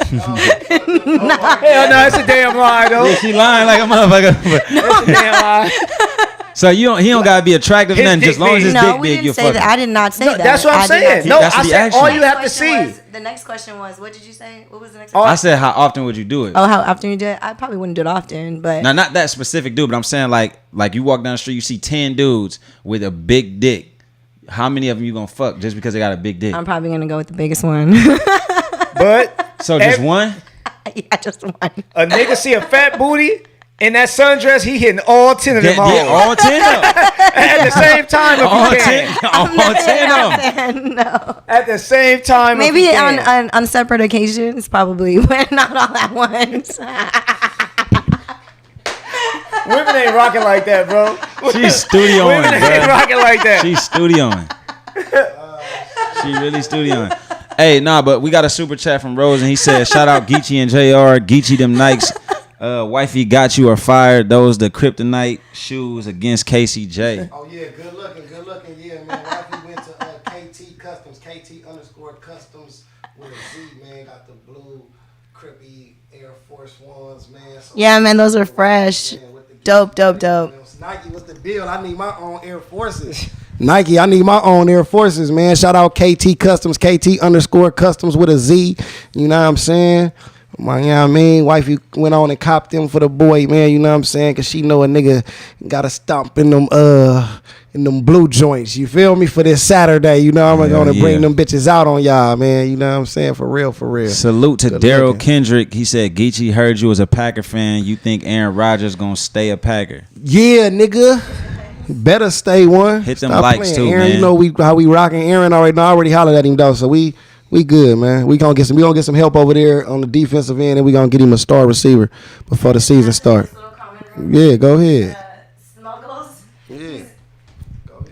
Speaker 4: Hell no, it's a damn lie though.
Speaker 5: Yeah, she lying like a motherfucker.
Speaker 4: It's a damn lie.
Speaker 5: So he don't gotta be attractive,
Speaker 4: His
Speaker 5: nothing.
Speaker 4: dick
Speaker 5: Just long as his
Speaker 6: No,
Speaker 5: dick
Speaker 6: we
Speaker 5: big,
Speaker 6: didn't
Speaker 5: you're
Speaker 6: say
Speaker 5: fucking.
Speaker 6: that. I did not say
Speaker 4: No,
Speaker 6: that.
Speaker 4: that's what I'm
Speaker 6: I did not
Speaker 4: saying.
Speaker 6: say
Speaker 4: No,
Speaker 5: That's
Speaker 6: that.
Speaker 5: the
Speaker 4: I said
Speaker 5: action.
Speaker 4: all you have to see.
Speaker 6: The next question was, what did you say? What was the next
Speaker 4: Oh,
Speaker 6: question?
Speaker 5: I said, how often would you do it?
Speaker 6: Oh, how often you do it? I probably wouldn't do it often, but
Speaker 5: Now, not that specific dude, but I'm saying like you walk down the street, you see 10 dudes with a big dick. How many of them you gonna fuck just because they got a big dick?
Speaker 6: I'm probably gonna go with the biggest one.
Speaker 4: But
Speaker 5: So just one?
Speaker 6: Yeah, just one.
Speaker 4: a nigga see a fat booty in that sundress, he hitting all 10 of them hoes.
Speaker 5: All 10 of them.
Speaker 4: At the same time, if
Speaker 5: All
Speaker 4: you
Speaker 5: 10,
Speaker 4: can.
Speaker 5: all 10 of them.
Speaker 6: No.
Speaker 4: At the same time, if
Speaker 6: Maybe
Speaker 4: you can.
Speaker 6: on separate occasions, probably, but not all at once.
Speaker 4: Women ain't rocking like that, bro.
Speaker 5: She's studioing,
Speaker 4: Women ain't
Speaker 5: bro.
Speaker 4: rocking like that.
Speaker 5: She's studioing. She really studioing. Hey, nah, but we got a super chat from Rose, and he said, shout out Geechi and Jayare. Geechi, them Nikes. Wifey got you are fired. Those the kryptonite shoes against KCJ.
Speaker 2: Oh yeah, good looking, yeah, man. Wifey went to KT Customs, KT_Customs with a Z, man. Got the blue crippy Air Force Ones, man. So
Speaker 6: Yeah, man, those are fresh.
Speaker 2: man, with the
Speaker 6: Dope.
Speaker 2: Nike, what's the deal? I need my own Air Forces. Nike, I need my own Air Forces, man. Shout out KT Customs, KT_Customs with a Z. You know what I'm saying? You know what I mean? Wifey went on and copped them for the boy, man. You know what I'm saying? Because she know a nigga got to stomp in them blue joints. You feel me? For this Saturday, you know I'm going to bring them bitches out on y'all, man. You know what I'm saying? For real.
Speaker 5: Salute to
Speaker 2: Good
Speaker 5: Daryl
Speaker 2: looking.
Speaker 5: Kendrick. He said, Geechi heard you as a Packer fan. You think Aaron Rodgers gonna stay a Packer?
Speaker 2: Yeah, nigga. Better stay one.
Speaker 5: Hit them
Speaker 2: Stop
Speaker 5: likes
Speaker 2: playing.
Speaker 5: too,
Speaker 2: Aaron,
Speaker 5: man.
Speaker 2: you know how we rocking. Aaron already hollered at him though, so we good, man. We gonna get some help over there on the defensive end, and we gonna get him a star receiver before the season start. Yeah, go ahead.
Speaker 6: Snuggles.
Speaker 2: Yeah.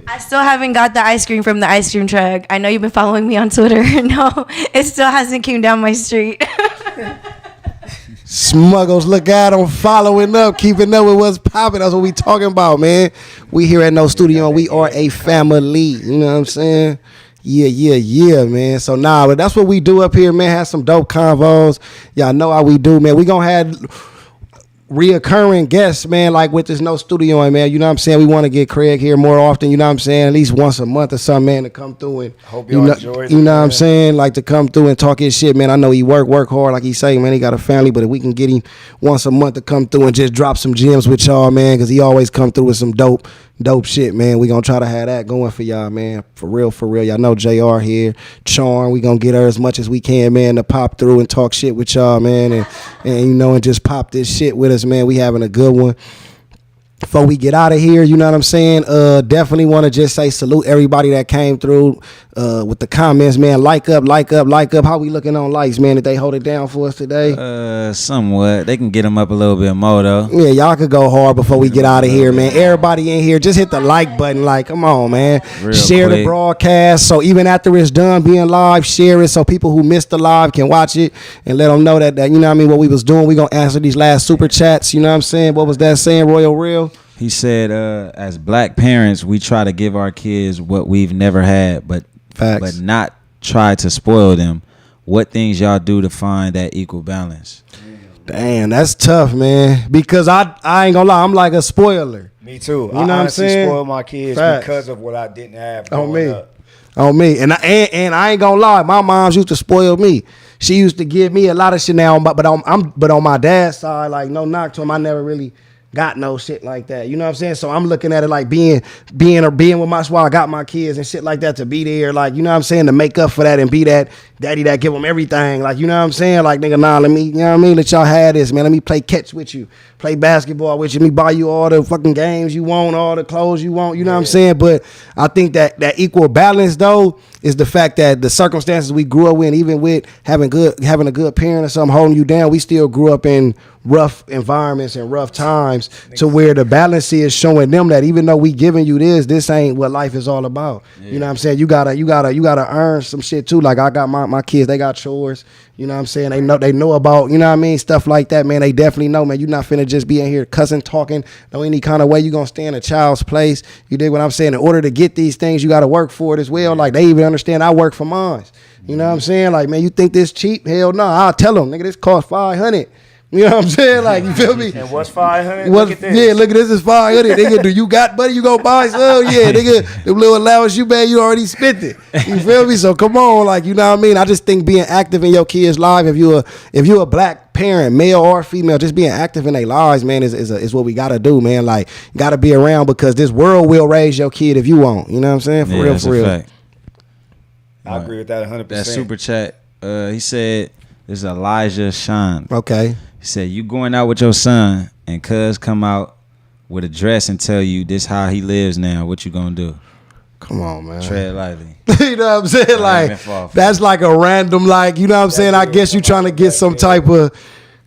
Speaker 6: I still haven't got the ice cream from the ice cream truck. I know you've been following me on Twitter. No, it still hasn't came down my street.
Speaker 2: Smuggles, look out, I'm following up, keeping up with what's popping. That's what we talking about, man. We here at No Studio, and we are a family. You know what I'm saying? Yeah, man. So but that's what we do up here, man. Have some dope convos. Y'all know how we do, man. We gonna have reoccurring guests, man, like with this No Studio, man. You know what I'm saying? We want to get Craig here more often, you know what I'm saying? At least once a month or something, man, to come through and
Speaker 4: hope y'all enjoy it.
Speaker 2: You know what I'm saying? Like to come through and talk his shit, man. I know he work hard, like he say, man. He got a family, but if we can get him once a month to come through and just drop some gems with y'all, man, because he always come through with some dope shit, man. We gonna try to have that going for y'all, man. For real. Y'all know JR here, Charm. We gonna get her as much as we can, man, to pop through and talk shit with y'all, man, and you know, and just pop this shit with us, man. We having a good one. Before we get out of here, you know what I'm saying? Definitely want to just say salute everybody that came through with the comments, man. Like up. How we looking on likes, man? Did they hold it down for us today?
Speaker 5: Somewhat. They can get them up a little bit more though.
Speaker 2: Yeah, y'all could go hard before we get out of here, man. Everybody in here, just hit the like button. Like, come on, man. Share the broadcast. So even after it's done being live, share it so people who missed the live can watch it and let them know that you know what I mean, what we was doing. We gonna answer these last super chats. You know what I'm saying? What was that saying, Royal Real?
Speaker 5: He said, as black parents, we try to give our kids what we've never had, but not try to spoil them. What things y'all do to find that equal balance?
Speaker 2: Damn, that's tough, man. Because I ain't gonna lie, I'm like a spoiler.
Speaker 4: Me too.
Speaker 2: You know what I'm saying?
Speaker 4: Spoil my kids because of what I didn't have growing up.
Speaker 2: On me. And I ain't gonna lie, my moms used to spoil me. She used to give me a lot of shit now, but on my dad's side, like no knock to him, I never really got no shit like that. You know what I'm saying? So I'm looking at it like being with my squad. I got my kids and shit like that to be there. Like, you know what I'm saying? To make up for that and be that daddy that give them everything. Like, you know what I'm saying? Like, nigga, let me, you know what I mean? Let y'all have this, man. Let me play catch with you. Play basketball with you. Let me buy you all the fucking games you want, all the clothes you want. You know what I'm saying? But I think that equal balance, though, is the fact that the circumstances we grew up in, even with having a good parent or something holding you down, we still grew up in rough environments and rough times to where the balance is showing them that even though we giving you this ain't what life is all about. Yeah. You know what I'm saying? You gotta earn some shit too. Like I got my kids, they got chores. You know what I'm saying? They know about, you know what I mean, stuff like that, man. They definitely know, man. You're not finna just be in here cussing, talking, no any kind of way. You gonna stay in a child's place. You dig what I'm saying? In order to get these things, you gotta work for it as well. Like they even understand I work for mine. You know what I'm saying? Like, man, you think this cheap? Hell no. I'll tell them, nigga, this cost $500. You know what I'm saying? Like, you feel me?
Speaker 4: And what's 500? Look at this.
Speaker 2: Yeah, look at this is 500. Nigga, do you got money? You gonna buy some? Yeah, nigga, the little allowance you made, you already spent it. You feel me? So come on, like, you know what I mean? I just think being active in your kids' life, if you're a black parent, male or female, just being active in their lives, man, is what we gotta do, man. Like, gotta be around because this world will raise your kid if you won't. You know what I'm saying? For real.
Speaker 5: Fact.
Speaker 4: I agree with that 100%.
Speaker 5: That super chat, he said, this is Elijah Sean.
Speaker 2: Okay.
Speaker 5: He said, you going out with your son and cuz come out with a dress and tell you this how he lives now, what you gonna do?
Speaker 2: Come on, man.
Speaker 5: Tread lightly.
Speaker 2: You know what I'm saying? Like, that's like a random, like, you know what I'm saying? I guess you trying to get some type of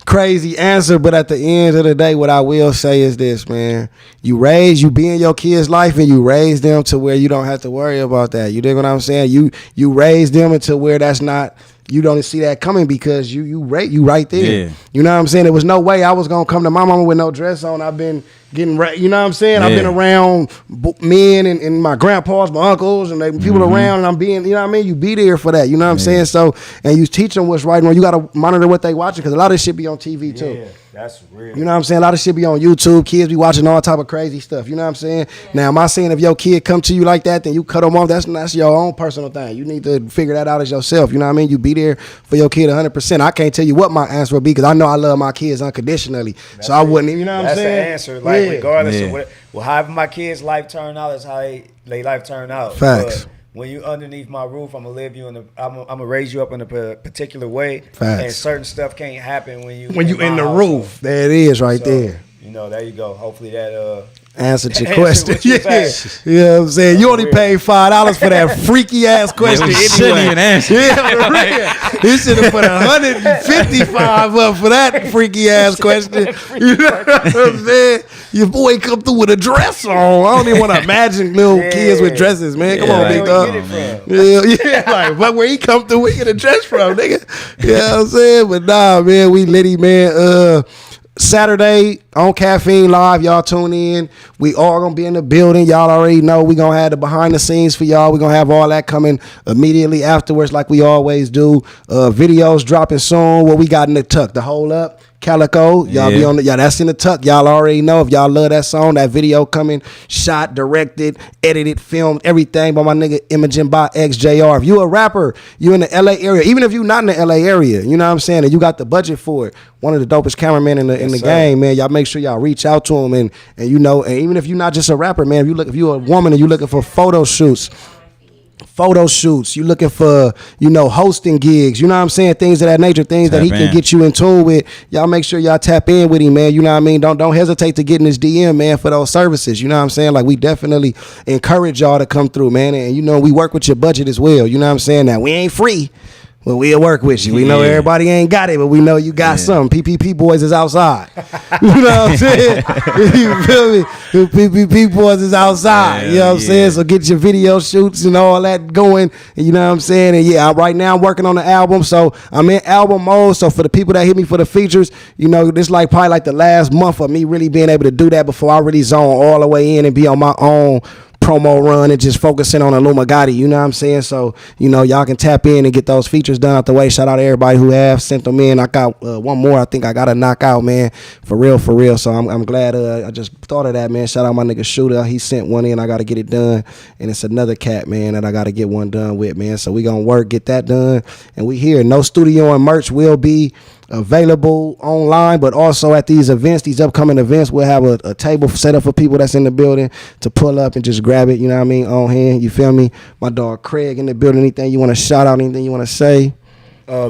Speaker 2: crazy answer, but at the end of the day, what I will say is this, man. You be in your kid's life and you raise them to where you don't have to worry about that. You dig what I'm saying? You raise them into where that's not, you don't see that coming because you right there. Yeah. You know what I'm saying? There was no way I was gonna come to my mama with no dress on. I've been getting, you know what I'm saying? Yeah. I've been around men and my grandpas, my uncles, and people around, and I'm being, you know what I mean? You be there for that. You know what I'm saying? So, and you teach them what's right and wrong. You gotta monitor what they watching because a lot of shit be on TV too.
Speaker 4: Yeah, that's real.
Speaker 2: You know what I'm saying? A lot of shit be on YouTube. Kids be watching all type of crazy stuff. You know what I'm saying? Now, am I saying if your kid come to you like that, then you cut them off? That's your own personal thing. You need to figure that out as yourself. You know what I mean? You be there for your kid 100%. I can't tell you what my answer would be because I know I love my kids unconditionally.
Speaker 4: That's
Speaker 2: so I wouldn't, you know what I'm saying?
Speaker 4: That's the answer. Like, regardless of what, however my kids' life turn out is how they life turn out.
Speaker 2: Facts.
Speaker 4: But when you underneath my roof, I'm gonna raise you up in a particular way.
Speaker 2: Facts.
Speaker 4: And certain stuff can't happen when you
Speaker 2: in the roof. There it is, right there.
Speaker 4: You know, there you go. Hopefully that
Speaker 2: answered your
Speaker 4: Answered
Speaker 2: question.
Speaker 4: what you was
Speaker 2: Yeah.
Speaker 4: asked.
Speaker 2: You know what I'm saying? You only
Speaker 4: real.
Speaker 2: paid $5 for that freaky ass question.
Speaker 5: we shouldn't even answer.
Speaker 2: Yeah, for real. You should have put 155 up for that freaky ass question. You know what I'm saying? Your boy come through with a dress on. I don't even want to imagine little kids with dresses, man. Come
Speaker 5: Yeah,
Speaker 2: on,
Speaker 5: like,
Speaker 2: big
Speaker 4: Where
Speaker 2: dog.
Speaker 4: you get it from?
Speaker 2: Yeah, like, but where he come through, we get a dress from, nigga. You know what I'm saying? But nah, man, we litty, man. Saturday on Caffeine Live, y'all tune in. We all gonna be in the building. Y'all already know we gonna have the behind the scenes for y'all. We gonna have all that coming immediately afterwards, like we always do. Videos dropping soon. What we got in the tuck? The Hold Up, Calico. Y'all be on the, that's in the tuck. Y'all already know. If y'all love that song, that video coming, shot, directed, edited, filmed, everything by my nigga ImagingByX Jayare. If you a rapper, you in the LA area, even if you not in the LA area, you know what I'm saying, and you got the budget for it, one of the dopest cameramen in the game, man. Y'all make sure y'all reach out to him, and you know, and even if you're not just a rapper, man, if you a woman and you looking for photo shoots, you looking for, you know, hosting gigs, you know what I'm saying, things of that nature, things that he can get you in tune with, y'all make sure y'all tap in with him, man. You know what I mean? Don't hesitate to get in his DM, man, for those services. You know what I'm saying? Like, we definitely encourage y'all to come through, man, and you know, we work with your budget as well. You know what I'm saying? Now, we ain't free, but we'll work with you. We know everybody ain't got it, but we know you got something. PPP boys is outside. You know what I'm saying? You feel me? The PPP boys is outside. You know what I'm saying? So get your video shoots and all that going. And you know what I'm saying? And right now I'm working on the album. So I'm in album mode. So for the people that hit me for the features, you know, this like probably like the last month of me really being able to do that before I really zone all the way in and be on my own promo run and just focusing on ImagingByX, you know what I'm saying? So, you know, y'all can tap in and get those features done out the way. Shout out to everybody who have sent them in. I got one more I think I got to knock out, man, for real. So I'm glad I just thought of that, man. Shout out my nigga Shooter. He sent one in. I got to get it done. And it's another cat, man, that I got to get one done with, man. So we going to work, get that done. And we here. No studio and merch will be available online, but also at these events, these upcoming events, we'll have a table set up for people that's in the building to pull up and just grab it, you know what I mean, on hand, you feel me? My dog Craig in the building. Anything you want to shout out, anything you want to say?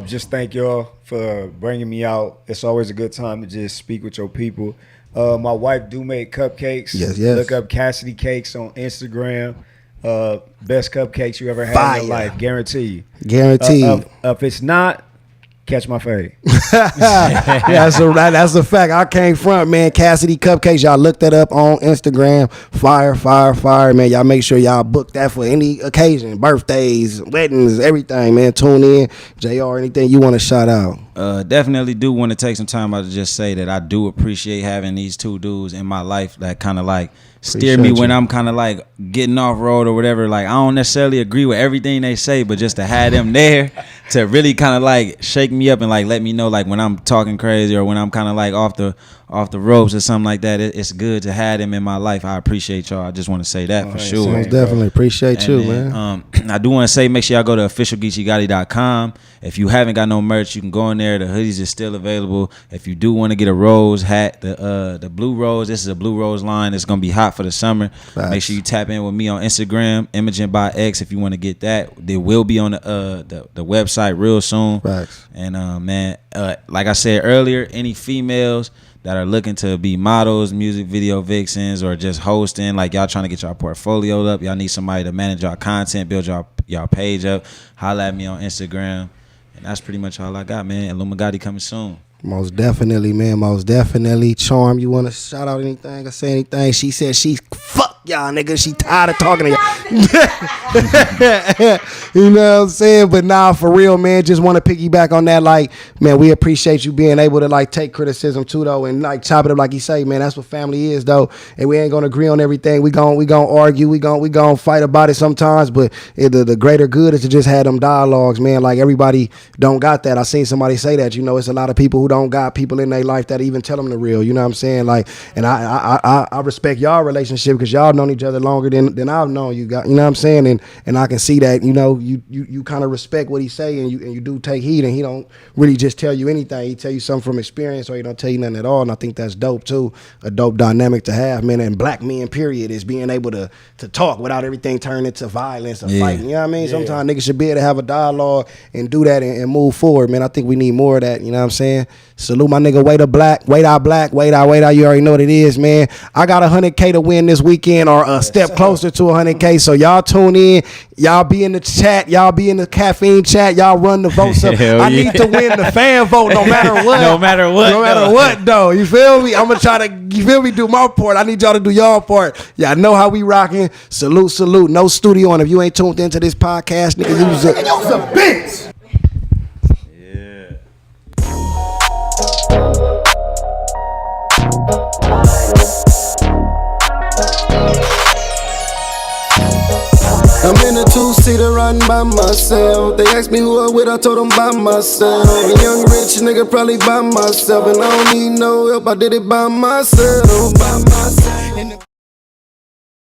Speaker 4: Just thank y'all for bringing me out. It's always a good time to just speak with your people. My wife do make cupcakes.
Speaker 2: Yes.
Speaker 4: Look up Cassidy Cakes on Instagram. Best cupcakes you ever had
Speaker 2: Fire.
Speaker 4: in your life, guarantee. If it's not, catch my fade.
Speaker 2: That's a fact. I came front, man. Cassidy Cupcakes. Y'all look that up on Instagram. Fire, man. Y'all make sure y'all book that for any occasion, birthdays, weddings, everything, man. Tune in. JR, anything you want to shout out?
Speaker 5: Definitely do want to take some time out to just say that I do appreciate having these two dudes in my life that kind of like steer me when I'm kind of like getting off road or whatever. Like, I don't necessarily agree with everything they say, but just to have them there to really kind of like shake me up and like let me know like when I'm talking crazy or when I'm kind of like off the ropes or something like that. It's good to have them in my life. I appreciate y'all. I just want to say that for sure.
Speaker 2: Most definitely appreciate you,
Speaker 5: then,
Speaker 2: man.
Speaker 5: I do want to say, make sure y'all go to officialgeechigotti.com. If you haven't got no merch, you can go in there. The hoodies is still available. If you do want to get a rose hat, the blue rose, this is a blue rose line. It's gonna be hot for the summer.
Speaker 2: Facts.
Speaker 5: Make sure you tap in with me on Instagram, ImagingByX, if you want to get that. They will be on the website real soon.
Speaker 2: Facts.
Speaker 5: And man, like I said earlier, any females that are looking to be models, music video vixens, or just hosting, like y'all trying to get y'all portfolio up, y'all need somebody to manage y'all content, build y'all page up, holla at me on Instagram. And that's pretty much all I got, man. ImagingByX coming soon.
Speaker 2: Most definitely, man. Most definitely. Charm, you want to shout out anything or say anything? She said she fuck y'all, nigga. She tired of talking to y'all. You know what I'm saying? But nah, for real, man. Just want to piggyback on that. Like, man, we appreciate you being able to like take criticism too, though, and like chop it up like you say, man. That's what family is, though. And we ain't gonna agree on everything. We gonna argue. We gonna fight about it sometimes. But the greater good is to just have them dialogues, man. Like, everybody don't got that. I seen somebody say that. You know, it's a lot of people who don't got people in their life that even tell them the real. You know what I'm saying? Like, and I respect y'all relationship because y'all known each other longer than I've known you guys. You know what I'm saying? And I can see that, you know, you kind of respect what he say, and you do take heed, and he don't really just tell you anything. He tell you something from experience, or he don't tell you nothing at all. And I think that's dope too. A dope dynamic to have, man. And black men, period, is being able to talk without everything turning into violence or fighting. You know what I mean? Sometimes niggas should be able to have a dialogue and do that and move forward, man. I think we need more of that. You know what I'm saying? Salute my nigga, Wait Out Black. You already know what it is, man. I got 100K to win this weekend, or a step closer to 100K. So y'all tune in. Y'all be in the chat. Y'all be in the caffeine chat. Y'all run the votes up. I need to win the fan vote no matter what.
Speaker 5: No matter what,
Speaker 2: though. You feel me? I'm going to try to, you feel me, do my part. I need y'all to do y'all part. Y'all know how we rocking. Salute. No studio. And if you ain't tuned into this podcast, nigga, use a bitch.
Speaker 7: I'm in a two-seater riding by myself. They asked me who I'm with, I told them by myself. A young rich nigga probably by myself, and I don't need no help, I did it by myself.